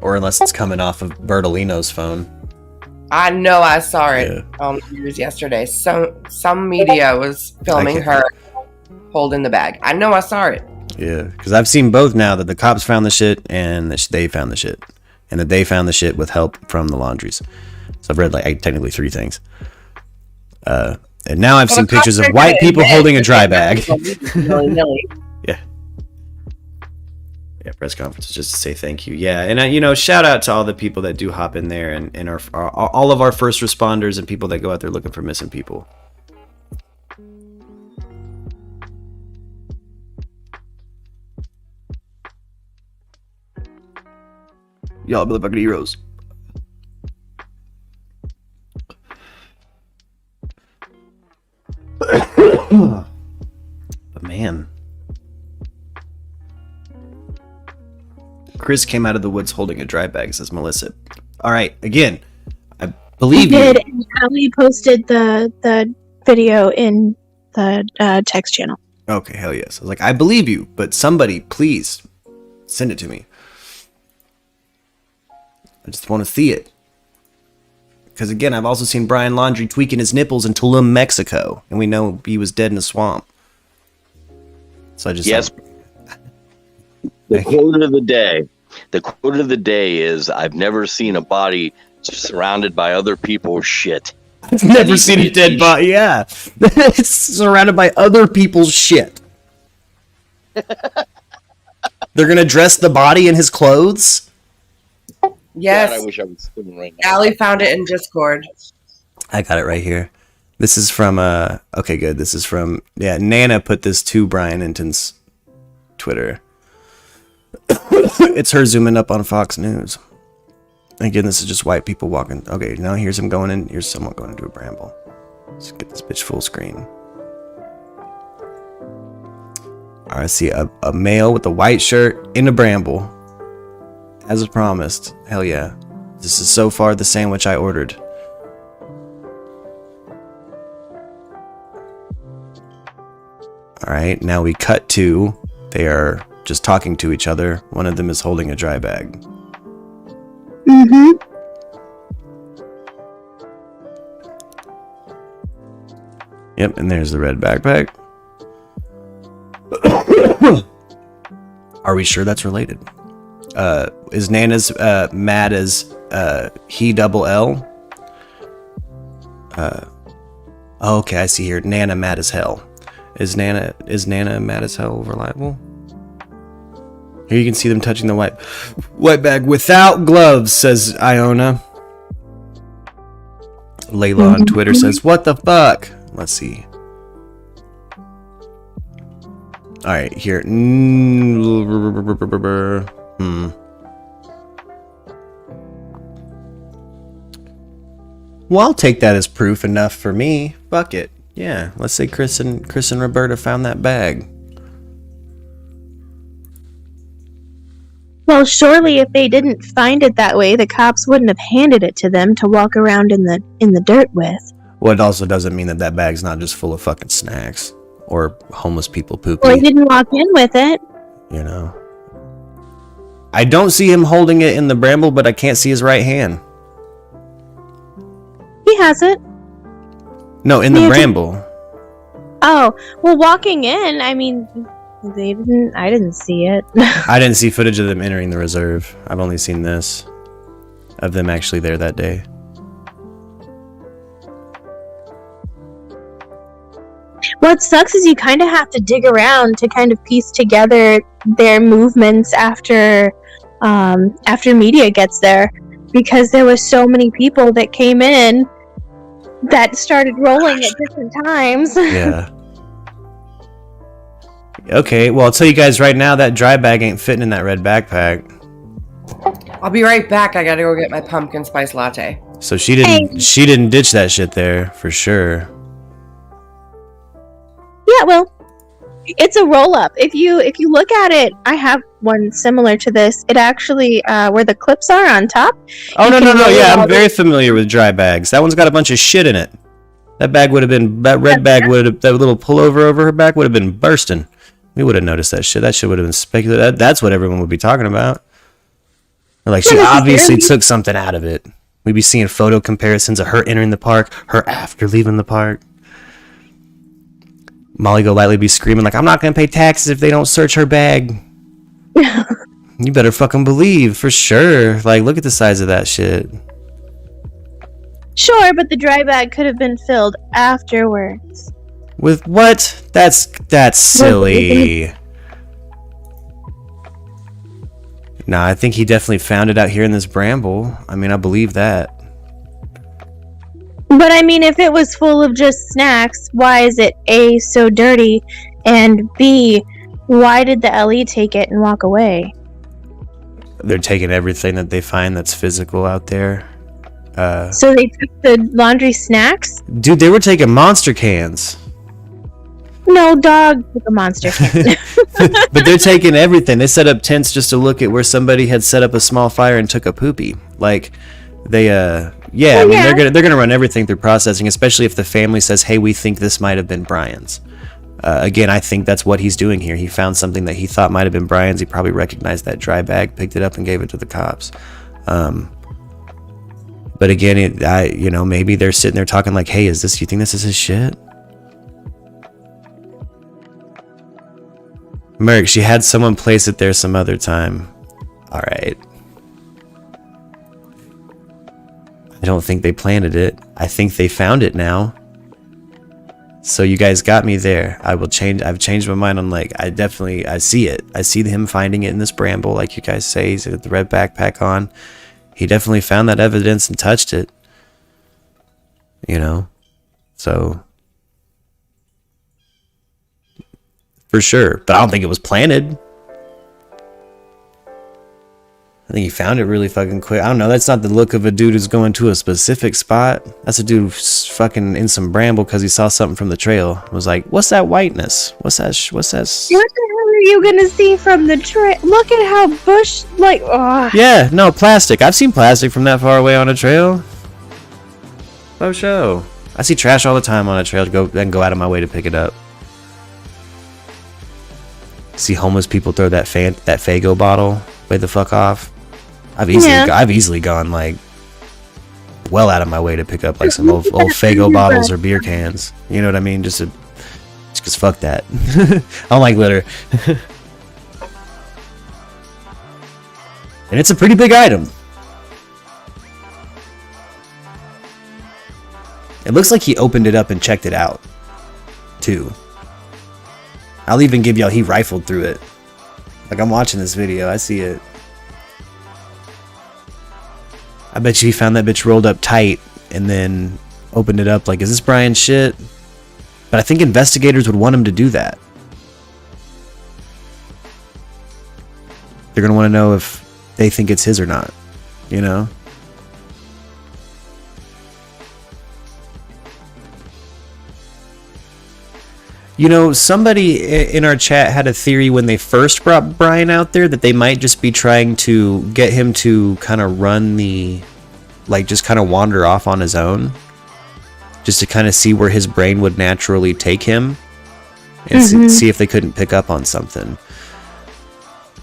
or unless it's coming off of Bertolino's phone. I know I saw it on the news yesterday. Some media was filming her holding the bag. I know I saw it. Yeah, because I've seen both now, that the cops found the shit and that they found the shit. And that they found the shit with help from the Laundries. So I've read technically 3 things. And now I've seen pictures of white people holding a dry bag. Yeah. Yeah, press conferences just to say thank you. Yeah, and shout out to all the people that do hop in there and all of our first responders and people that go out there looking for missing people. Y'all motherfucking heroes. Chris came out of the woods holding a dry bag, says Melissa. All right, again, I believe He you. did, and Ali posted the video in the text channel. Okay, hell yes. I was like, I believe you, but somebody, please, send it to me. I just want to see it. Because again, I've also seen Brian Laundrie tweaking his nipples in Tulum, Mexico, and we know he was dead in a swamp. So I just The quote of the day. The quote of the day is, "I've never seen a body surrounded by other people's shit." I've never seen a dead body. Yeah, it's surrounded by other people's shit. They're gonna dress the body in his clothes. Yes. God, I wish I was sitting right now. Allie found it in Discord. I got it right here. This is from okay, good. This is from Nana put this to Brian Enton's Twitter. It's her zooming up on Fox News. Again, this is just white people walking. Okay, now here's him going in. Here's someone going into a bramble. Let's get this bitch full screen. Alright, I see a male with a white shirt in a bramble. As promised. Hell yeah. This is so far the sandwich I ordered. Alright, now we cut to, they are just talking to each other. One of them is holding a dry bag. Mm-hmm. Yep, and there's the red backpack. Are we sure that's related? Is Nana's mad as he double L? Okay, I see here. Nana mad as hell. Is Nana mad as hell reliable? Here you can see them touching the white bag without gloves, says Iona. Layla on Twitter says, "What the fuck?" Let's see. All right, here. Well, I'll take that as proof enough for me. Fuck it. Yeah, let's say Chris and Roberta found that bag. Well, surely if they didn't find it that way, the cops wouldn't have handed it to them to walk around in the dirt with. Well, it also doesn't mean that bag's not just full of fucking snacks or homeless people pooping. Well, he didn't walk in with it. You know. I don't see him holding it in the bramble, but I can't see his right hand. He has it. No, in the bramble. Oh, well, walking in, I mean, I didn't see it. I didn't see footage of them entering the reserve. I've only seen this. Of them actually there that day. What sucks is you kind of have to dig around to kind of piece together their movements after media gets there, because there was so many people that came in that started rolling at different times. Yeah. Okay, well, I'll tell you guys right now, that dry bag ain't fitting in that red backpack. I'll be right back. I gotta go get my pumpkin spice latte. So she didn't ditch that shit there for sure. Yeah, well, it's a roll-up. If you look at it, I have one similar to this. It actually, where the clips are on top. Oh, no, yeah, I'm very familiar with dry bags. That one's got a bunch of shit in it. That red bag that little pullover over her back would have been bursting. We would have noticed that shit. That shit would have been speculative. That's what everyone would be talking about. Like, she obviously took something out of it. We'd be seeing photo comparisons of her entering the park, her after leaving the park. Molly Golightly be screaming like, "I'm not gonna pay taxes if they don't search her bag." You better fucking believe, for sure. Like, look at the size of that shit. Sure, but the dry bag could have been filled afterwards. With what? That's silly. Nah, I think he definitely found it out here in this bramble. I mean, I believe that. But I mean, if it was full of just snacks, why is it A, so dirty, and B, why did the LE take it and walk away? They're taking everything that they find that's physical out there. So they took the laundry snacks? Dude, they were taking monster cans. No, dog with a monster can. But they're taking everything. They set up tents just to look at where somebody had set up a small fire and took a poopy. Like, they, they're gonna run everything through processing, especially if the family says, hey, we think this might have been Brian's. Again, I think that's what he's doing here. He found something that he thought might have been Brian's. He probably recognized that dry bag, picked it up, and gave it to the cops. But again, maybe they're sitting there talking like, hey, you think this is his shit? Merc, she had someone place it there some other time. All right. I don't think they planted it. I think they found it now. So you guys got me there. I've changed my mind on, like, I see it. I see him finding it in this bramble, like you guys say. He's got the red backpack on. He definitely found that evidence and touched it. So for sure. But I don't think it was planted. I think he found it really fucking quick. I don't know. That's not the look of a dude who's going to a specific spot. That's a dude who's fucking in some bramble because he saw something from the trail. Was like, what's that whiteness? What's that? What the hell are you gonna see from the trail? Look at how bush, like, oh. Yeah, no, plastic. I've seen plastic from that far away on a trail. Oh, show. I see trash all the time on a trail. Go out of my way to pick it up. See homeless people throw that Faygo bottle way the fuck off. I've easily gone, like, well out of my way to pick up, like, some old Faygo bottles or beer cans. You know what I mean? Just because fuck that. I don't like litter. And it's a pretty big item. It looks like he opened it up and checked it out, too. I'll even give y'all, he rifled through it. Like, I'm watching this video, I see it. I bet you he found that bitch rolled up tight and then opened it up like, is this Brian's shit? But I think investigators would want him to do that. They're going to want to know if they think it's his or not, you know? You know, somebody in our chat had a theory when they first brought Brian out there that they might just be trying to get him to kind of run the, like, just kind of wander off on his own. Just to kind of see where his brain would naturally take him. And see if they couldn't pick up on something.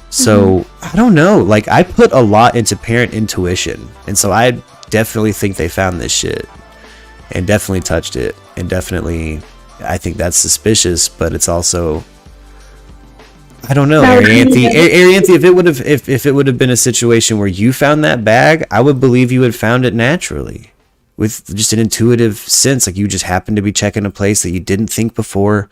So, I don't know. Like, I put a lot into parent intuition. And so I definitely think they found this shit. And definitely touched it. And definitely... I think that's suspicious, but it's also, I don't know, Arianthe, if it would have been a situation where you found that bag, I would believe you had found it naturally, with just an intuitive sense, like you just happened to be checking a place that you didn't think before,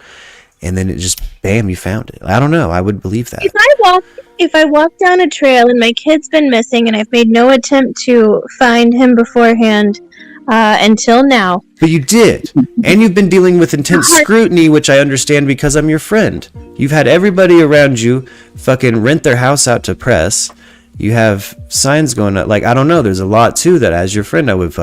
and then it just, bam, you found it. I don't know, I would believe that. If I walk down a trail and my kid's been missing and I've made no attempt to find him beforehand, until now. But you did. And you've been dealing with intense scrutiny, which I understand because I'm your friend. You've had everybody around you fucking rent their house out to press. You have signs going up. Like, I don't know. There's a lot, too, that as your friend I would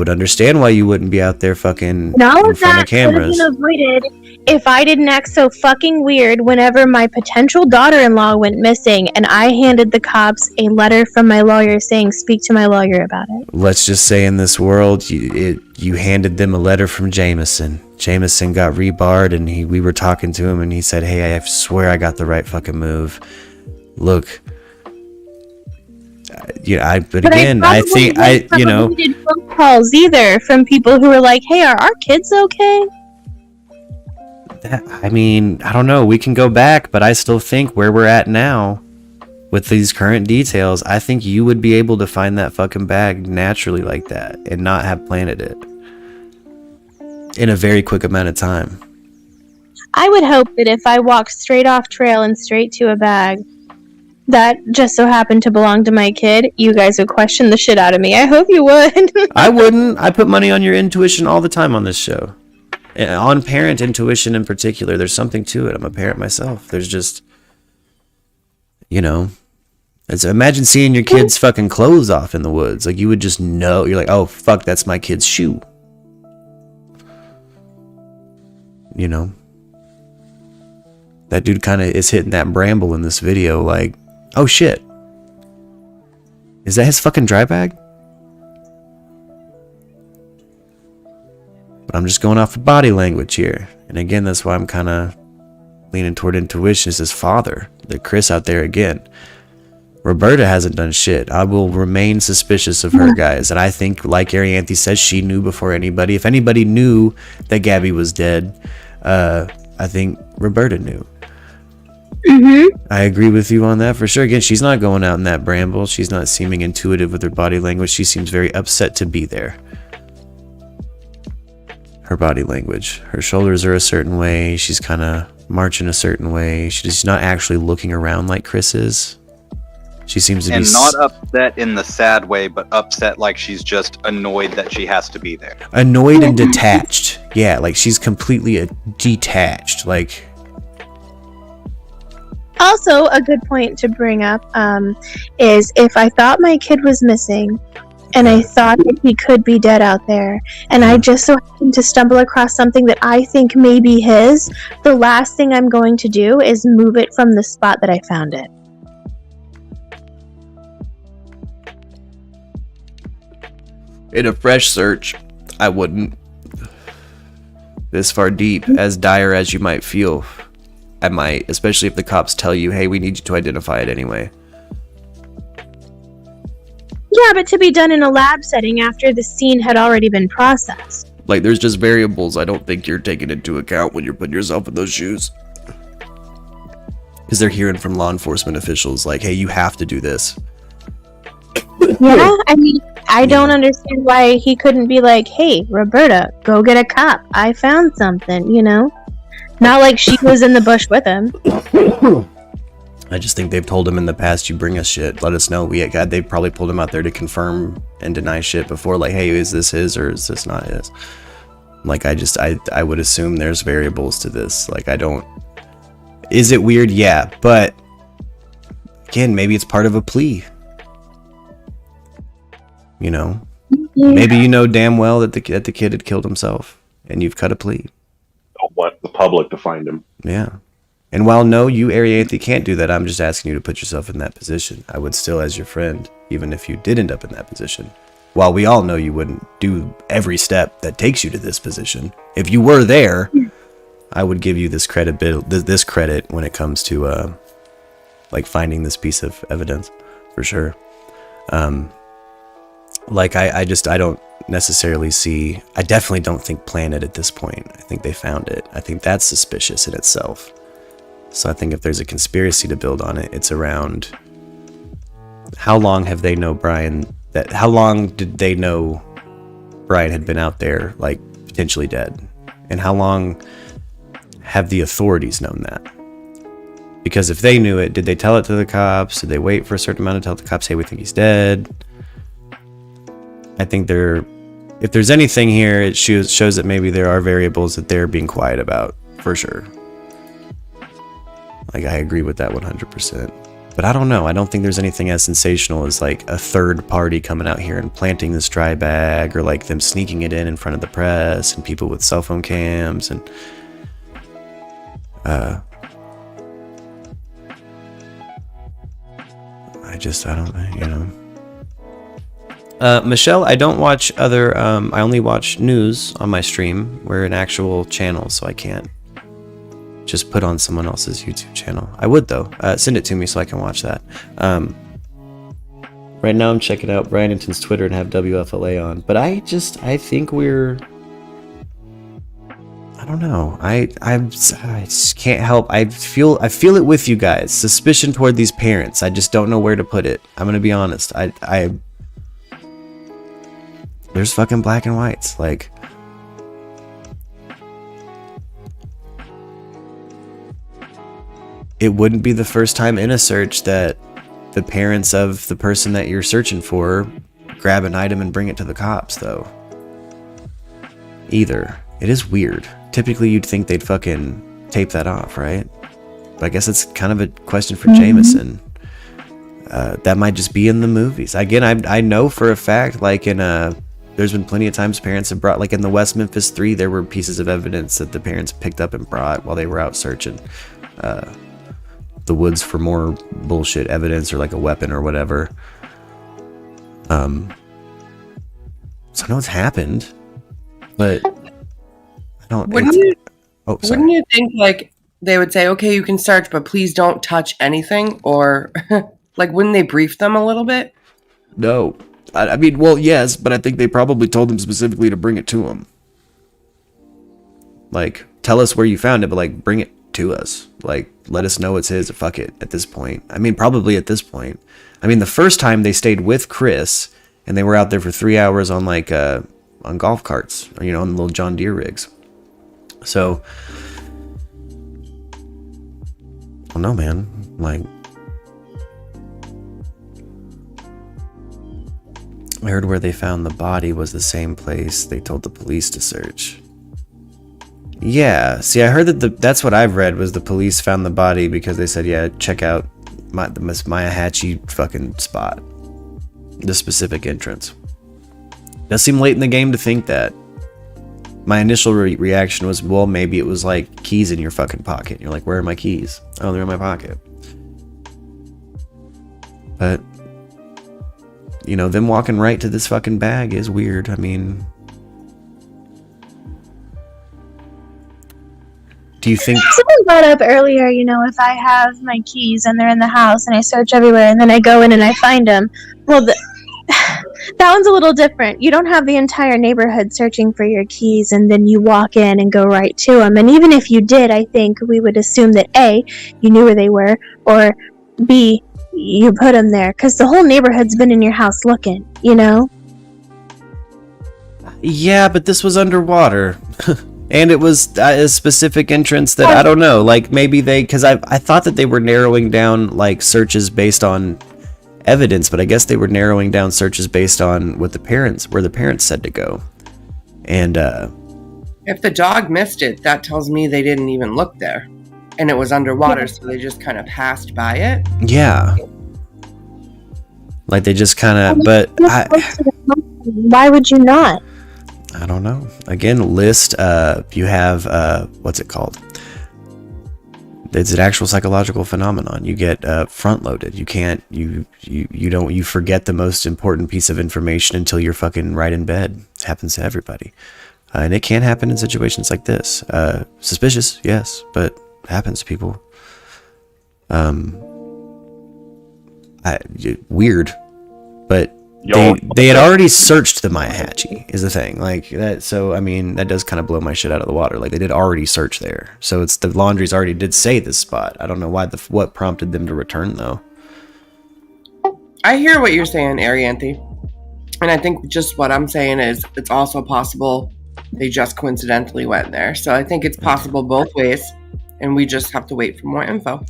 understand why you wouldn't be out there fucking in front of cameras. All of that could have been avoided if I didn't act so fucking weird whenever my potential daughter-in-law went missing and I handed the cops a letter from my lawyer saying, speak to my lawyer about it. Let's just say in this world, you handed them a letter from Jameson. Jameson got rebarred and we were talking to him and he said, hey, I swear I got the right fucking move. Look... I think did phone calls either from people who were like, hey, are our kids okay? I mean, I don't know. We can go back, but I still think where we're at now with these current details, I think you would be able to find that fucking bag naturally like that and not have planted it in a very quick amount of time. I would hope that if I walked straight off trail and straight to a bag that just so happened to belong to my kid, you guys would question the shit out of me. I hope you would. I wouldn't. I put money on your intuition all the time on this show. On parent intuition in particular, there's something to it. I'm a parent myself. There's just, you know, imagine seeing your kid's fucking clothes off in the woods. Like, you would just know. You're like, oh, fuck, that's my kid's shoe. you know, that dude kind of is hitting that bramble in this video like, oh shit. Is that his fucking dry bag? But I'm just going off of body language here. And again, that's why I'm kind of leaning toward intuition. Is his father, the Chris out there again. Roberta hasn't done shit. I will remain suspicious of her, guys. And I think, like Arianthe says, she knew before anybody. If anybody knew that Gabby was dead, I think Roberta knew. I agree with you on that for sure. Again, she's not going out in that bramble. She's not seeming intuitive with her body language. She seems very upset to be there. Her body language. Her shoulders are a certain way. She's kind of marching a certain way. She's not actually looking around like Chris is. She seems to be... And not upset in the sad way, but upset like she's just annoyed that she has to be there. Annoyed and detached. Yeah, like she's completely detached. Like... Also, a good point to bring up is if I thought my kid was missing and I thought that he could be dead out there and I just so happened to stumble across something that I think may be his, the last thing I'm going to do is move it from the spot that I found it. In a fresh search, I wouldn't. This far deep, as dire as you might feel, I might, especially if the cops tell you, hey, we need you to identify it anyway. Yeah, but to be done in a lab setting after the scene had already been processed. Like, there's just variables I don't think you're taking into account when you're putting yourself in those shoes. Because they're hearing from law enforcement officials, like, hey, you have to do this. Yeah, I mean, I don't understand why he couldn't be like, hey, Roberta, go get a cop. I found something, you know? Not like she was in the bush with him. I just think they've told him in the past, you bring us shit, let us know. They've probably pulled him out there to confirm and deny shit before, like, hey, is this his or is this not his? Like, I would assume there's variables to this. Like, I don't... Is it weird? Yeah, but again, maybe it's part of a plea. You know? Maybe you know damn well that the kid had killed himself and you've cut a plea. Don't want the public to find him. Yeah. And while no, you, Arianthe, can't do that, I'm just asking you to put yourself in that position. I would still, as your friend, even if you did end up in that position, while we all know you wouldn't do every step that takes you to this position, if you were there, I would give you this credit when it comes to like finding this piece of evidence, for sure. Like I don't necessarily see. I definitely don't think Planet at this point. I think they found it. I think that's suspicious in itself. So I think if there's a conspiracy to build on it, it's around how long have they know Brian? How long did they know Brian had been out there, like potentially dead, and how long have the authorities known that? Because if they knew it, did they tell it to the cops? Did they wait for a certain amount to tell the cops, hey, we think he's dead? I think if there's anything here, it shows that maybe there are variables that they're being quiet about, for sure. Like, I agree with that 100%. But I don't know. I don't think there's anything as sensational as, like, a third party coming out here and planting this dry bag, or, like, them sneaking it in front of the press and people with cell phone cams and... I don't know, you know. Michelle, I don't watch other, I only watch news on my stream. We're an actual channel, so I can't just put on someone else's YouTube channel. I would, though. Send it to me so I can watch that. Right now I'm checking out Brandonton's Twitter and have WFLA on. But I think we're... I don't know. I just can't help. I feel it with you guys. Suspicion toward these parents. I just don't know where to put it. I'm gonna be honest. There's fucking black and whites. Like, it wouldn't be the first time in a search that the parents of the person that you're searching for grab an item and bring it to the cops, though. Either. It is weird. Typically, you'd think they'd fucking tape that off, right? But I guess it's kind of a question for Jameson. That might just be in the movies. Again, I know for a fact, like in there's been plenty of times parents have brought, like in the West Memphis 3, there were pieces of evidence that the parents picked up and brought while they were out searching the woods for more bullshit evidence or like a weapon or whatever. So I know it's happened, but I don't. Wouldn't you think like they would say, okay, you can search, but please don't touch anything? Or like, wouldn't they brief them a little bit? No. I mean, well, yes, but I think they probably told them specifically to bring it to them. Like, tell us where you found it, but like, bring it to us. Like, let us know it's his. Fuck it at this point. I mean, probably at this point. I mean, the first time they stayed with Chris and they were out there for 3 hours on like, on golf carts, or, you know, on the little John Deere rigs. So, I don't know, man. Like, I heard where they found the body was the same place they told the police to search. Yeah, see, I heard that that's what I've read, was the police found the body because they said, yeah, check out the Miss Mayahatchee fucking spot. The specific entrance. Does seem late in the game to think that. My initial reaction was, well, maybe it was like keys in your fucking pocket. And you're like, where are my keys? Oh, they're in my pocket. But, you know, them walking right to this fucking bag is weird. I mean, do you think... Someone brought up earlier, you know, if I have my keys and they're in the house and I search everywhere and then I go in and I find them, well, that one's a little different. You don't have the entire neighborhood searching for your keys and then you walk in and go right to them. And even if you did, I think we would assume that A, you knew where they were, or B, you put them there, because the whole neighborhood's been in your house looking, you know? Yeah, but this was underwater. And it was a specific entrance that, I don't know, like maybe because I thought that they were narrowing down like searches based on evidence, but I guess they were narrowing down searches based on where the parents said to go. And if the dog missed it, that tells me they didn't even look there. And it was underwater, so they just kind of passed by it. Yeah. Like they just kind of, but why would you not? I don't know. Again, list, you have, what's it called? It's an actual psychological phenomenon. You get front-loaded. You can't, you forget the most important piece of information until you're fucking right in bed. It happens to everybody. And it can happen in situations like this. Suspicious, yes, but it happens to people. Weird, but they had already searched the Mayahatchee is the thing, like that. So I mean, that does kind of blow my shit out of the water. Like they did already search there, so it's the Laundries already did say this spot. I don't know why what prompted them to return though. I hear what you're saying, Arianthi, and I think just what I'm saying is it's also possible they just coincidentally went there. So I think it's possible both ways, and we just have to wait for more info.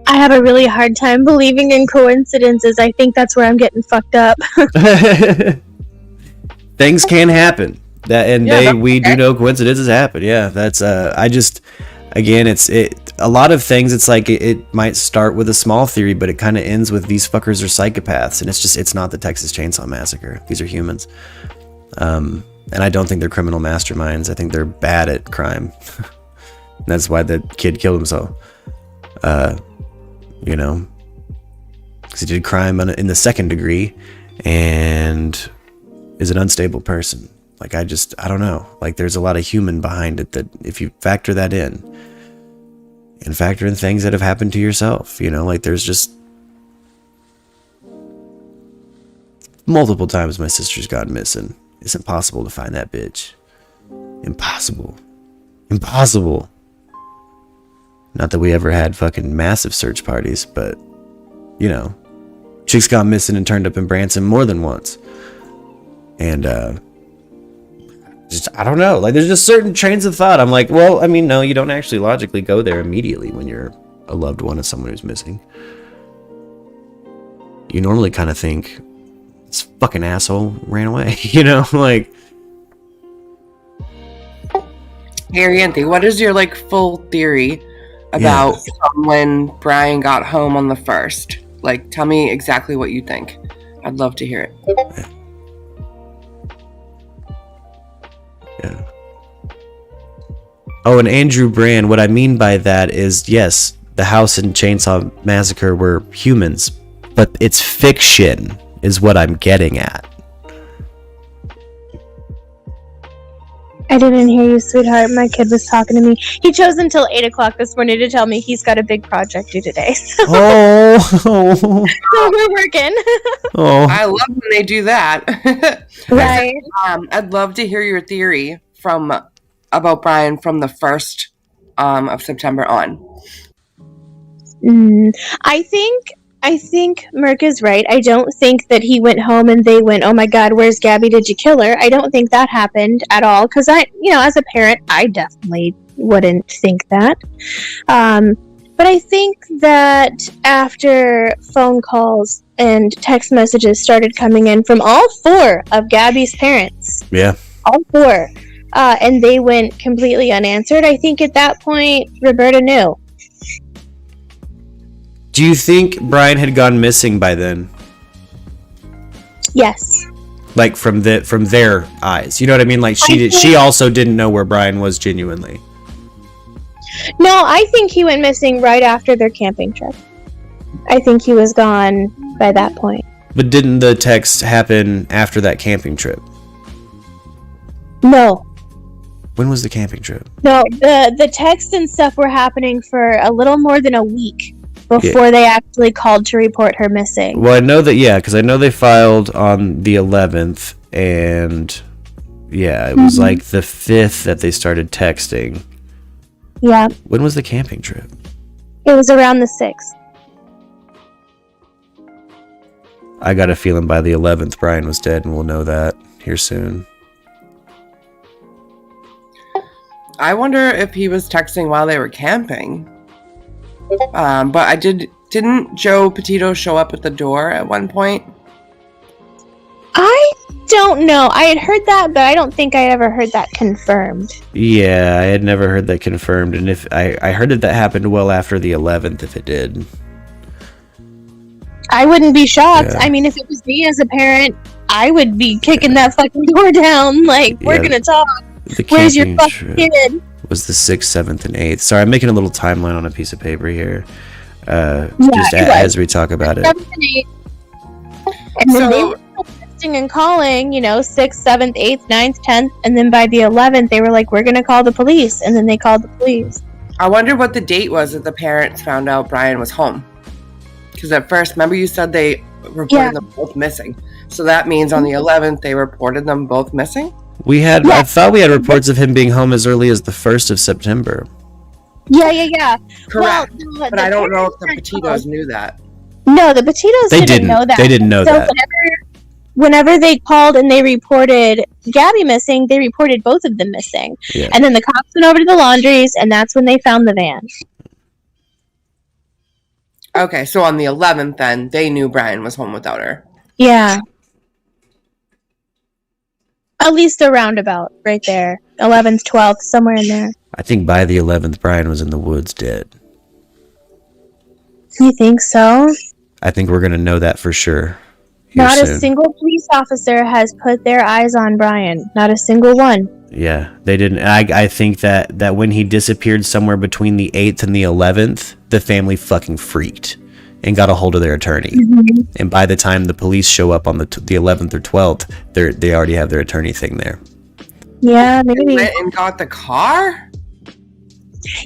I have a really hard time believing in coincidences. I think that's where I'm getting fucked up. Things can happen. We do know coincidences happen. Yeah, that's again, a lot of things. It's like it might start with a small theory, but it kind of ends with these fuckers are psychopaths, and it's not the Texas Chainsaw Massacre. These are humans, and I don't think they're criminal masterminds. I think they're bad at crime. That's why the kid killed himself. You know, because he did crime in the second degree and is an unstable person. Like, I don't know. Like, there's a lot of human behind it that if you factor that in and factor in things that have happened to yourself, you know, like there's just multiple times my sister's gone missing. It's impossible to find that bitch. Impossible. Not that we ever had fucking massive search parties, but, you know, chicks got missing and turned up in Branson more than once. And, I don't know. Like, there's just certain trains of thought. I'm like, well, I mean, no, you don't actually logically go there immediately when you're a loved one of someone who's missing. You normally kind of think, this fucking asshole ran away, you know? Like... Arianthi, what is your, like, full theory about when Brian got home on the 1st? Like, tell me exactly what you think. I'd love to hear it. Yeah. Oh, and Andrew Brand, what I mean by that is, yes, the house in Chainsaw Massacre were humans, but it's fiction, is what I'm getting at. I didn't hear you, sweetheart. My kid was talking to me. He chose until 8 o'clock this morning to tell me he's got a big project due today. So, Oh. so we're working. Oh. I love when they do that. Right. I'd love to hear your theory about Brian from the 1st of September on. I think Murk is right. I don't think that he went home and they went, "Oh my God, where's Gabby? Did you kill her?" I don't think that happened at all. Because as a parent, I definitely wouldn't think that. But I think that after phone calls and text messages started coming in from all 4 of Gabby's parents, Yeah. all 4, and they went completely unanswered, I think at that point Roberta knew. Do you think Brian had gone missing by then? Yes. Like from their eyes, you know what I mean? Like she also didn't know where Brian was genuinely. No, I think he went missing right after their camping trip. I think he was gone by that point. But didn't the text happen after that camping trip? No. When was the camping trip? No, the texts and stuff were happening for a little more than a week before they actually called to report her missing. Well, I know that, because I know they filed on the 11th, and it was like the 5th that they started texting. Yeah. When was the camping trip? It was around the 6th. I got a feeling by the 11th Brian was dead, and we'll know that here soon. I wonder if he was texting while they were camping. But didn't Joe Petito show up at the door at one point? I don't know. I had heard that, but I don't think I had ever heard that confirmed. Yeah, I had never heard that confirmed, and if I heard that happened well after the 11th, if it did. I wouldn't be shocked. Yeah. I mean, if it was me as a parent, I would be kicking that fucking door down. Like, we're gonna talk. Where's your fucking kid? Was the 6th, 7th, and 8th. Sorry, I'm making a little timeline on a piece of paper here. As we talk about it. 7th and 8th. And then they were texting and calling, 6th, 7th, 8th, 9th, 10th, and then by the 11th, they were like, "We're gonna call the police," and then they called the police. I wonder what the date was that the parents found out Brian was home. Because at first, remember you said they reported them both missing. So that means on the 11th, they reported them both missing? I thought we had reports of him being home as early as the 1st of September. Yeah. Correct. Well, but I don't know if the Petitos knew that. No, the Petitos didn't know that. They didn't know that. Whenever they called and they reported Gabby missing, they reported both of them missing. Yeah. And then the cops went over to the Laundries, and that's when they found the van. Okay, so on the 11th then, they knew Brian was home without her. Yeah. At least a roundabout right there. 11th, 12th, somewhere in there. I think by the 11th, Brian was in the woods dead. You think so? I think we're going to know that for sure. Not a single police officer has put their eyes on Brian. Not a single one. Yeah, they didn't. I think that when he disappeared somewhere between the 8th and the 11th, the family fucking freaked and got a hold of their attorney. Mm-hmm. And by the time the police show up on the 11th or 12th, they already have their attorney thing there. Yeah, maybe. They went and got the car?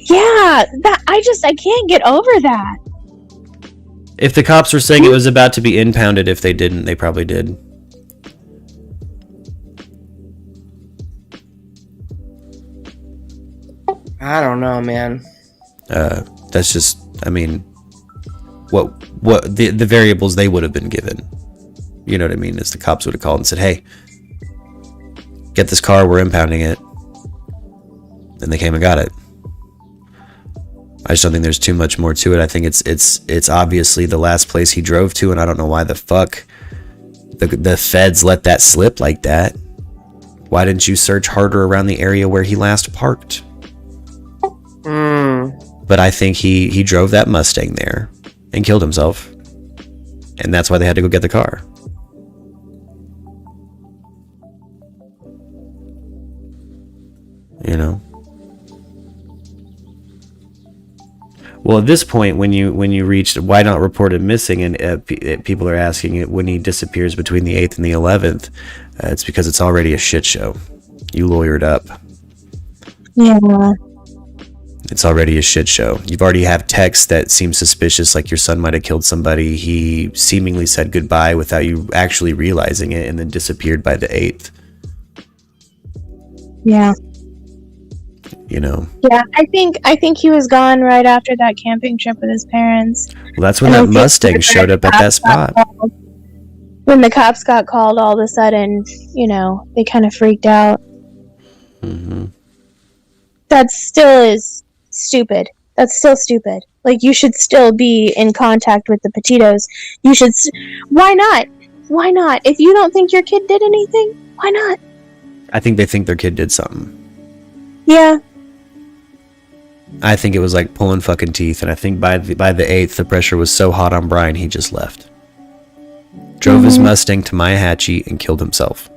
Yeah, I can't get over that. If the cops were saying it was about to be impounded, if they didn't, they probably did. I don't know, man. That's just, I mean, what the variables they would have been given. You know what I mean? Is the cops would have called and said, "Hey, get this car, we're impounding it." Then they came and got it. I just don't think there's too much more to it. I think it's obviously the last place he drove to, and I don't know why the fuck the feds let that slip like that. Why didn't you search harder around the area where he last parked? But I think he drove that Mustang there and killed himself, and that's why they had to go get the car. Well, at this point, when you reached why not report him missing, and people are asking it when he disappears between the 8th and the 11th, it's because it's already a shit show. You lawyered up. Yeah. It's already a shit show. You've already have texts that seem suspicious, like your son might have killed somebody. He seemingly said goodbye without you actually realizing it, and then disappeared by the 8th. Yeah. You know. Yeah, I think he was gone right after that camping trip with his parents. Well, that's when that Mustang showed up at that spot. When the cops got called, all of a sudden, you know, they kind of freaked out. Mm-hmm. That still is stupid. That's still stupid. Like, you should still be in contact with the Petitos. You should. Why not? Why not? If you don't think your kid did anything, why not? I think they think their kid did something. Yeah. I think it was like pulling fucking teeth, and I think by the 8th, the pressure was so hot on Brian, he just left. Drove his Mustang to Myahatchee and killed himself.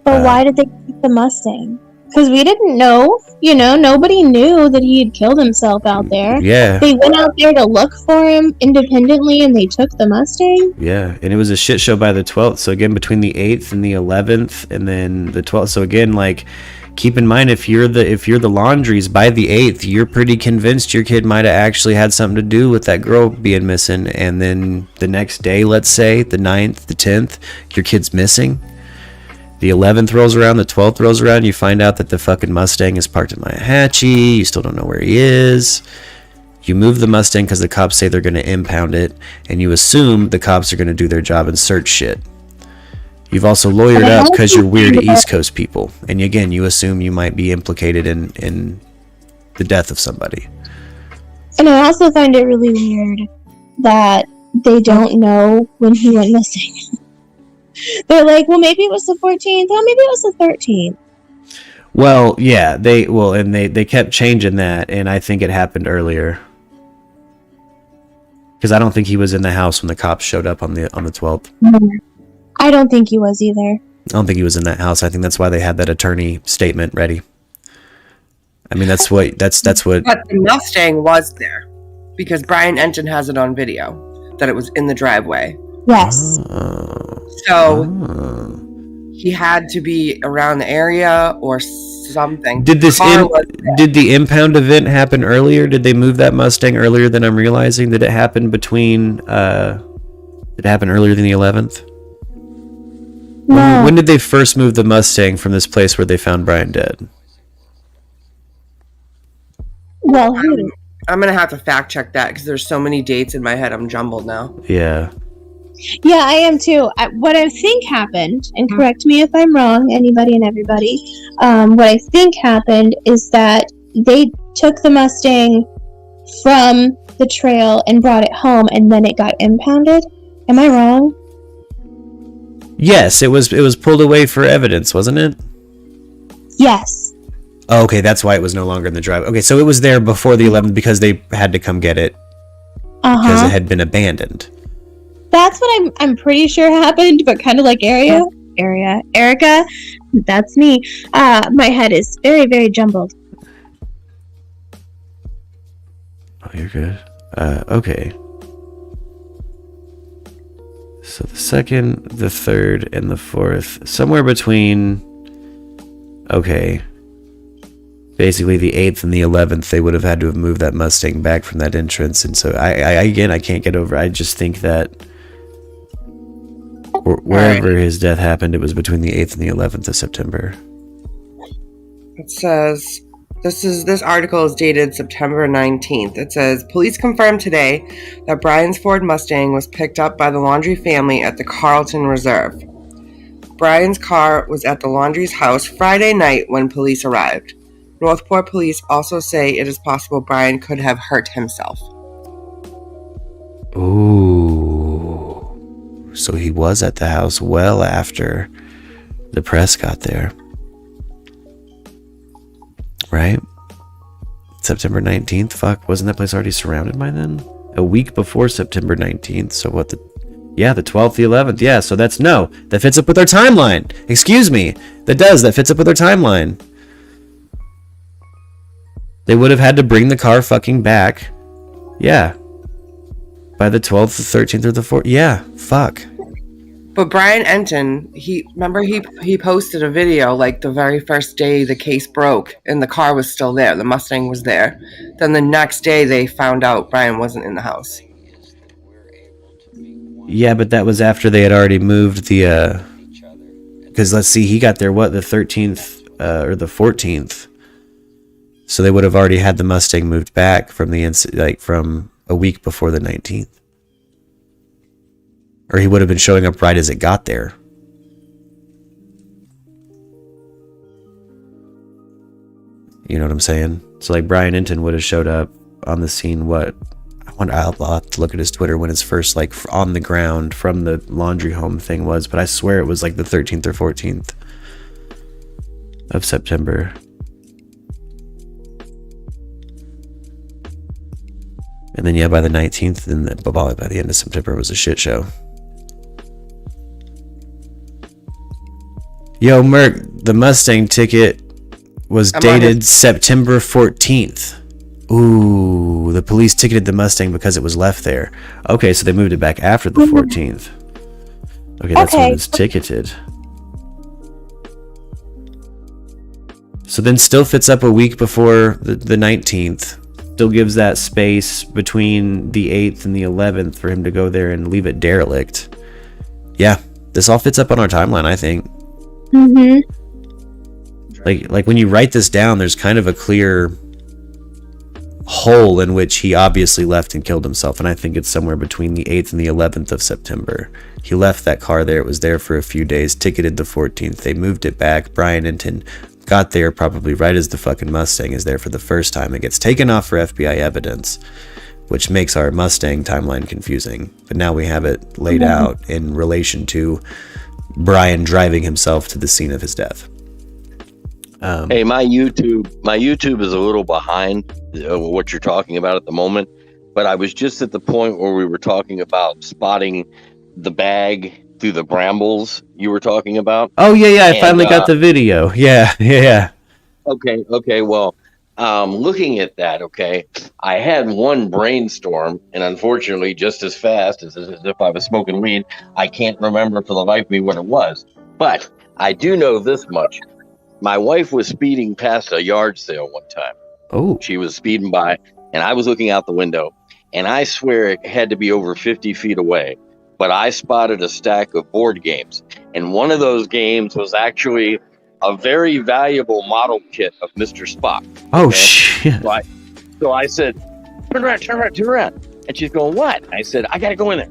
But why did they keep the Mustang? Because we didn't know. You know, nobody knew that he had killed himself out there. Yeah. They went out there to look for him independently, and they took the Mustang. Yeah, and it was a shit show by the 12th. So again, between the 8th and the 11th, and then the 12th. So again, like, keep in mind, if you're the Laundries, by the 8th, you're pretty convinced your kid might have actually had something to do with that girl being missing. And then the next day, let's say the 9th, the 10th, your kid's missing. The 11th rolls around, the 12th rolls around, you find out that the fucking Mustang is parked in Myahatchee, you still don't know where he is. You move the Mustang because the cops say they're going to impound it, and you assume the cops are going to do their job and search shit. You've also lawyered up because you're weird East Coast people, and again, you assume you might be implicated in the death of somebody. And I also find it really weird that they don't know when he went missing. They're like, well, maybe it was the 14th. Oh, maybe it was the 13th. Well, yeah, they kept changing that, and I think it happened earlier. Because I don't think he was in the house when the cops showed up on the 12th. I don't think he was either. I don't think he was in that house. I think that's why they had that attorney statement ready. I mean, that's what. But the Mustang was there because Brian Enton has it on video that it was in the driveway. Yes. So he had to be around the area or something. Did the impound event happen earlier? Did they move that Mustang earlier than I'm realizing? Did it happen between? Did it happen earlier than the 11th? No. When did they first move the Mustang from this place where they found Brian dead? Well, I'm gonna have to fact check that because there's so many dates in my head. I'm jumbled now. Yeah. Yeah, I am too. What I think happened, and correct me if I'm wrong, anybody and everybody, what I think happened is that they took the Mustang from the trail and brought it home, and then it got impounded. Am I wrong? Yes, it was pulled away for evidence, wasn't it? Yes. Oh, okay, that's why it was no longer in the drive. Okay, so it was there before the 11th because they had to come get it because it had been abandoned. That's what I'm pretty sure happened, but kind of like Erica, that's me. My head is very, very jumbled. Oh, you're good. Okay. So the 2nd, the 3rd, and the 4th, somewhere between, okay, basically the 8th and the 11th, they would have had to have moved that Mustang back from that entrance. And so I can't get over. I just think that wherever his death happened, it was between the 8th and the 11th of September. It says, this article is dated September 19th. It says, police confirmed today that Brian's Ford Mustang was picked up by the Laundrie family at the Carlton Reserve. Brian's car was at the Laundrie's house Friday night when police arrived. Northport police also say it is possible Brian could have hurt himself. Ooh. So he was at the house well after the press got there. Right? September 19th? Fuck, wasn't that place already surrounded by then? A week before September 19th. So what the 12th, the 11th. Yeah, so that fits up with our timeline. Excuse me. That fits up with our timeline. They would have had to bring the car fucking back. Yeah. By the 12th, the 13th, or the 14th. Yeah, fuck. But Brian Enton, he posted a video like the very first day the case broke and the car was still there. The Mustang was there. Then the next day they found out Brian wasn't in the house. Yeah, but that was after they had already moved the, because let's see, he got there, what, the 13th or the 14th. So they would have already had the Mustang moved back from from a week before the 19th. Or he would have been showing up right as it got there. You know what I'm saying? So like Brian Enton would have showed up on the scene, what? I'll have to look at his Twitter when his first like on the ground from the laundry home thing was, but I swear it was like the 13th or 14th of September. And then yeah, by the 19th, and by the end of September, it was a shit show. Yo, Merc, the Mustang ticket was dated September 14th. Ooh, the police ticketed the Mustang because it was left there. Okay, so they moved it back after the 14th. Okay, that's when it's ticketed. So then still fits up a week before the 19th. Still gives that space between the 8th and the 11th for him to go there and leave it derelict. Yeah, this all fits up on our timeline, I think. Mm-hmm. Like when you write this down, there's kind of a clear hole in which he obviously left and killed himself, and I think it's somewhere between the 8th and the 11th of September. He left that car there. It was there for a few days, ticketed the 14th. They moved it back. Brian Enton got there probably right as the fucking Mustang is there for the first time. It gets taken off for FBI evidence, which makes our Mustang timeline confusing. But now we have it laid out in relation to Brian driving himself to the scene of his death. Hey, my YouTube is a little behind what you're talking about at the moment, but I was just at the point where we were talking about spotting the bag through the brambles you were talking about. Oh yeah, I finally got the video. Yeah. Okay. Well, looking at that, I had one brainstorm, and unfortunately, just as fast as if I was smoking weed, I can't remember for the life of me what it was. But I do know this much. My wife was speeding past a yard sale one time. Oh. She was speeding by, and I was looking out the window, and I swear it had to be over 50 feet away. But I spotted a stack of board games, and one of those games was actually a very valuable model kit of Mr. Spock. Oh, shit. So I said, turn around. And she's going, what? I said, I got to go in there.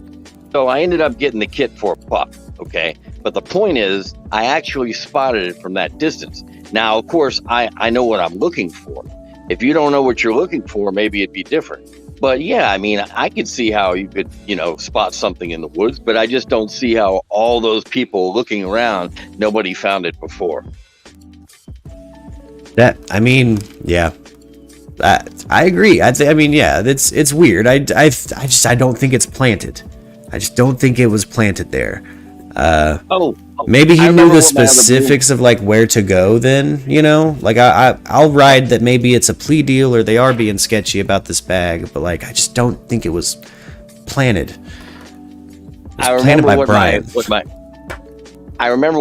So I ended up getting the kit for $1, okay? But the point is, I actually spotted it from that distance. Now, of course, I know what I'm looking for. If you don't know what you're looking for, maybe it'd be different. But yeah, I mean, I could see how you could, spot something in the woods, but I just don't see how all those people looking around, nobody found it before. Yeah. I agree. It's weird. I don't think it's planted. I just don't think it was planted there. Maybe he knew the specifics of like where to go then, like I'll ride that maybe it's a plea deal or they are being sketchy about this bag, but like I just don't think it was planted. I remember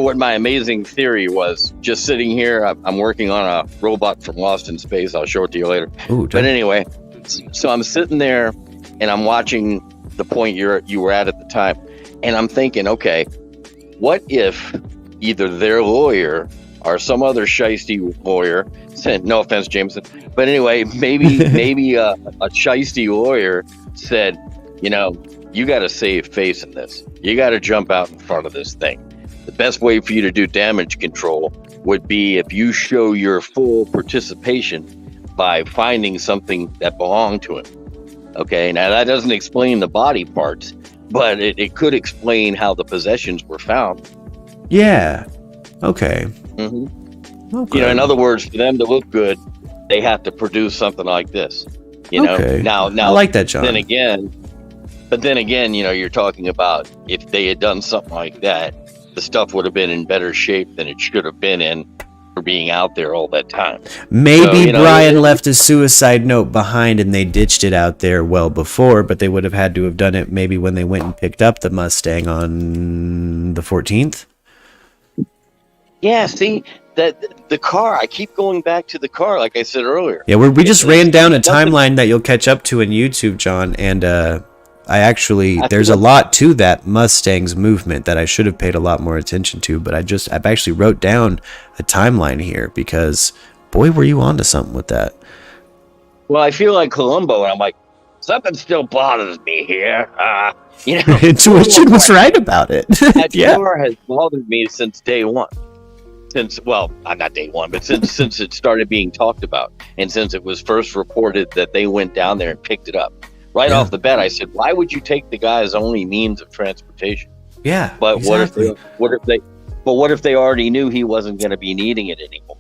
what my amazing theory was. Just sitting here, I'm working on a robot from Lost in Space. I'll show it to you later. But anyway, so I'm sitting there and I'm watching the point you were at the time, and I'm thinking, okay, what if either their lawyer or some other shiesty lawyer said, no offense, Jameson, but anyway, maybe a shiesty lawyer said, you got to save face in this. You got to jump out in front of this thing. The best way for you to do damage control would be if you show your full participation by finding something that belonged to him. Okay, now that doesn't explain the body parts, but it could explain how the possessions were found. Yeah. Okay. Mm-hmm. Okay. In other words, for them to look good, they have to produce something like this. Okay. Now I like that, John. Then again, you're talking about if they had done something like that, the stuff would have been in better shape than it should have been in for being out there all that time. Maybe Brian left a suicide note behind and they ditched it out there well before, but they would have had to have done it maybe when they went and picked up the Mustang on the 14th. Yeah, see, that the car, I keep going back to the car, like I said earlier. Yeah, we just ran down a timeline that you'll catch up to in YouTube, John, and there's a lot to that Mustang's movement that I should have paid a lot more attention to, but I've actually wrote down a timeline here because, boy, were you onto something with that. Well, I feel like Columbo, and I'm like, something still bothers me here. Intuition was right about it. That Yeah. car has bothered me since day one. Not day one, but since it started being talked about, and since it was first reported that they went down there and picked it up. Right off the bat, I said, "Why would you take the guy's only means of transportation?" Yeah, but exactly. what if they already knew he wasn't going to be needing it anymore?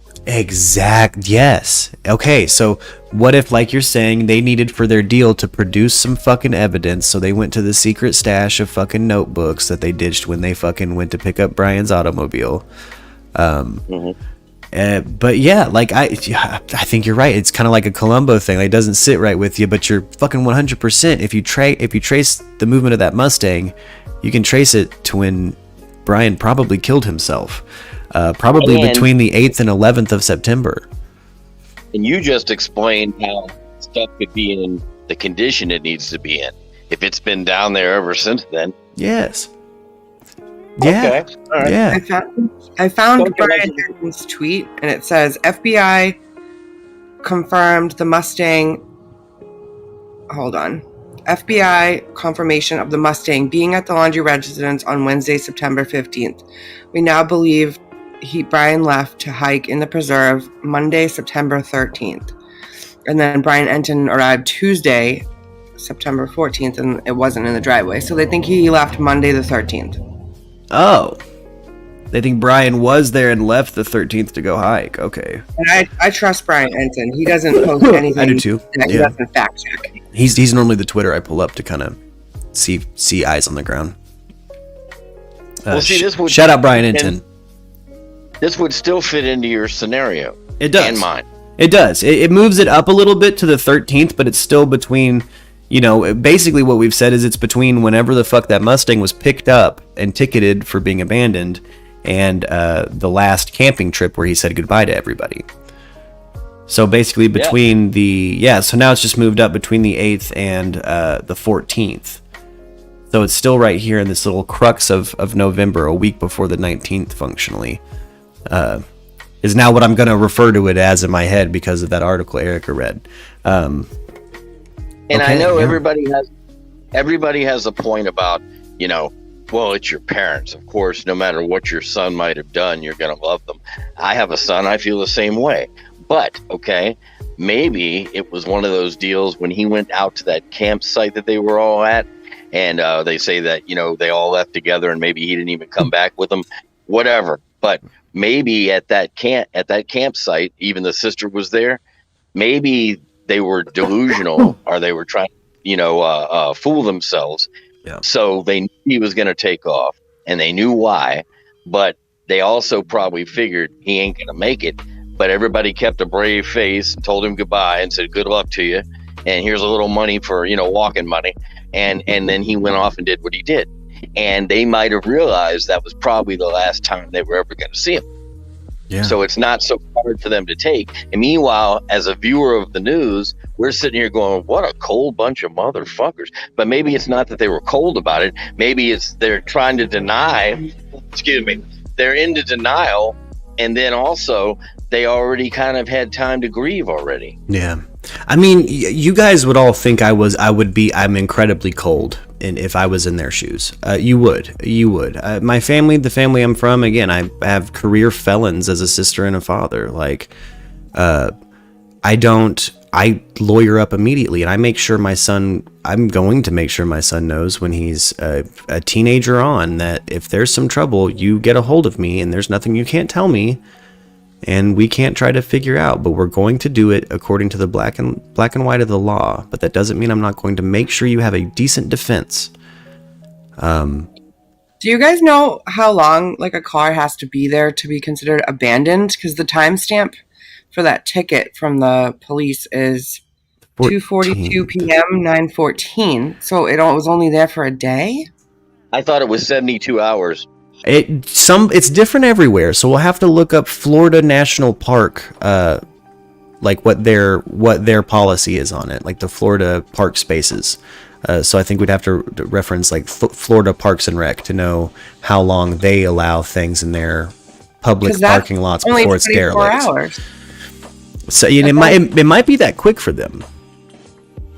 Yes. Okay, so what if, like you're saying, they needed for their deal to produce some fucking evidence, so they went to the secret stash of fucking notebooks that they ditched when they fucking went to pick up Brian's automobile. But yeah, like I think you're right. It's kind of like a Columbo thing. Like, it doesn't sit right with you, but you're fucking 100%. If you trace the movement of that Mustang, you can trace it to when Brian probably killed himself, probably between the 8th and 11th of September. And you just explained how stuff could be in the condition it needs to be in if it's been down there ever since then. Yes. Yeah. Okay. All right. Yeah. I found Brian Denton's tweet, and it says, FBI confirmed the Mustang. Hold on. FBI confirmation of the Mustang being at the Laundrie residence on Wednesday, September 15th. We now believe Brian left to hike in the preserve Monday, September 13th. And then Brian Denton arrived Tuesday, September 14th, and it wasn't in the driveway. So they think he left Monday the 13th. Oh. They think Brian was there and left the 13th to go hike. Okay. And I trust Brian Denton. He doesn't post anything I do too. that he doesn't fact check. He's normally the Twitter I pull up to kind of see eyes on the ground. Shout out Brian Denton. This would still fit into your scenario. It does. And mine. It does. It moves it up a little bit to the 13th, but it's still between, basically what we've said is it's between whenever the fuck that Mustang was picked up and ticketed for being abandoned and the last camping trip where he said goodbye to everybody. So basically between so now it's just moved up between the 8th and the 14th. So it's still right here in this little crux of November, a week before the 19th functionally. Is now what I'm going to refer to it as in my head because of that article Erica read. And I know everybody has a point about, well, it's your parents. Of course, no matter what your son might have done, you're going to love them. I have a son. I feel the same way. But, okay, maybe it was one of those deals when he went out to that campsite that they were all at. And they say that, they all left together and maybe he didn't even come back with them. Whatever. But maybe at that campsite, even the sister was there. Maybe they were delusional or they were trying, fool themselves. Yeah. So they knew he was going to take off and they knew why, but they also probably figured he ain't going to make it. But everybody kept a brave face and told him goodbye and said, good luck to you. And here's a little money for, walking money. And then he went off and did what he did. And they might have realized that was probably the last time they were ever going to see him. Yeah. So it's not so hard for them to take. And meanwhile, as a viewer of the news, we're sitting here going, what a cold bunch of motherfuckers. But maybe it's not that they were cold about it. Maybe it's they're trying to deny, they're into denial. And then also they already kind of had time to grieve already. Yeah. I mean, you guys would all think I'm incredibly cold. And if I was in their shoes, you would. My family, the family I'm from, again, I have career felons as a sister and a father. Like, I lawyer up immediately and I'm going to make sure my son knows when he's a teenager on that if there's some trouble, you get a hold of me and there's nothing you can't tell me. And we can't try to figure out, but we're going to do it according to the black and white of the law. But that doesn't mean I'm not going to make sure you have a decent defense. Do you guys know how long like a car has to be there to be considered abandoned? Because the timestamp for that ticket from the police is 2:42 p.m. 9:14. So it was only there for a day. I thought it was 72 hours. It's different everywhere, so we'll have to look up Florida National Park, like what their policy is on it, like the Florida park spaces. So I think we'd have to reference like Florida Parks and Rec to know how long they allow things in their public parking lots before it's derelict. Hours. So it might be that quick for them.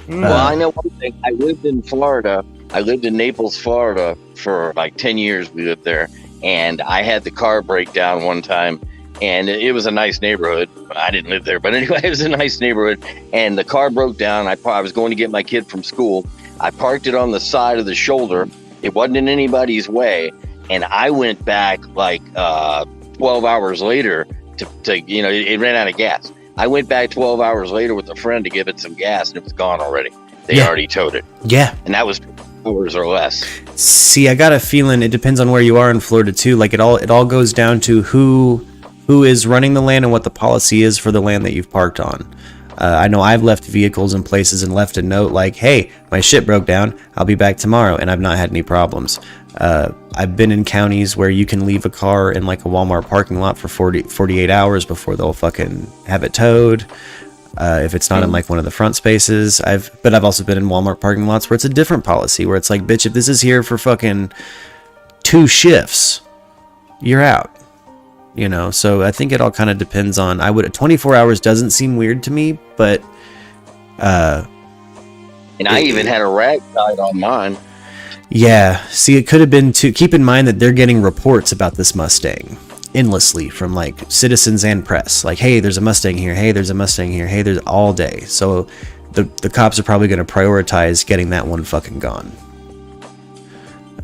Well, I know one thing. I lived in Florida. I lived in Naples, Florida for like 10 years. We lived there, and I had the car break down one time, and it was a nice neighborhood. I didn't live there, but anyway, it was a nice neighborhood, and the car broke down. I was going to get my kid from school. I parked it on the side of the shoulder. It wasn't in anybody's way, and I went back like 12 hours later to it ran out of gas. I went back 12 hours later with a friend to give it some gas, and it was gone already. They already towed it. Yeah. And that was hours or less. See, I got a feeling it depends on where you are in Florida too. Like it all goes down to who is running the land and what the policy is for the land that you've parked on. I know I've left vehicles in places and left a note like, hey, my shit broke down. I'll be back tomorrow. And I've not had any problems. I've been in counties where you can leave a car in like a Walmart parking lot for 48 hours before they'll fucking have it towed. If it's not in like one of the front spaces. But I've also been in Walmart parking lots where it's a different policy where it's like, bitch, if this is here for fucking 2 shifts, you're out. So I think it all kind of depends on. 24 hours doesn't seem weird to me, but and I even had a rag tied on mine. Yeah, see, it could have been to keep in mind that they're getting reports about this Mustang endlessly from like citizens and press. Like, hey, there's a Mustang here. Hey, there's a Mustang here. Hey, there's all day. So the cops are probably going to prioritize getting that one fucking gone.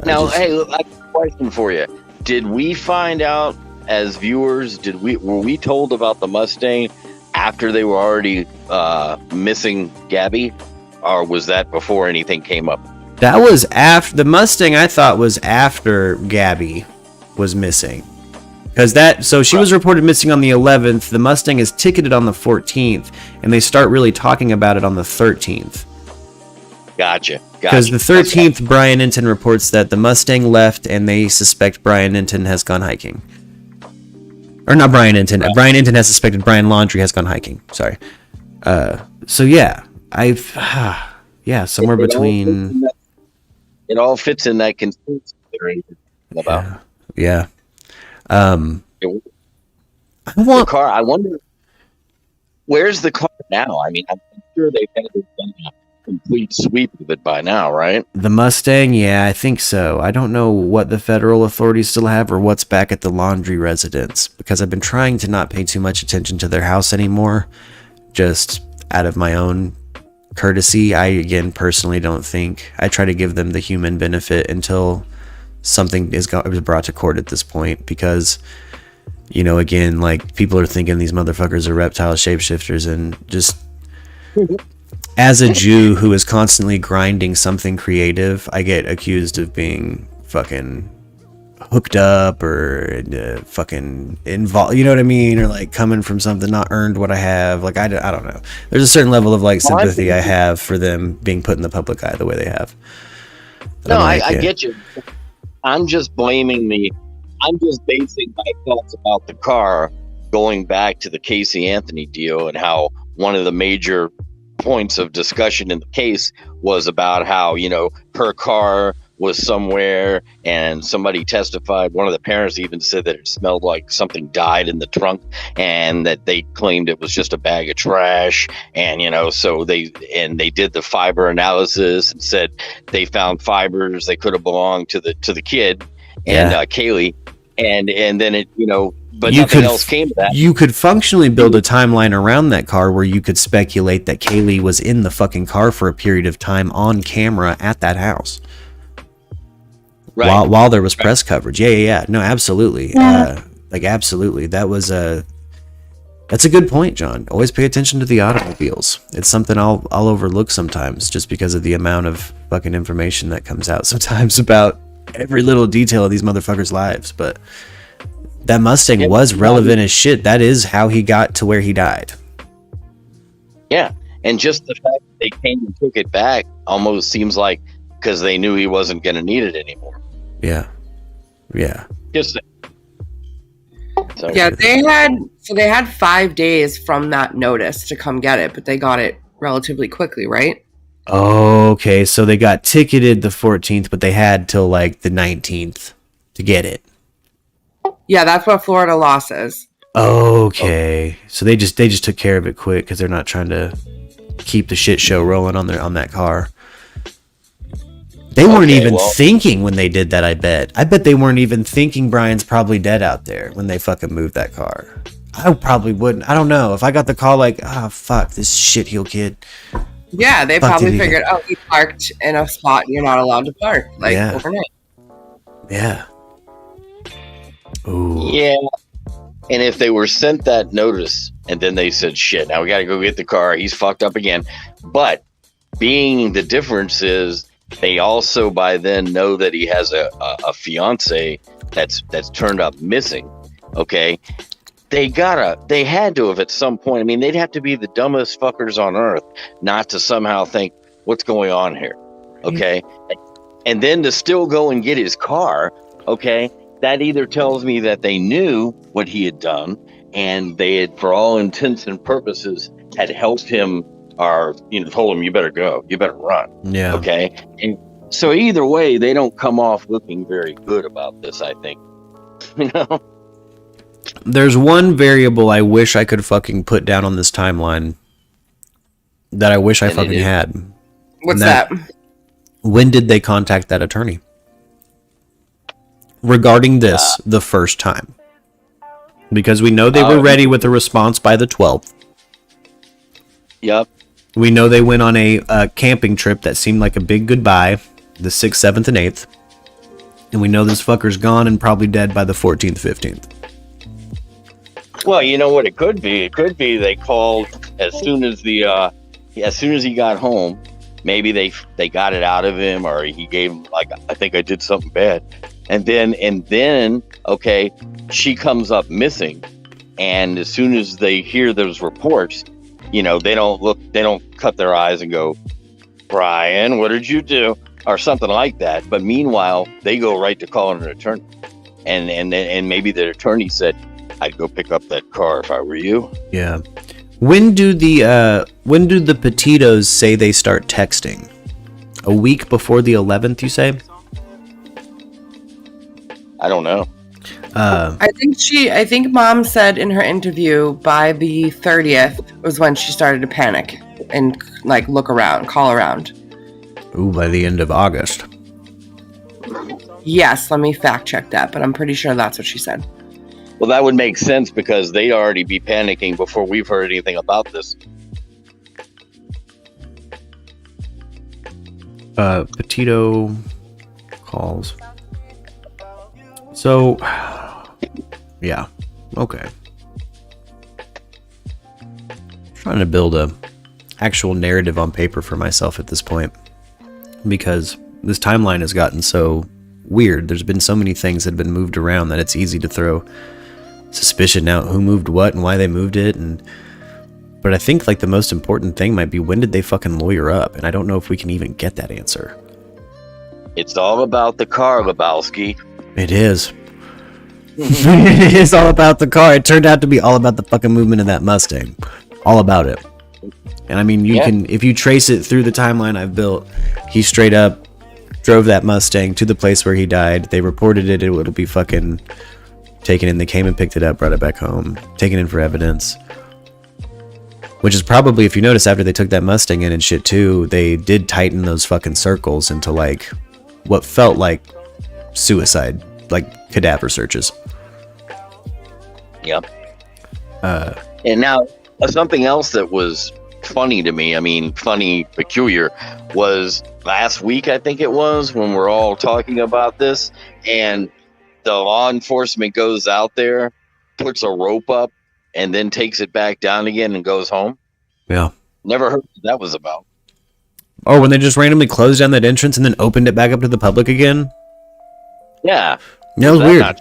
Now, hey, I have a question for you. Did we find out as viewers? Were we told about the Mustang after they were already missing Gabby, or was that before anything came up? That was after the Mustang. I thought was after Gabby was missing, so she was reported missing on the 11th. The Mustang is ticketed on the 14th, and they start really talking about it on the 13th. Gotcha. Because the 13th, Brian Inton reports that the Mustang left, and they suspect Brian Inton has gone hiking. Or not Brian Inton. Right. Brian Inton has suspected Brian Laundrie has gone hiking. Sorry. So yeah, somewhere between. It all fits in that conspiracy theory about. Yeah. The car. I wonder where's the car now. I mean, I'm sure they've had done a complete sweep of it by now, right? The Mustang, yeah, I think so. I don't know what the federal authorities still have or what's back at the Laundrie residence, because I've been trying to not pay too much attention to their house anymore, just out of my own courtesy. I, again, personally don't think. I try to give them the human benefit until something is brought to court at this point, because, again, like, people are thinking these motherfuckers are reptile shapeshifters, and just... As a Jew who is constantly grinding something creative, I get accused of being fucking hooked up or fucking involved, you know what I mean? Or like coming from something not earned what I have. Like, I don't know. There's a certain level of like sympathy I have for them being put in the public eye the way they have. No, I get you. I'm just basing my thoughts about the car going back to the Casey Anthony deal, and how one of the major points of discussion in the case was about how, her car was somewhere, and somebody testified, one of the parents even said that it smelled like something died in the trunk, and that they claimed it was just a bag of trash. And so they did the fiber analysis and said they found fibers that could have belonged to the kid and Kaylee, and then it but nothing else came to that. You could functionally build a timeline around that car where you could speculate that Kaylee was in the fucking car for a period of time on camera at that house. Right. While there was press coverage. Yeah. No, absolutely. Absolutely. That's a good point, John. Always pay attention to the automobiles. It's something I'll overlook sometimes, just because of the amount of fucking information that comes out sometimes about every little detail of these motherfuckers' lives. But that Mustang was relevant as shit. That is how he got to where he died. Yeah, and just the fact that they came and took it back almost seems like because they knew he wasn't going to need it anymore. Yeah. Just so. Yeah, they had 5 days from that notice to come get it, but they got it relatively quickly, right? Okay, so they got ticketed the 14th, but they had till like the 19th to get it. Yeah, that's what Florida law says. Okay, so they just took care of it quick because they're not trying to keep the shit show rolling on that car. They weren't even thinking when they did that. I bet they weren't even thinking Brian's probably dead out there when they fucking moved that car. I probably wouldn't. I don't know if I got the call like, fuck this shitheel kid. Yeah, they probably figured, he parked in a spot you're not allowed to park overnight. Yeah. Ooh. Yeah. And if they were sent that notice and then they said, shit, now we got to go get the car. He's fucked up again. But being the difference is they also by then know that he has a fiance that's turned up missing. Okay. They had to have at some point. I mean, they'd have to be the dumbest fuckers on earth not to somehow think what's going on here. Okay. And then to still go and get his car. Okay. That either tells me that they knew what he had done and they had, for all intents and purposes, had helped him or, told him, you better go, you better run. Yeah. Okay. And so either way, they don't come off looking very good about this, I think. There's one variable I wish I could fucking put down on this timeline that I wish I fucking had. What's that? When did they contact that attorney? Regarding this the first time. Because we know they were ready with a response by the 12th. Yep. We know they went on a camping trip that seemed like a big goodbye the 6th, 7th, and 8th. And we know this fucker's gone and probably dead by the 14th, 15th. Well, you know what it could be? It could be they called as soon as he got home. Maybe they got it out of him, or he gave him like, I think I did something bad. And then, okay, she comes up missing, and as soon as they hear those reports, they don't cut their eyes and go, Brian, what did you do? Or something like that. But meanwhile, they go right to calling an attorney, and maybe the attorney said, I'd go pick up that car if I were you. Yeah. When do the Petitos say they start texting? A week before the 11th, you say? I don't know. I think Mom said in her interview by the 30th was when she started to panic and call around. Ooh, by the end of August. Yes, let me fact check that, but I'm pretty sure that's what she said. Well, that would make sense because they'd already be panicking before we've heard anything about this. Petito calls. So, yeah, okay. Trying to build a actual narrative on paper for myself at this point, because this timeline has gotten so weird. There's been so many things that have been moved around that it's easy to throw suspicion out who moved what and why they moved it. But I think the most important thing might be, when did they fucking lawyer up? And I don't know if we can even get that answer. It's all about the car, Lebowski. It is. It is all about the car. It turned out to be all about the fucking movement of that Mustang. All about it. And I mean, you can, if you trace it through the timeline I've built, he straight up drove that Mustang to the place where he died. They reported it. It'll be fucking taken in. They came and picked it up, brought it back home, taken in for evidence. Which is probably, if you notice, after they took that Mustang in and shit too, they did tighten those fucking circles into what felt like suicide, cadaver searches. Yep. And now something else that was funny to me, peculiar, was last week, I think it was, when we're all talking about this, and the law enforcement goes out there, puts a rope up, and then takes it back down again and goes home. Yeah. Never heard what that was about. Oh, when they just randomly closed down that entrance and then opened it back up to the public again? Yeah. That was weird.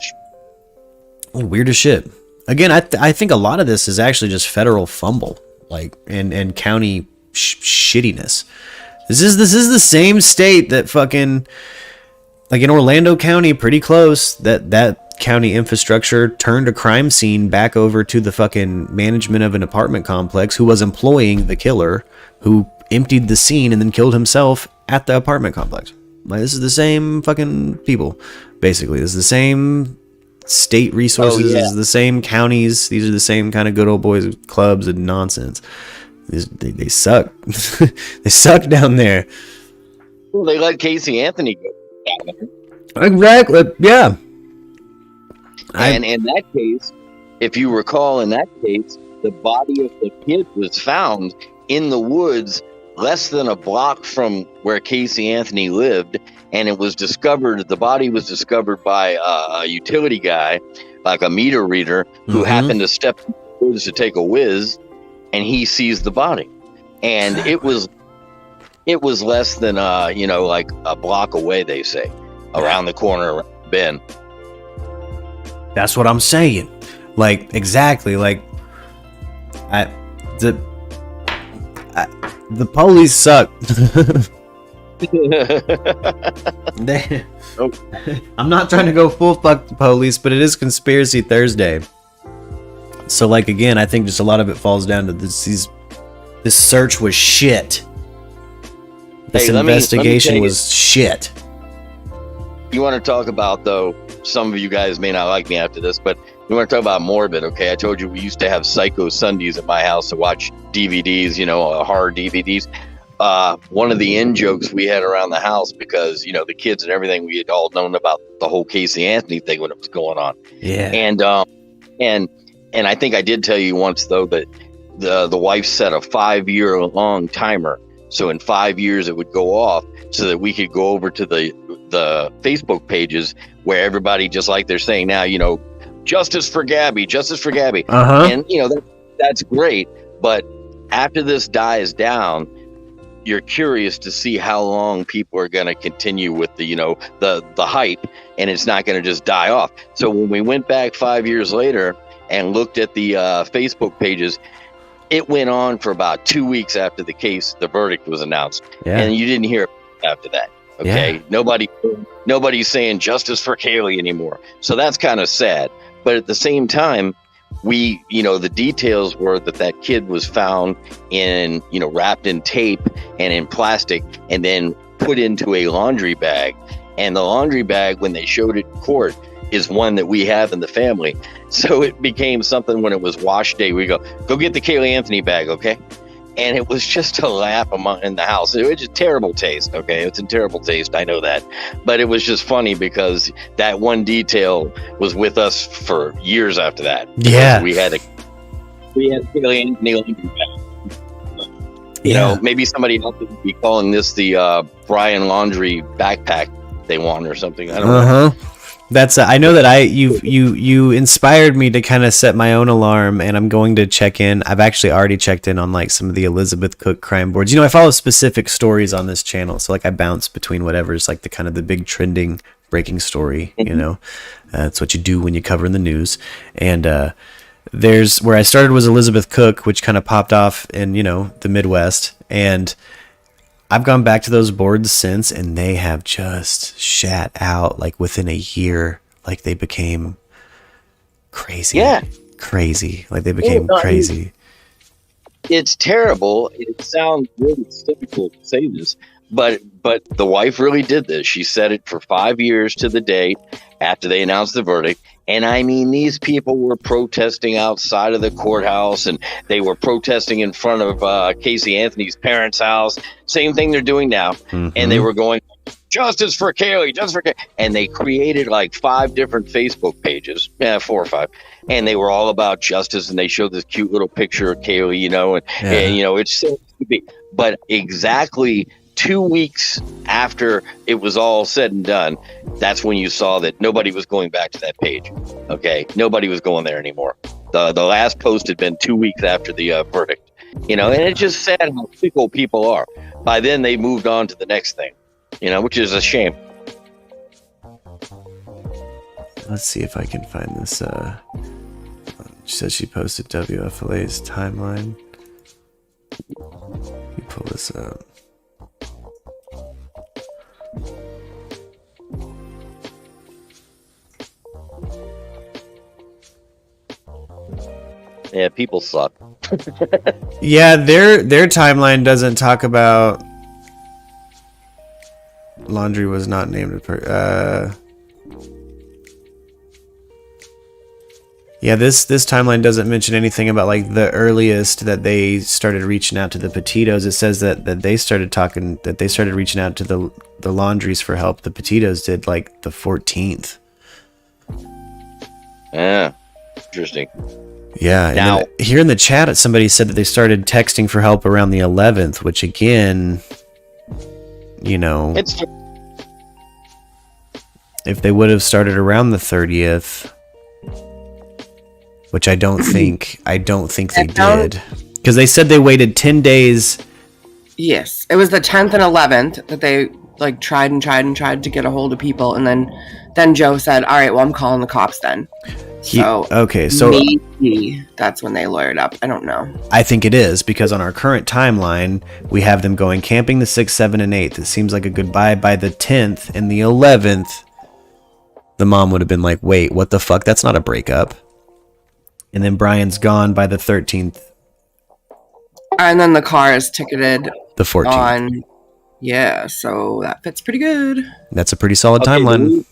Weird as shit. Again, I think a lot of this is actually just federal fumble, like, and county shittiness. This is the same state that fucking, like in Orlando County, pretty close, that county infrastructure turned a crime scene back over to the fucking management of an apartment complex who was employing the killer who emptied the scene and then killed himself at the apartment complex. Like, this is the same fucking people, basically. This is the same state resources. This is the same counties. These are the same kind of good old boys clubs and nonsense. They suck. They suck down there. Well, they let Casey Anthony go down there. Exactly. Yeah. And in that case, if you recall, in that case, the body of the kid was found in the woods less than a block from where Casey Anthony lived, and it was discovered, the body was discovered by a utility guy, like a meter reader, who happened to step in the woods to take a whiz, and he sees the body. And it was less than like a block away, they say, around the corner, around the bend. That's what I'm saying. Like, exactly. Like, the police suck. I'm not trying to go full fuck the police, but it is Conspiracy Thursday. So, like, again, I think just a lot of it falls down to this search was shit. This investigation was shit. You want to talk about, though, some of you guys may not like me after this, but you want to talk about morbid, okay? I told you we used to have Psycho Sundays at my house to watch DVDs, horror DVDs. One of the in-jokes we had around the house, because, the kids and everything, we had all known about the whole Casey Anthony thing when it was going on. Yeah. And I think I did tell you once, though, that the wife set a 5-year-long timer. So in 5 years it would go off so that we could go over to the Facebook pages where everybody, just like they're saying now, justice for Gabby, justice for Gabby. And, that's great. But after this dies down, you're curious to see how long people are going to continue with the hype, and it's not going to just die off. So when we went back 5 years later and looked at the Facebook pages, it went on for about 2 weeks after the verdict was announced. Yeah. And you didn't hear after that. Okay. Yeah. Nobody's saying justice for Kaylee anymore. So that's kind of sad. But at the same time, the details were that kid was found in, wrapped in tape and in plastic and then put into a laundry bag. And the laundry bag, when they showed it in court, is one that we have in the family. So it became something when it was wash day. We go get the Kaylee Anthony bag, okay? And it was just a laugh in the house. It was just terrible taste, okay? It's a terrible taste, I know that. But it was just funny because that one detail was with us for years after that. Yeah. We had Kaylee Anthony laundry bag. Maybe somebody else would be calling this the Brian Laundrie backpack they want or something. I don't know. That's I know that you inspired me to kind of set my own alarm, and I'm going to check in. I've actually already checked in on like some of the Elizabeth Cook crime boards. I follow specific stories on this channel, so like I bounce between whatever's like the kind of the big trending breaking story. That's what you do when you cover in the news. And there's where I started was Elizabeth Cook, which kind of popped off in the Midwest, and I've gone back to those boards since, and they have just shat out like within a year. Like they became crazy. Yeah. Crazy. Like they became crazy. It's terrible. It sounds really cynical to say this, but the wife really did this. She said it for 5 years to the date after they announced the verdict. And I mean, these people were protesting outside of the courthouse, and they were protesting in front of Casey Anthony's parents' house. Same thing they're doing now. Mm-hmm. And they were going, justice for Kaylee, justice for Kaylee. And they created like 5 different Facebook pages, 4 or 5. And they were all about justice. And they showed this cute little picture of Kaylee, and it's so stupid. But exactly 2 weeks after it was all said and done, that's when you saw that nobody was going back to that page. Okay, nobody was going there anymore. The last post had been 2 weeks after the verdict. And it's just sad how fickle people are. By then, they moved on to the next thing. Which is a shame. Let's see if I can find this. She says she posted WFLA's timeline. Let me pull this up. Yeah, people suck. Yeah, their timeline doesn't talk about. Laundrie was not named. Yeah, this timeline doesn't mention anything about like the earliest that they started reaching out to the Petitos. It says that they started reaching out to the Laundries for help. The Petitos did like the 14th. Yeah, interesting. Yeah, and now then here in the chat, somebody said that they started texting for help around the 11th, which again, you know, if they would have started around the 30th, which I don't think they did, because they said they waited 10 days. Yes, it was the 10th and 11th that they like tried to get a hold of people, and then Joe said, "All right, well, I'm calling the cops then." So maybe that's when they lawyered up. I don't know. I think it is, because on our current timeline, we have them going camping the 6th, 7th, and 8th. It seems like a goodbye by the 10th and the 11th. The mom would have been like, "Wait, what the fuck? That's not a breakup." And then Brian's gone by the 13th. And then the car is ticketed the 14th. Yeah, so that fits pretty good. That's a pretty solid timeline.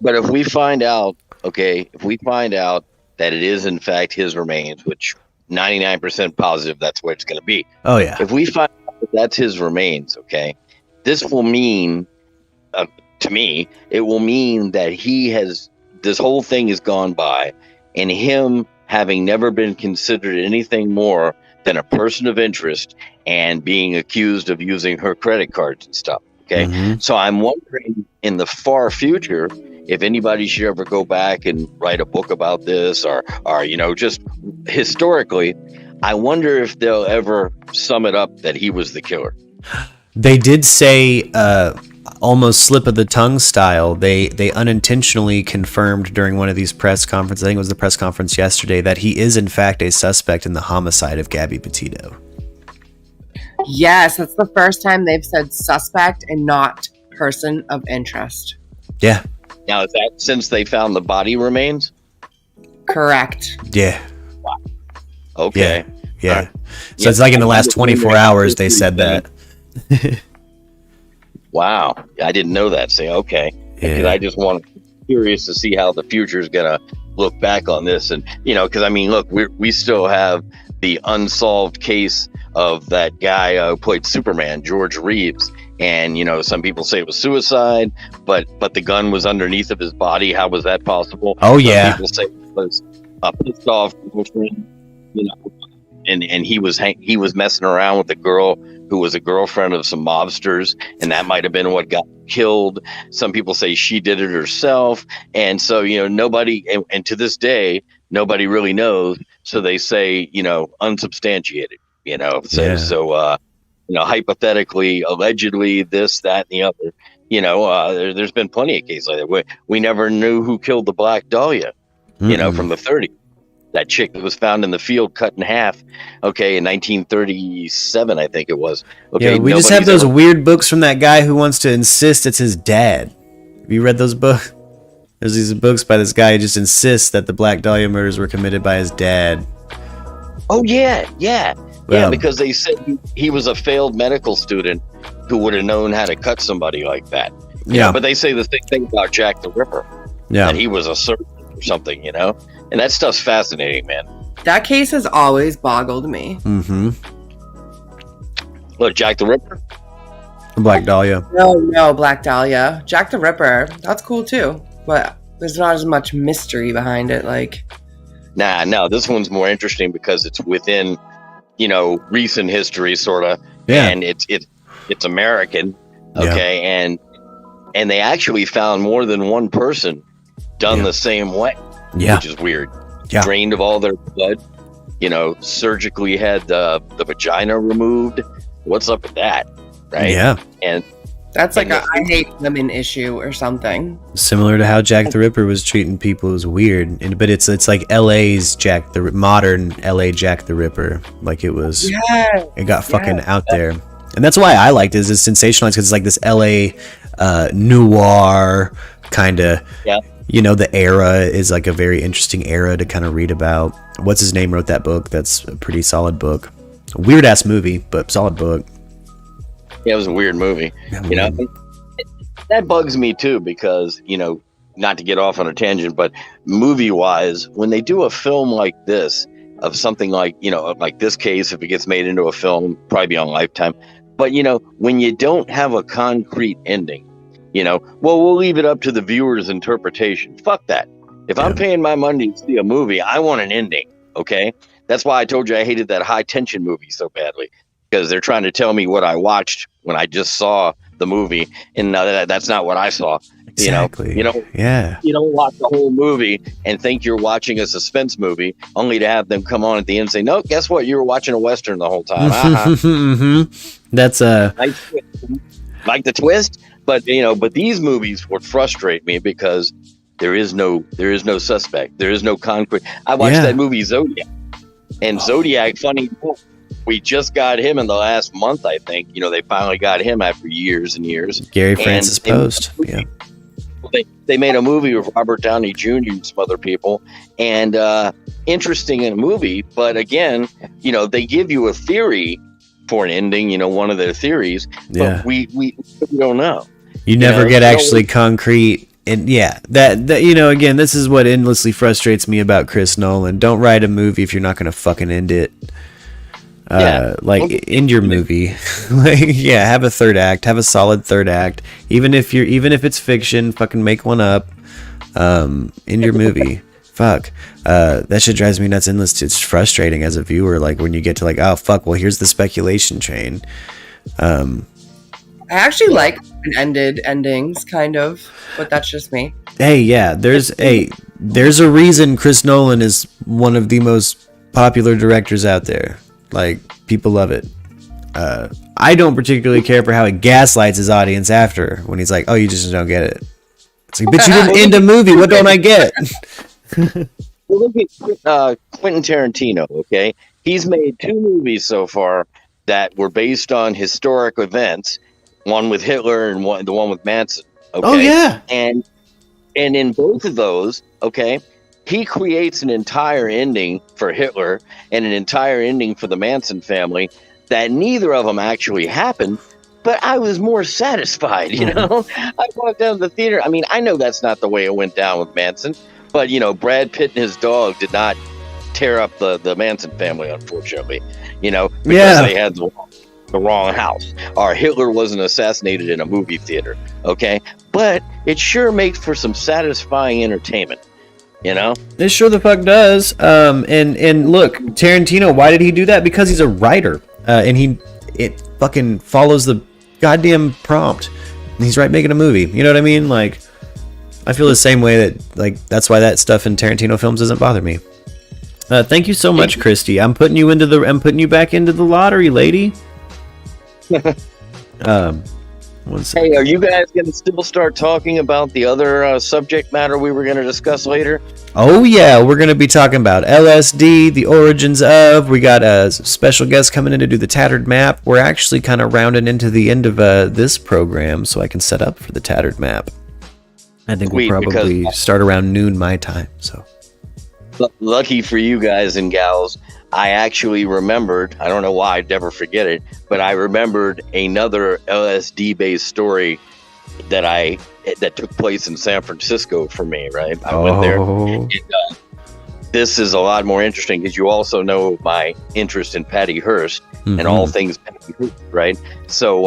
But if we find out that it is in fact his remains, which 99% positive that's where it's going to be. Oh yeah. If we find out that that's his remains, okay, this will mean, to me, it will mean that this whole thing has gone by, and him having never been considered anything more than a person of interest and being accused of using her credit cards and stuff. Okay. Mm-hmm. So I'm wondering in the far future, if anybody should ever go back and write a book about this or, you know, just historically, I wonder if they'll ever sum it up that he was the killer. They did say, almost slip of the tongue style, they unintentionally confirmed during one of these press conferences, I think it was the press conference yesterday, that he is in fact a suspect in the homicide of Gabby Petito. Yes, that's the first time they've said suspect and not person of interest. Yeah. Now, is that since they found the body remains? Correct. Yeah. Wow. Okay. Yeah. Right. So it's like in the last 24 hours they said that. Wow. I didn't know that. Say, okay. Because I just curious to see how the future is going to look back on this. And, you know, because I mean, look, we still have the unsolved case of that guy who played Superman, George Reeves. And, you know, some people say it was suicide, but the gun was underneath of his body. How was that possible? Oh, yeah. Some people say it was a pissed off girlfriend, you know, and he was messing around with a girl who was a girlfriend of some mobsters, and that might have been what got killed. Some people say she did it herself. And so, you know, nobody, and to this day, nobody really knows. So they say, you know, unsubstantiated, you know, so you know, hypothetically, allegedly, this, that, and the other. You know, there's been plenty of cases like that. We never knew who killed the Black Dahlia, you know, from the 30s. That chick that was found in the field cut in half, okay, in 1937, I think it was. Okay, yeah, we just have those weird books from that guy who wants to insist it's his dad. Have you read those books? There's these books by this guy who just insists that the Black Dahlia murders were committed by his dad. Oh, yeah. Yeah, because they said he was a failed medical student who would have known how to cut somebody like that. Yeah. But they say the same thing about Jack the Ripper. Yeah. That he was a surgeon or something, you know? And that stuff's fascinating, man. That case has always boggled me. Mm-hmm. Look, Jack the Ripper? Black Dahlia. No, Black Dahlia. Jack the Ripper. That's cool, too. But there's not as much mystery behind it, like... No, this one's more interesting because it's within, you know, recent history, sort of. Yeah. And it's American, okay? Yeah. And they actually found more than one person done the same way, which is weird. Yeah. Drained of all their blood, you know, surgically had the vagina removed. What's up with that, right? Yeah. And That's like a I hate women issue or something. Similar to how Jack the Ripper was treating people is weird, but it's like LA's modern LA Jack the Ripper. Like it was, it got fucking out there, and that's why I liked it. Is it's sensationalized because it's like this LA noir kind of. Yeah. You know, the era is like a very interesting era to kind of read about. What's his name wrote that book? That's a pretty solid book. Weird ass movie, but solid book. Yeah, it was a weird movie. You know, that bugs me too because, you know, not to get off on a tangent, but movie wise, when they do a film like this of something like, you know, like this case, if it gets made into a film, probably be on Lifetime. But, you know, when you don't have a concrete ending, you know, well, we'll leave it up to the viewer's interpretation. Fuck that. If I'm paying my money to see a movie, I want an ending. Okay. That's why I told you I hated that high tension movie so badly, because they're trying to tell me what I watched when I just saw the movie. And that's not what I saw. Exactly. You know, you don't watch the whole movie and think you're watching a suspense movie only to have them come on at the end and say, no, guess what? You were watching a Western the whole time. That's like the twist. But, you know, but these movies would frustrate me because there is no suspect. There is no concrete. I watched that movie Zodiac, and Zodiac, funny, we just got him in the last month, I think. You know, they finally got him after years and years. Gary Francis Post. Yeah. They made a movie with Robert Downey Jr. and some other people, and interesting in a movie. But again, you know, they give you a theory for an ending, you know, one of their theories, but we don't know. You never get actually concrete. And that you know, again, this is what endlessly frustrates me about Chris Nolan. Don't write a movie if you're not going to fucking end it. End your movie. Have a third act, have a solid third act. Even if it's fiction, fucking make one up. In your movie. Fuck. That shit drives me nuts endless. It's frustrating as a viewer, like when you get to like, oh fuck, well here's the speculation train. I actually like ended endings, kind of, but that's just me. Hey, there's a reason Chris Nolan is one of the most popular directors out there. Like, people love it. I don't particularly care for how he gaslights his audience after, when he's like, oh, you just don't get it. It's like, but you didn't end a movie, what don't I get? Well, look at Quentin Tarantino, okay? He's made 2 movies so far that were based on historic events, one with Hitler and the one with Manson, okay? Oh, yeah. And in both of those, okay, he creates an entire ending for Hitler and an entire ending for the Manson family that neither of them actually happened, but I was more satisfied, you know? I walked down to the theater. I mean, I know that's not the way it went down with Manson, but, you know, Brad Pitt and his dog did not tear up the Manson family, unfortunately, you know, because they had the wrong house. Or Hitler wasn't assassinated in a movie theater, okay? But it sure makes for some satisfying entertainment, you know? It sure the fuck does. And look, Tarantino, why did he do that? Because he's a writer. And it fucking follows the goddamn prompt. And he's making a movie. You know what I mean? Like, I feel the same way that, like, that's why that stuff in Tarantino films doesn't bother me. Thank you so much, Christy. I'm putting you back into the lottery, lady. Hey, are you guys going to still start talking about the other subject matter we were going to discuss later? Oh yeah, we're going to be talking about LSD, the origins of. We got a special guest coming in to do the tattered map. We're actually kind of rounding into the end of this program, so I can set up for the tattered map. I think we'll probably start around noon my time. So lucky for you guys and gals, I actually remembered, I don't know why, I'd never forget it, but I remembered another LSD-based story that took place in San Francisco for me, right? I went there. And, this is a lot more interesting because you also know my interest in Patty Hearst and all things Patty Hearst, right? So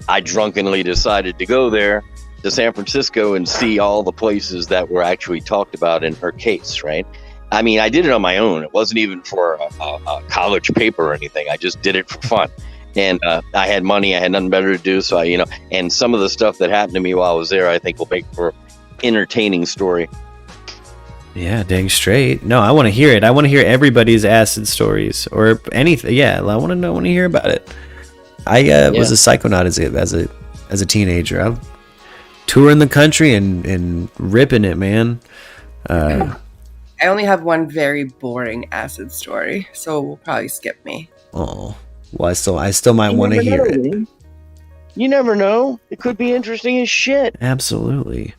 I drunkenly decided to go there to San Francisco and see all the places that were actually talked about in her case, right? I mean, I did it on my own. It wasn't even for a college paper or anything. I just did it for fun. And I had money. I had nothing better to do. So, and some of the stuff that happened to me while I was there, I think will make for entertaining story. Yeah, dang straight. No, I want to hear it. I want to hear everybody's acid stories or anything. Yeah, I want to hear about it. I was a psychonaut as a as a teenager. I'm touring the country and ripping it, man. I only have one very boring acid story, so we'll probably skip me. Oh, well, I still might want to hear it. Man. You never know. It could be interesting as shit. Absolutely.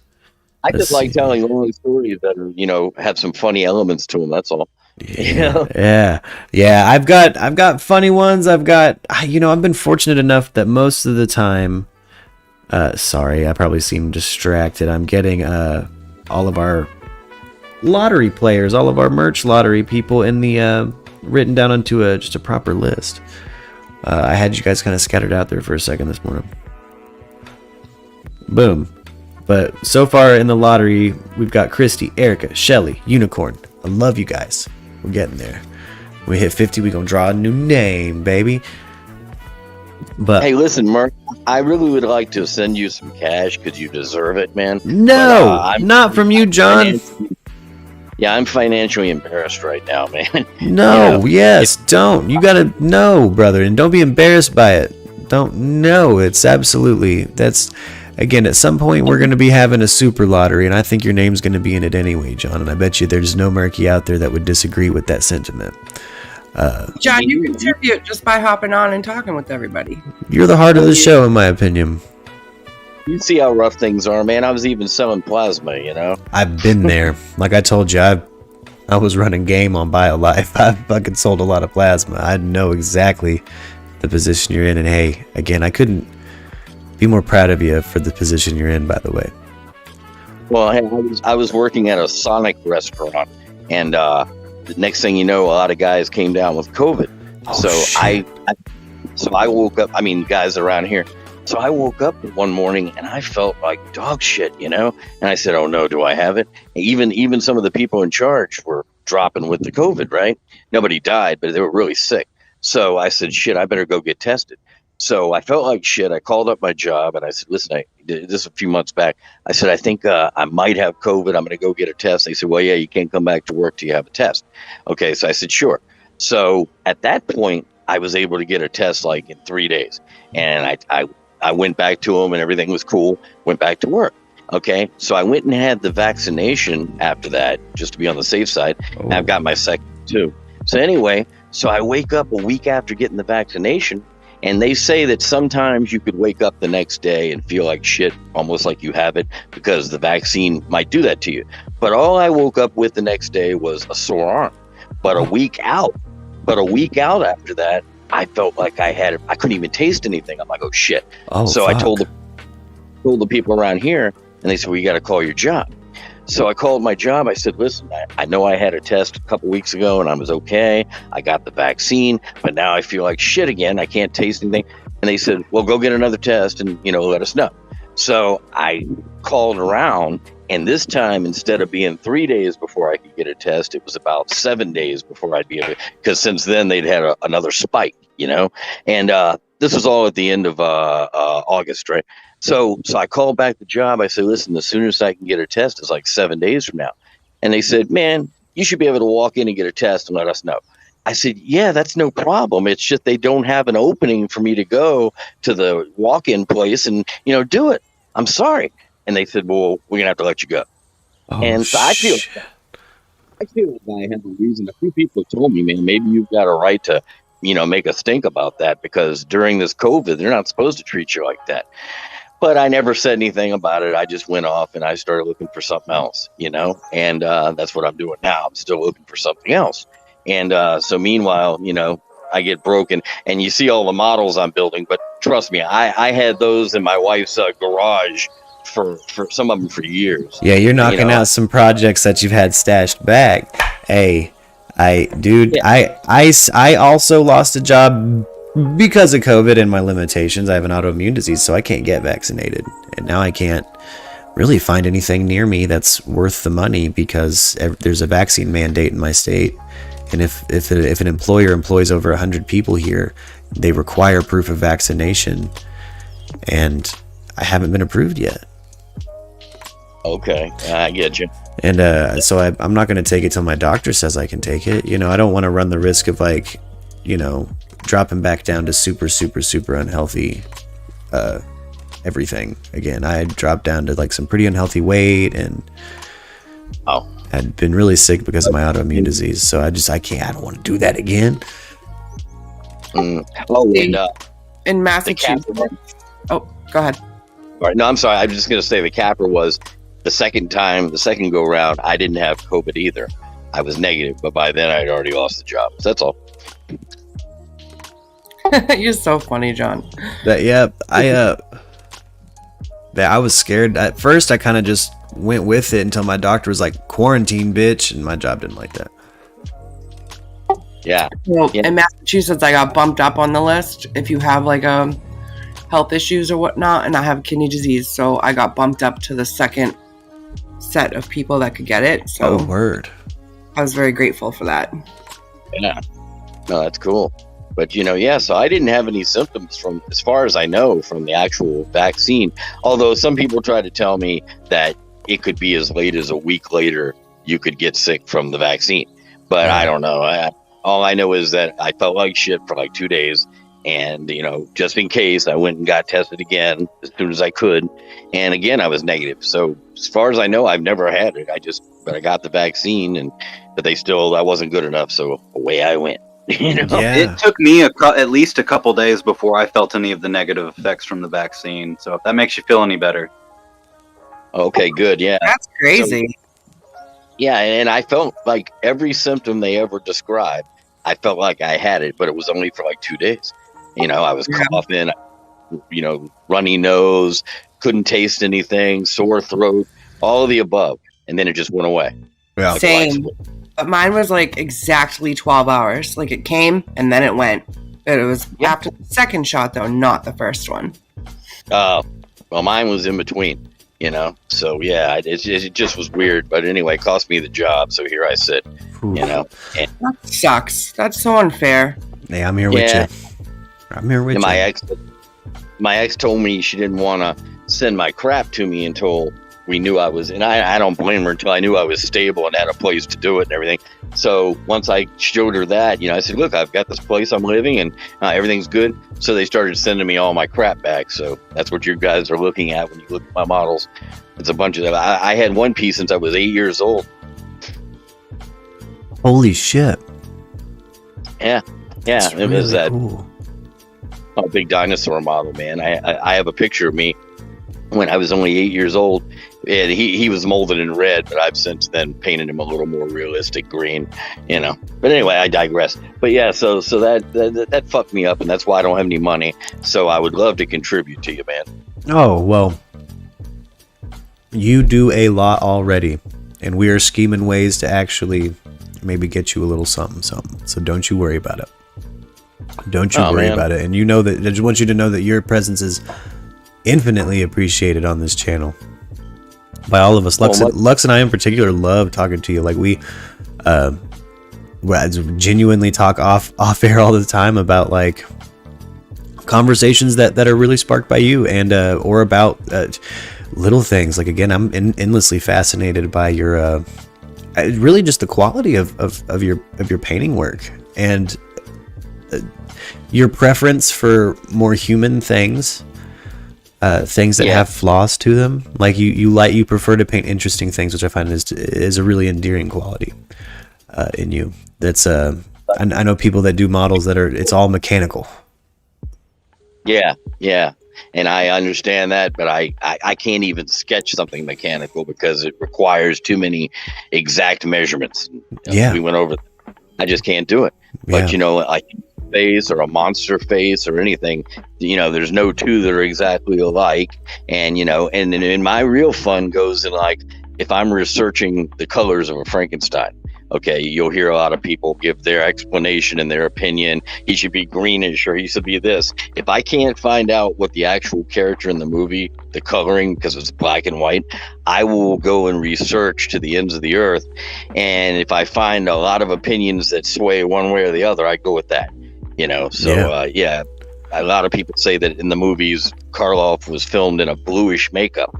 I just like telling long stories that are, have some funny elements to them. That's all. Yeah. I've got funny ones. I've been fortunate enough that most of the time. Sorry, I probably seem distracted. I'm getting all of our lottery players, all of our merch lottery people in the written down onto just a proper list. I had you guys kind of scattered out there for a second this morning. Boom. But so far in the lottery, we've got Christy, Erica, Shelly, Unicorn. I love you guys. We're getting there. We hit 50, we're going to draw a new name, baby. But hey, listen, Mark, I really would like to send you some cash because you deserve it, man. No, but, not from you, John. I'm financially embarrassed right now, man. No, don't. You got to know, brother, and don't be embarrassed by it. Don't know. It's absolutely, again, at some point we're going to be having a super lottery, and I think your name's going to be in it anyway, John, and I bet you there's no Murky out there that would disagree with that sentiment. John, you contribute just by hopping on and talking with everybody. You're the heart of the show, in my opinion. You see how rough things are, man. I was even selling plasma, I've been there. Like I told you, I was running game on BioLife. I fucking sold a lot of plasma. I know exactly the position you're in, and hey, again, I couldn't be more proud of you for the position you're in, by the way. Well, hey, I was working at a Sonic restaurant, and the next thing you know, a lot of guys came down with COVID. I woke up. I mean, guys around here. So I woke up one morning and I felt like dog shit, And I said, "Oh no, do I have it?" And even some of the people in charge were dropping with the COVID. Right? Nobody died, but they were really sick. So I said, "Shit, I better go get tested." So I felt like shit. I called up my job and I said, "Listen, this is a few months back. I said, I think I might have COVID. I'm going to go get a test." They said, "Well, yeah, you can't come back to work till you have a test." Okay, so I said, "Sure." So at that point, I was able to get a test like in 3 days, and I went back to them and everything was cool. Went back to work. Okay, so I went and had the vaccination after that, just to be on the safe side. And I've got my second too. So anyway, so I wake up a week after getting the vaccination. And they say that sometimes you could wake up the next day and feel like shit, almost like you have it, because the vaccine might do that to you. But all I woke up with the next day was a sore arm. But a week out after that, I felt like I couldn't even taste anything. I'm like, oh shit. So I told the people around here, and they said, well, you got to call your job. So I called my job. I said, listen, I know I had a test a couple weeks ago and I was okay. I got the vaccine, but now I feel like shit again. I can't taste anything. And they said, well, go get another test and, let us know. So I called around, and this time, instead of being 3 days before I could get a test, it was about 7 days before I'd be able to, because since then they'd had another spike, and this was all at the end of August, right? So I called back the job. I said, listen, the soonest I can get a test is like 7 days from now. And they said, man, you should be able to walk in and get a test and let us know. I said, yeah, that's no problem. It's just they don't have an opening for me to go to the walk-in place and, do it. I'm sorry. And they said, well, we're going to have to let you go. And so I feel like I have a reason. A few people told me, man, maybe you've got a right to, make us think about that, because during this COVID, they're not supposed to treat you like that. But I never said anything about it. I just went off and I started looking for something else, and that's what I'm doing now. I'm still looking for something else. And so meanwhile, I get broken, and you see all the models I'm building. But trust me, I had those in my wife's garage for some of them for years. Yeah, you're knocking out some projects that you've had stashed back. Hey, I also lost a job because of COVID and my limitations. I have an autoimmune disease, so I can't get vaccinated. And now I can't really find anything near me that's worth the money, because there's a vaccine mandate in my state. And if an employer employs over 100 people here, they require proof of vaccination. And I haven't been approved yet. Okay, I get you. And so I'm not going to take it till my doctor says I can take it. I don't want to run the risk of dropping back down to super, super, super unhealthy everything again. I had dropped down to like some pretty unhealthy weight and had been really sick because of my autoimmune disease. So I don't want to do that again. In Massachusetts. Oh, go ahead. All right. No, I'm sorry. I was just going to say the capper was the second go round, I didn't have COVID either. I was negative, but by then I'd already lost the job. So that's all. You're so funny, John. I was scared. At first, I kind of just went with it until my doctor was like, quarantine, bitch, and my job didn't like that. Yeah. Well, in Massachusetts, I got bumped up on the list if you have like health issues or whatnot, and I have kidney disease, so I got bumped up to the second set of people that could get it. So word. I was very grateful for that. Yeah. No, that's cool. But so I didn't have any symptoms from, as far as I know, from the actual vaccine. Although some people try to tell me that it could be as late as a week later you could get sick from the vaccine. But I don't know. All I know is that I felt like shit for like 2 days. And, just in case, I went and got tested again as soon as I could. And again, I was negative. So as far as I know, I've never had it. But I got the vaccine, but I wasn't good enough. So away I went. It took me at least a couple days before I felt any of the negative effects from the vaccine. So if that makes you feel any better. Okay, good. Yeah. That's crazy. And I felt like every symptom they ever described, I felt like I had it, but it was only for like 2 days. I was coughing, runny nose, couldn't taste anything, sore throat, all of the above. And then it just went away. Yeah. Same. But mine was like exactly 12 hours. Like it came and then it went. It was after the second shot, though, not the first one. Well, mine was in between, So, yeah, it just was weird. But anyway, it cost me the job. So here I sit, That sucks. That's so unfair. Hey, I'm here with you. I'm here with you. My ex told me she didn't want to send my crap to me until we knew I was, and I don't blame her, until I knew I was stable and had a place to do it and everything. So once I showed her that, I said, look, I've got this place I'm living and everything's good. So they started sending me all my crap back. So that's what you guys are looking at when you look at my models. It's a bunch of them. I had one piece since I was 8 years old. Holy shit. Yeah. That's it really was that. Cool. A big dinosaur model, man. I have a picture of me when I was only 8 years old, and he was molded in red, but I've since then painted him a little more realistic green, But anyway, I digress. But yeah, so that fucked me up, and that's why I don't have any money. So I would love to contribute to you, man. Oh, well, you do a lot already, and we are scheming ways to actually maybe get you a little something. So don't you worry about it. Don't you worry about it. And I just want you to know that your presence is infinitely appreciated on this channel by all of us. Lux and I in particular love talking to you. Like we genuinely talk off air all the time about like conversations that are really sparked by you and or about little things. Like again, I'm endlessly fascinated by your really just the quality of your painting work and your preference for more human things. Things that have flaws to them, like you prefer to paint interesting things, which I find is a really endearing quality in you. That's I know people that do models that it's all mechanical. Yeah, and I understand that, but I can't even sketch something mechanical because it requires too many exact measurements. We went over. I just can't do it. But like face or a monster face or anything, there's no two that are exactly alike. And and then my real fun goes in like if I'm researching the colors of a Frankenstein. Okay, you'll hear a lot of people give their explanation and their opinion. He should be greenish or he should be this. If I can't find out what the actual character in the movie, the coloring, because it's black and white, I will go and research to the ends of the earth. And if I find a lot of opinions that sway one way or the other, I go with that. A lot of people say that in the movies, Karloff was filmed in a bluish makeup.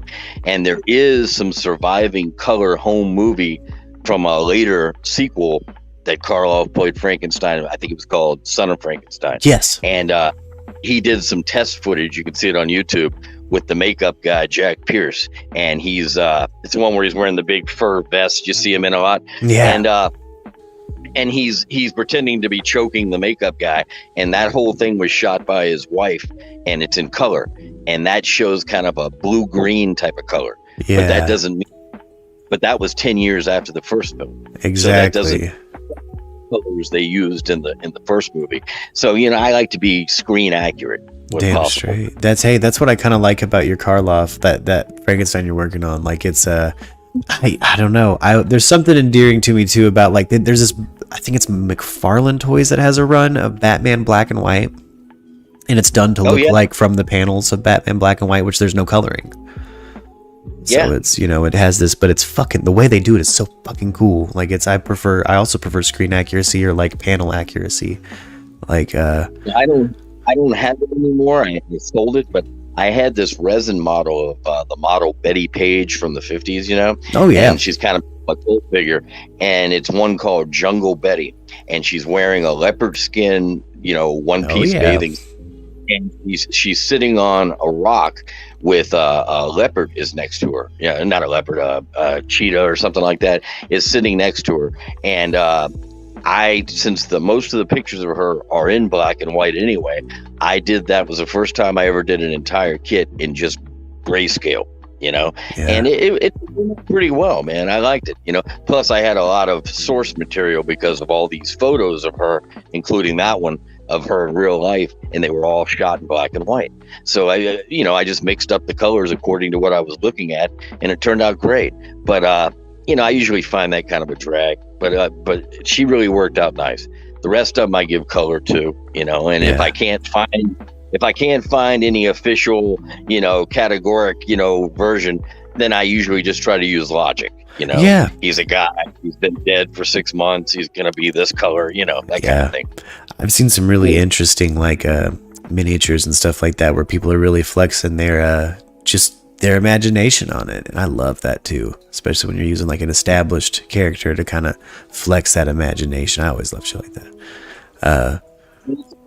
And there is some surviving color home movie from a later sequel that Karloff played Frankenstein. I think it was called Son of Frankenstein. Yes. And he did some test footage. You can see it on YouTube with the makeup guy, Jack Pierce. And he's, it's the one where he's wearing the big fur vest. You see him in a lot. Yeah. And he's pretending to be choking the makeup guy. And that whole thing was shot by his wife, and it's in color. And that shows kind of a blue-green type of color. Yeah. But that doesn't mean, but that was 10 years after the first film. Exactly. So that doesn't colors they used in the first movie. So, you know, I like to be screen accurate when Damn possible. straight. That's what I kind of like about your Karloff, that Frankenstein you're working on. Like, it's I don't know. There's something endearing to me too about, like, there's this, I think it's McFarlane Toys that has a run of Batman black and white, and it's done to look like from the panels of Batman black and white, which there's no coloring. So it's, you know, it has this, but it's fucking, the way they do it is so fucking cool. Like, I also prefer screen accuracy or like panel accuracy. Like, I don't have it anymore. I sold it, but I had this resin model of the model Betty Page from the 50s, you know? Oh, yeah. And she's kind of a cult figure. And it's one called Jungle Betty. And she's wearing a leopard skin, you know, one-piece bathing. And she's sitting on a rock with a leopard is next to her. Yeah, not a leopard, a cheetah or something like that is sitting next to her. And since most of the pictures of her are in black and white anyway, I did that. Was the first time I ever did an entire kit in just grayscale, you know. And it went pretty well, man. I liked it, you know. Plus I had a lot of source material because of all these photos of her, including that one of her in real life, and they were all shot in black and white. So I just mixed up the colors according to what I was looking at, and it turned out great. But you know, I usually find that kind of a drag, but she really worked out nice. The rest of them I give color to, you know, and if I can't find any official, you know, categoric, you know, version, then I usually just try to use logic. You know, he's a guy, he's been dead for 6 months, he's gonna be this color, you know, that kind of thing. I've seen some really interesting, like, miniatures and stuff like that where people are really flexing their their imagination on it, and I love that too, especially when you're using like an established character to kind of flex that imagination. I always love shit like that.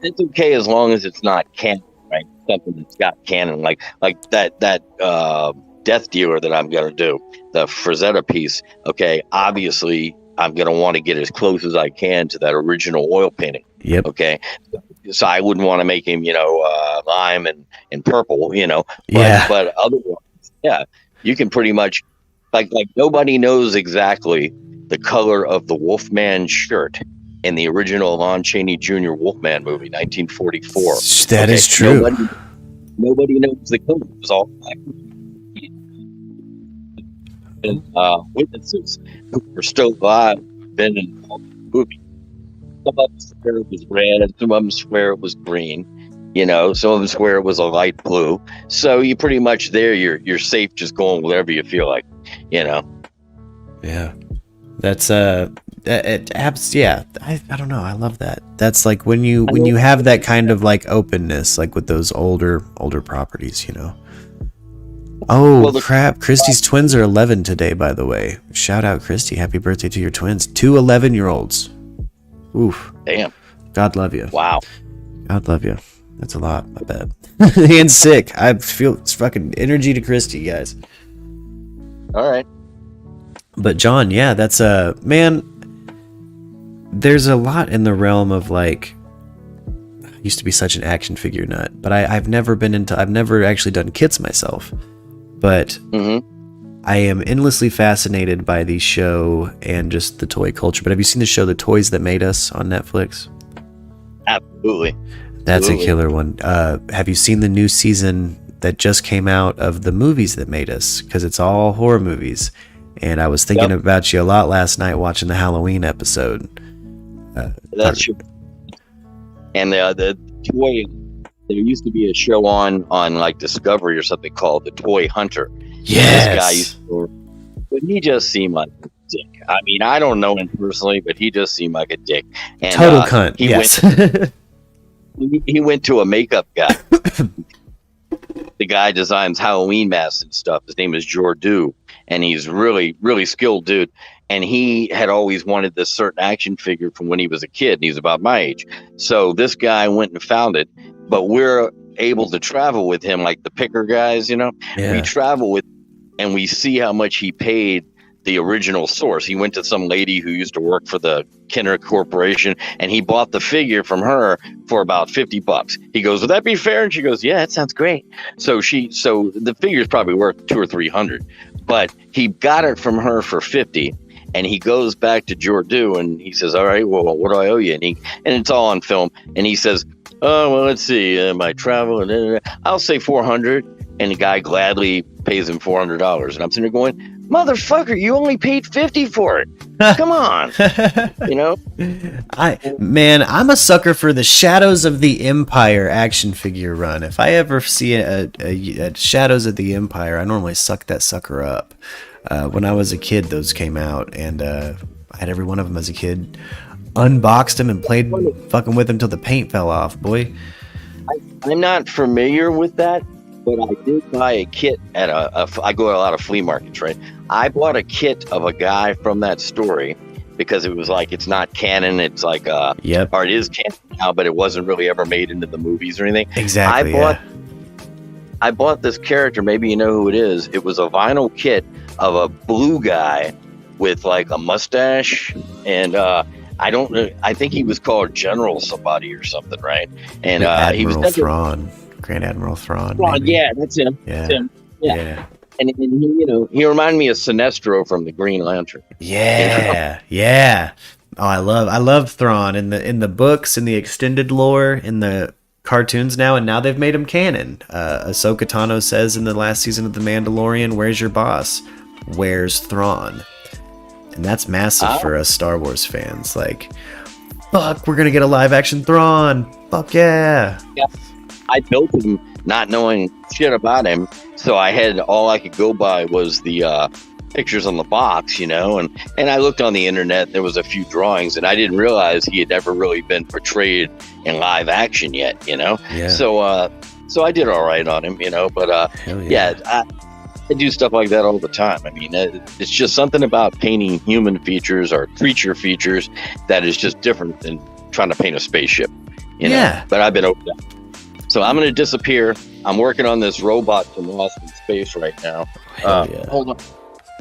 It's okay as long as it's not canon, right? Something that's got canon, like that Death Dealer that I'm gonna do, the Frazetta piece. Okay, obviously I'm gonna want to get as close as I can to that original oil painting. Yep. Okay, so I wouldn't want to make him, you know, lime and purple, you know. But otherwise, you can pretty much like nobody knows exactly the color of the Wolfman shirt in the original Lon Chaney Jr. Wolfman movie, 1944. That is true. Nobody knows the color. It was all black. And witnesses who were still alive been in the movie. Some of them swear it was red, and some of them swear it was green. You know, some of them swear it was a light blue. So you pretty much you're safe just going whatever you feel like, you know. Yeah, that's I don't know. I love that. That's like when you have that kind of like openness, like with those older properties, you know. Oh, crap. Christy's twins are 11 today, by the way. Shout out, Christy. Happy birthday to your twins. 2 11-year-olds. Oof. Damn. God love you. Wow. God love you. That's a lot, I bet. And sick. I feel it's fucking energy to Christy, guys. All right. But John, yeah, that's man, there's a lot in the realm of like, I used to be such an action figure nut, but I've never actually done kits myself. But I am endlessly fascinated by the show and just the toy culture. But have you seen the show The Toys That Made Us on Netflix? Absolutely. That's a killer one. Have you seen the new season that just came out of The Movies That Made Us? Because it's all horror movies. And I was thinking about you a lot last night watching the Halloween episode. That's true. And the toy, there used to be a show on like Discovery or something called The Toy Hunter. Yes. This guy used to, but he just seemed like a dick. I mean, I don't know him personally, but he just seemed like a dick. And, total cunt. Yes. He went to a makeup guy. The guy designs Halloween masks and stuff. His name is Jordu, and he's really, really skilled dude. And he had always wanted this certain action figure from when he was a kid. And he's about my age. So this guy went and found it. But we're able to travel with him, like the picker guys, you know, we travel with, and we see how much he paid the original source. He went to some lady who used to work for the Kenner Corporation, and he bought the figure from her for about $50. He goes, "Would that be fair?" And she goes, "Yeah, that sounds great." So the figure's probably worth $200 or $300, but he got it from her for $50. And he goes back to Jordu and he says, "All right, well, what do I owe you?" And it's all on film. And he says, "Oh, well, let's see, my travel, and I'll say $400." And the guy gladly pays him $400. And I'm sitting there going, "Motherfucker, you only paid $50 for it. Come on." You know? I'm a sucker for the Shadows of the Empire action figure run. If I ever see a Shadows of the Empire, I normally suck that sucker up. When I was a kid, those came out, and I had every one of them as a kid. Unboxed them and played fucking with them till the paint fell off, boy. I'm not familiar with that, but I did buy a kit at I go to a lot of flea markets, right? I bought a kit of a guy from that story because it was like, it's not canon. It's like, or it is canon now, but it wasn't really ever made into the movies or anything. Exactly. I bought this character. Maybe you know who it is. It was a vinyl kit of a blue guy with like a mustache, and I don't know. I think he was called General somebody or something, right? And he was Thrawn, Grand Admiral Thrawn. Yeah, that's him. Yeah. That's him. Yeah. And he, you know, he reminded me of Sinestro from the Green Lantern. Yeah, yeah. Oh, I love Thrawn in the books, in the extended lore, in the cartoons now, and now they've made him canon. Ahsoka Tano says in the last season of The Mandalorian, "Where's your boss? Where's Thrawn?" And that's massive for us Star Wars fans. Like, fuck, we're gonna get a live action Thrawn. Fuck yeah. I built him not knowing shit about him, so I had all I could go by was the pictures on the box, you know, and I looked on the internet. There was a few drawings, and I didn't realize he had ever really been portrayed in live action yet, you know. So I did all right on him, you know, but I do stuff like that all the time. I mean, it's just something about painting human features or creature features that is just different than trying to paint a spaceship, you know. But I've been over that. So I'm going to disappear. I'm working on this robot from Lost in Space right now. Hold on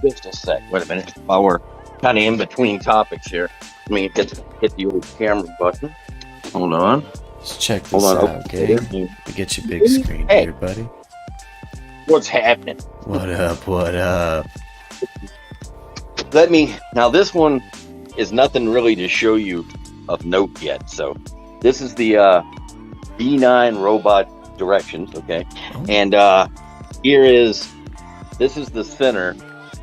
just a sec. Wait a minute. While we're kind of in between topics here, let me hit the old camera button. Hold on. Let's check this out, okay? Let me get you big screen here, buddy. What's happening? What up? Now this one is nothing really to show you of note yet. So this is the B9 robot directions, okay? And this is the center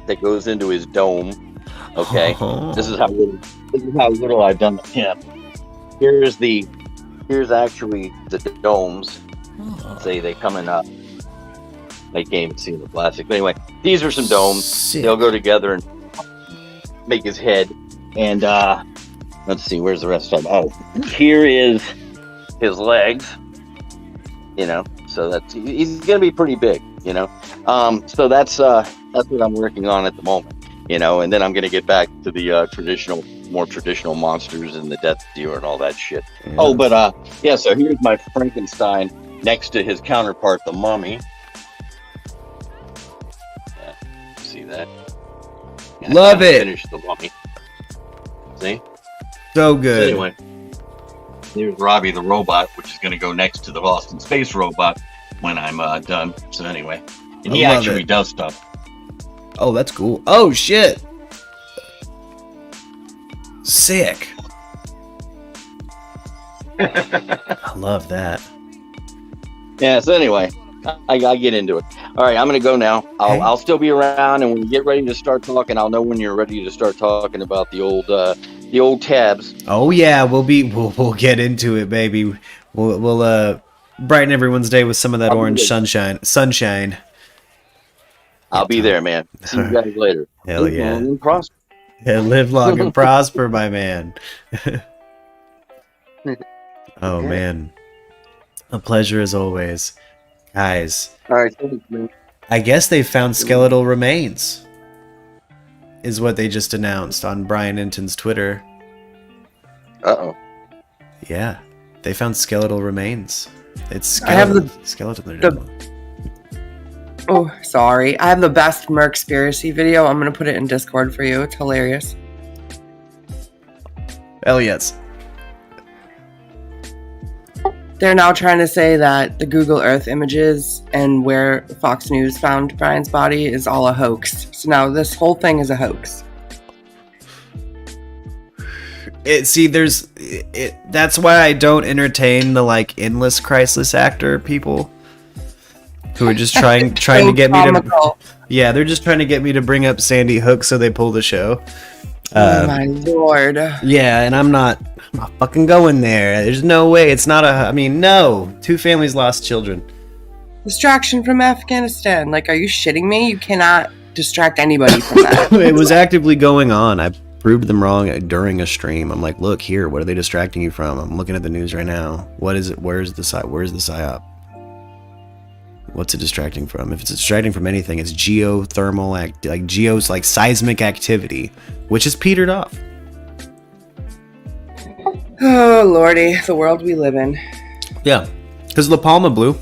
that goes into his dome, okay? This is how little I've done with him. Here's actually the domes. Say they coming up. They can't even see the plastic. But anyway, these are some domes. Sick. They'll go together and make his head. And let's see, where's the rest of them? Oh, here is his legs. You know, so he's gonna be pretty big. You know, so that's what I'm working on at the moment. You know, and then I'm gonna get back to the more traditional monsters and the Death Dealer and all that shit. Yeah. Oh, but so here's my Frankenstein next to his counterpart, the Mummy. See that? Love it. Finish the Mummy. See? So good. So anyway, there's Robbie the robot, which is going to go next to the Lost in Space robot when I'm done. So anyway, and he actually does stuff. Oh, that's cool. Oh shit! Sick. I love that. Yeah. So anyway, I get into it. All right, I'm going to go now. I'll still be around, and when you get ready to start talking, I'll know when you're ready to start talking about the old tabs. Oh yeah, we'll get into it, baby. We'll brighten everyone's day with some of that orange sunshine. I'll be there, man. See you guys later. Hell yeah. Live long and prosper. Yeah, live long and prosper, my man. Oh man, a pleasure as always. Guys, all right, thanks, man. I guess they found skeletal remains, is what they just announced on Brian Enton's Twitter. Uh-oh. Yeah, they found skeletal remains It's skeleton. skeleton. Oh, sorry. I have the best MURKradio video. I'm gonna put it in Discord for you. It's hilarious. Hell yes. They're now trying to say that the Google Earth images and where Fox News found Brian's body is all a hoax. So now this whole thing is a hoax. That's why I don't entertain the like endless Christless actor people who are just trying to get me to. Yeah, they're just trying to get me to bring up Sandy Hook so they pull the show. Oh my lord. Yeah, and I'm not fucking going there. There's no way. It's not no. 2 families lost children. Distraction from Afghanistan. Like, are you shitting me? You cannot distract anybody from that. It was actively going on. I proved them wrong during a stream. I'm like, look here, what are they distracting you from? I'm looking at the news right now. What is it? Where's the psyop? What's it distracting from? If it's distracting from anything, it's geothermal seismic activity, which is petered off. Oh lordy, the world we live in. Yeah, because La Palma blew,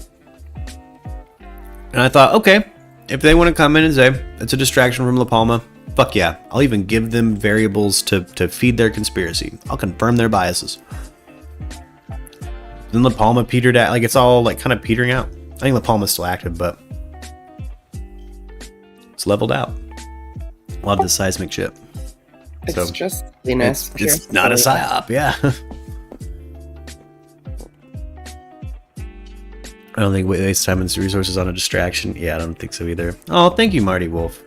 and I thought, okay, if they want to come in and say it's a distraction from La Palma, fuck yeah, I'll even give them variables to feed their conspiracy. I'll confirm their biases. Then La Palma petered out, like it's all like kind of petering out. I think La Palma's still active, but it's leveled out. A lot of the seismic shit. It's just silliness. It's not a psyop, yeah. I don't think we waste time and resources on a distraction. Yeah, I don't think so either. Oh, thank you, Marty Wolf.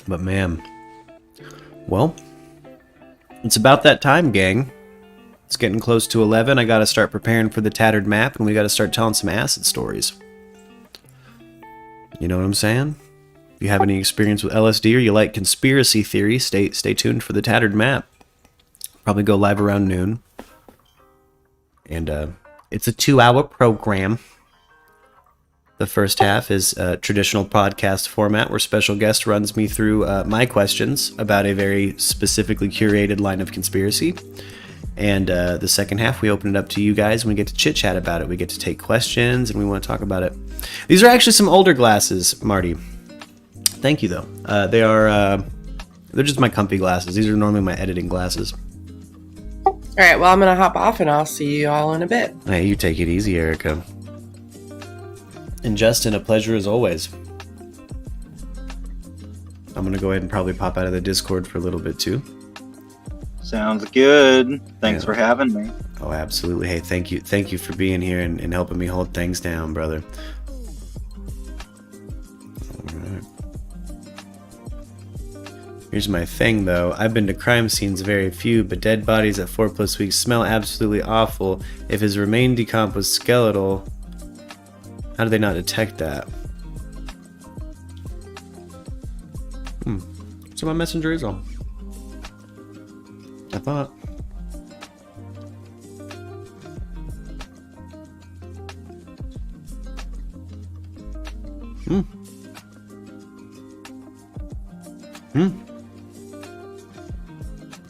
But man, well, it's about that time, gang. It's getting close to 11. I gotta start preparing for the tattered map, and we gotta start telling some acid stories. You know what I'm saying? If you have any experience with LSD or you like conspiracy theory, stay tuned for the tattered map. Probably go live around noon. And it's a 2-hour program. The first half is a traditional podcast format where special guest runs me through my questions about a very specifically curated line of conspiracy. And the second half, we open it up to you guys and we get to chit-chat about it. We get to take questions and we want to talk about it. These are actually some older glasses, Marty. Thank you, though. They're just my comfy glasses. These are normally my editing glasses. All right, well, I'm going to hop off and I'll see you all in a bit. Hey, you take it easy, Erica. And Justin, a pleasure as always. I'm going to go ahead and probably pop out of the Discord for a little bit, too. Sounds good. Thanks for having me. Oh, absolutely. Hey, thank you for being here and helping me hold things down, brother. All right. Here's my thing, though. I've been to crime scenes very few, but dead bodies at 4+ weeks smell absolutely awful. If his remain decomposed skeletal, how do they not detect that? So my messenger is on. I thought.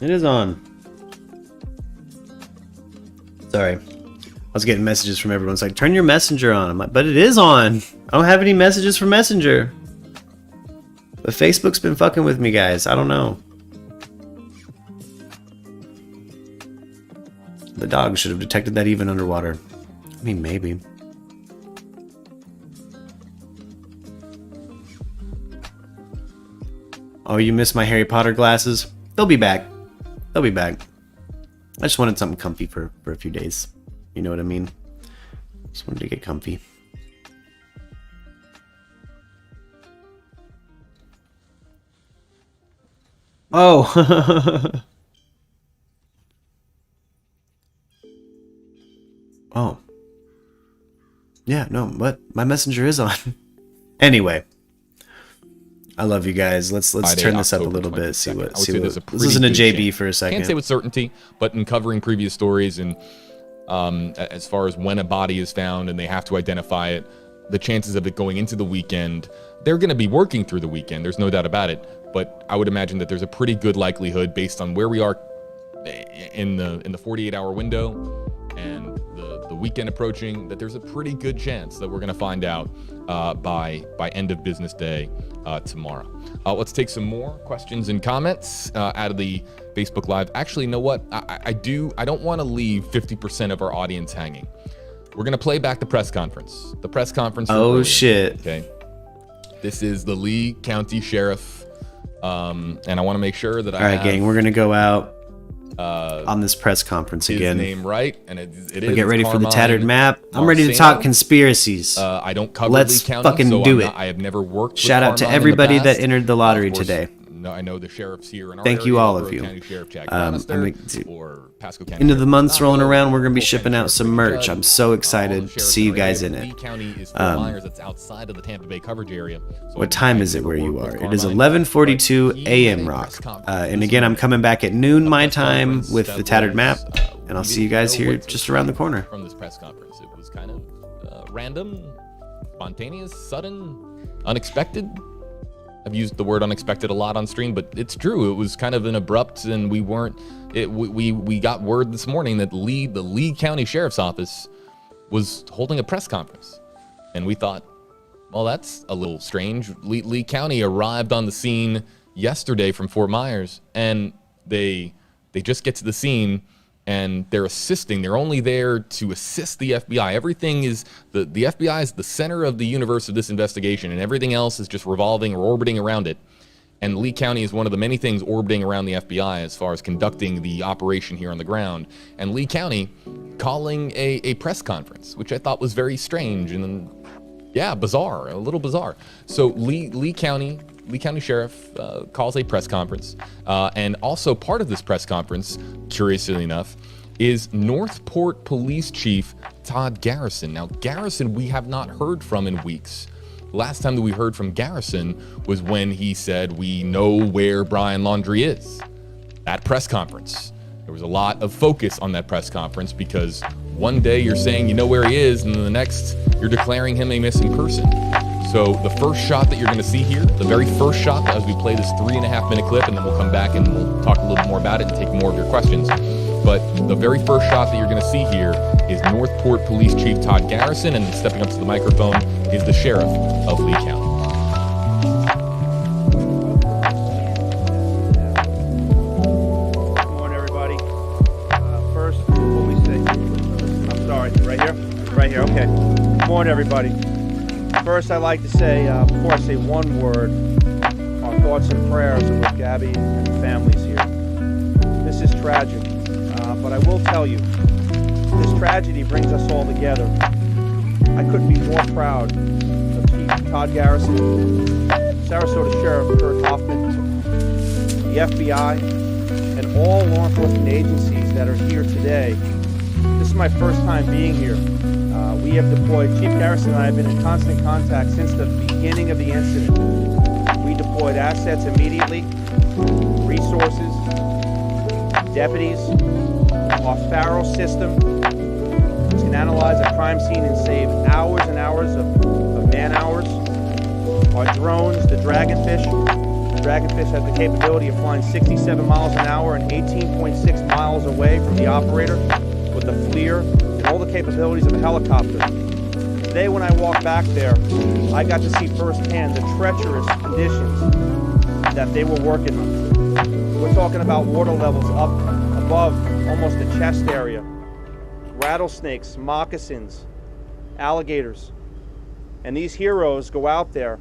It is on. Sorry. I was getting messages from everyone. It's like, turn your messenger on. I'm like, but it is on. I don't have any messages from Messenger. But Facebook's been fucking with me, guys. I don't know. The dog should have detected that even underwater. I mean, maybe. Oh, you missed my Harry Potter glasses? They'll be back. They'll be back. I just wanted something comfy for a few days. You know what I mean? Just wanted to get comfy. Oh. Oh. Yeah, no, but my messenger is on. Anyway. I love you guys. Let's turn this up a little bit. See what. Let's listen to JB for a second. Can't say with certainty, but in covering previous stories and as far as when a body is found and they have to identify it, the chances of it going into the weekend, they're going to be working through the weekend. There's no doubt about it. But I would imagine that there's a pretty good likelihood, based on where we are in the 48-hour window and the weekend approaching, that there's a pretty good chance that we're going to find out by end of business day tomorrow. Let's take some more questions and comments out of the Facebook Live. Actually, you know what? I don't want to leave 50% of our audience hanging. We're going to play back the press conference. The press conference. Oh, shit. Okay. This is the Lee County Sheriff. And I want to make sure that All right, gang, we're going to go out on this press conference his again. name right, and it is. Get ready for the Carmine tattered map. I'm ready to Marceno. talk conspiracies. I don't cover Let's Lee County, fucking so do I'm it. not, I have never worked. Shout with out to Carmine in the everybody that past. entered the lottery Of course, today. No, I know the sheriffs here in our Thank area, you, all of Borough you. County Sheriff Jack I'm Bannister, or Pasco County Into the Sheriff months Donato, rolling around, we're going to be Bull shipping out some merch. I'm so excited to see you guys in Lee it. County is Fort Myers. That's outside of the Tampa Bay coverage area. So What time is it where you are? It is 11:42 a.m. Rock. And again, I'm coming back at noon my time with the tattered map, and I'll see you guys here just around the corner. From this press conference, it was kind of random, spontaneous, sudden, unexpected. I've used the word unexpected a lot on stream, but it's true. It was kind of an abrupt, and we got word this morning that the Lee County Sheriff's Office was holding a press conference, and we thought, well, that's a little strange. Lee County arrived on the scene yesterday from Fort Myers, and they just get to the scene, and they're assisting. They're only there to assist the FBI. Everything is, the FBI is the center of the universe of this investigation, and everything else is just revolving or orbiting around it. And Lee County is one of the many things orbiting around the FBI as far as conducting the operation here on the ground. And Lee County calling a press conference, which I thought was very strange and, yeah, bizarre, a little bizarre. So Lee County Sheriff calls a press conference, and also part of this press conference, curiously enough, is Northport Police Chief Todd Garrison. Now, Garrison we have not heard from in weeks. Last time that we heard from Garrison was when he said, "We know where Brian Laundrie is." That press conference. There was a lot of focus on that press conference because one day you're saying you know where he is, and then the next you're declaring him a missing person. So the first shot that you're going to see here, the very first shot, as we play this 3.5-minute clip, and then we'll come back and we'll talk a little more about it and take more of your questions. But the very first shot that you're going to see here is Northport Police Chief Todd Garrison, and stepping up to the microphone is the Sheriff of Lee County. Good morning, everybody. First, what we say? I'm sorry, right here? Right here, okay. Good morning, everybody. First, I'd like to say, before I say one word, our thoughts and prayers are with Gabby and the families here. This is tragic, but I will tell you, this tragedy brings us all together. I couldn't be more proud of Chief Todd Garrison, Sarasota Sheriff Kurt Hoffman, the FBI, and all law enforcement agencies that are here today. This is my first time being here. We have deployed, Chief Garrison and I have been in constant contact since the beginning of the incident. We deployed assets immediately, resources, deputies, our Faro system, which can analyze a crime scene and save hours and hours of man hours. Our drones, the Dragonfish. The Dragonfish has the capability of flying 67 miles an hour and 18.6 miles away from the operator with the FLIR and all the capabilities of a helicopter. Today when I walked back there, I got to see firsthand the treacherous conditions that they were working on. We're talking about water levels up above almost the chest area. Rattlesnakes, moccasins, alligators. And these heroes go out there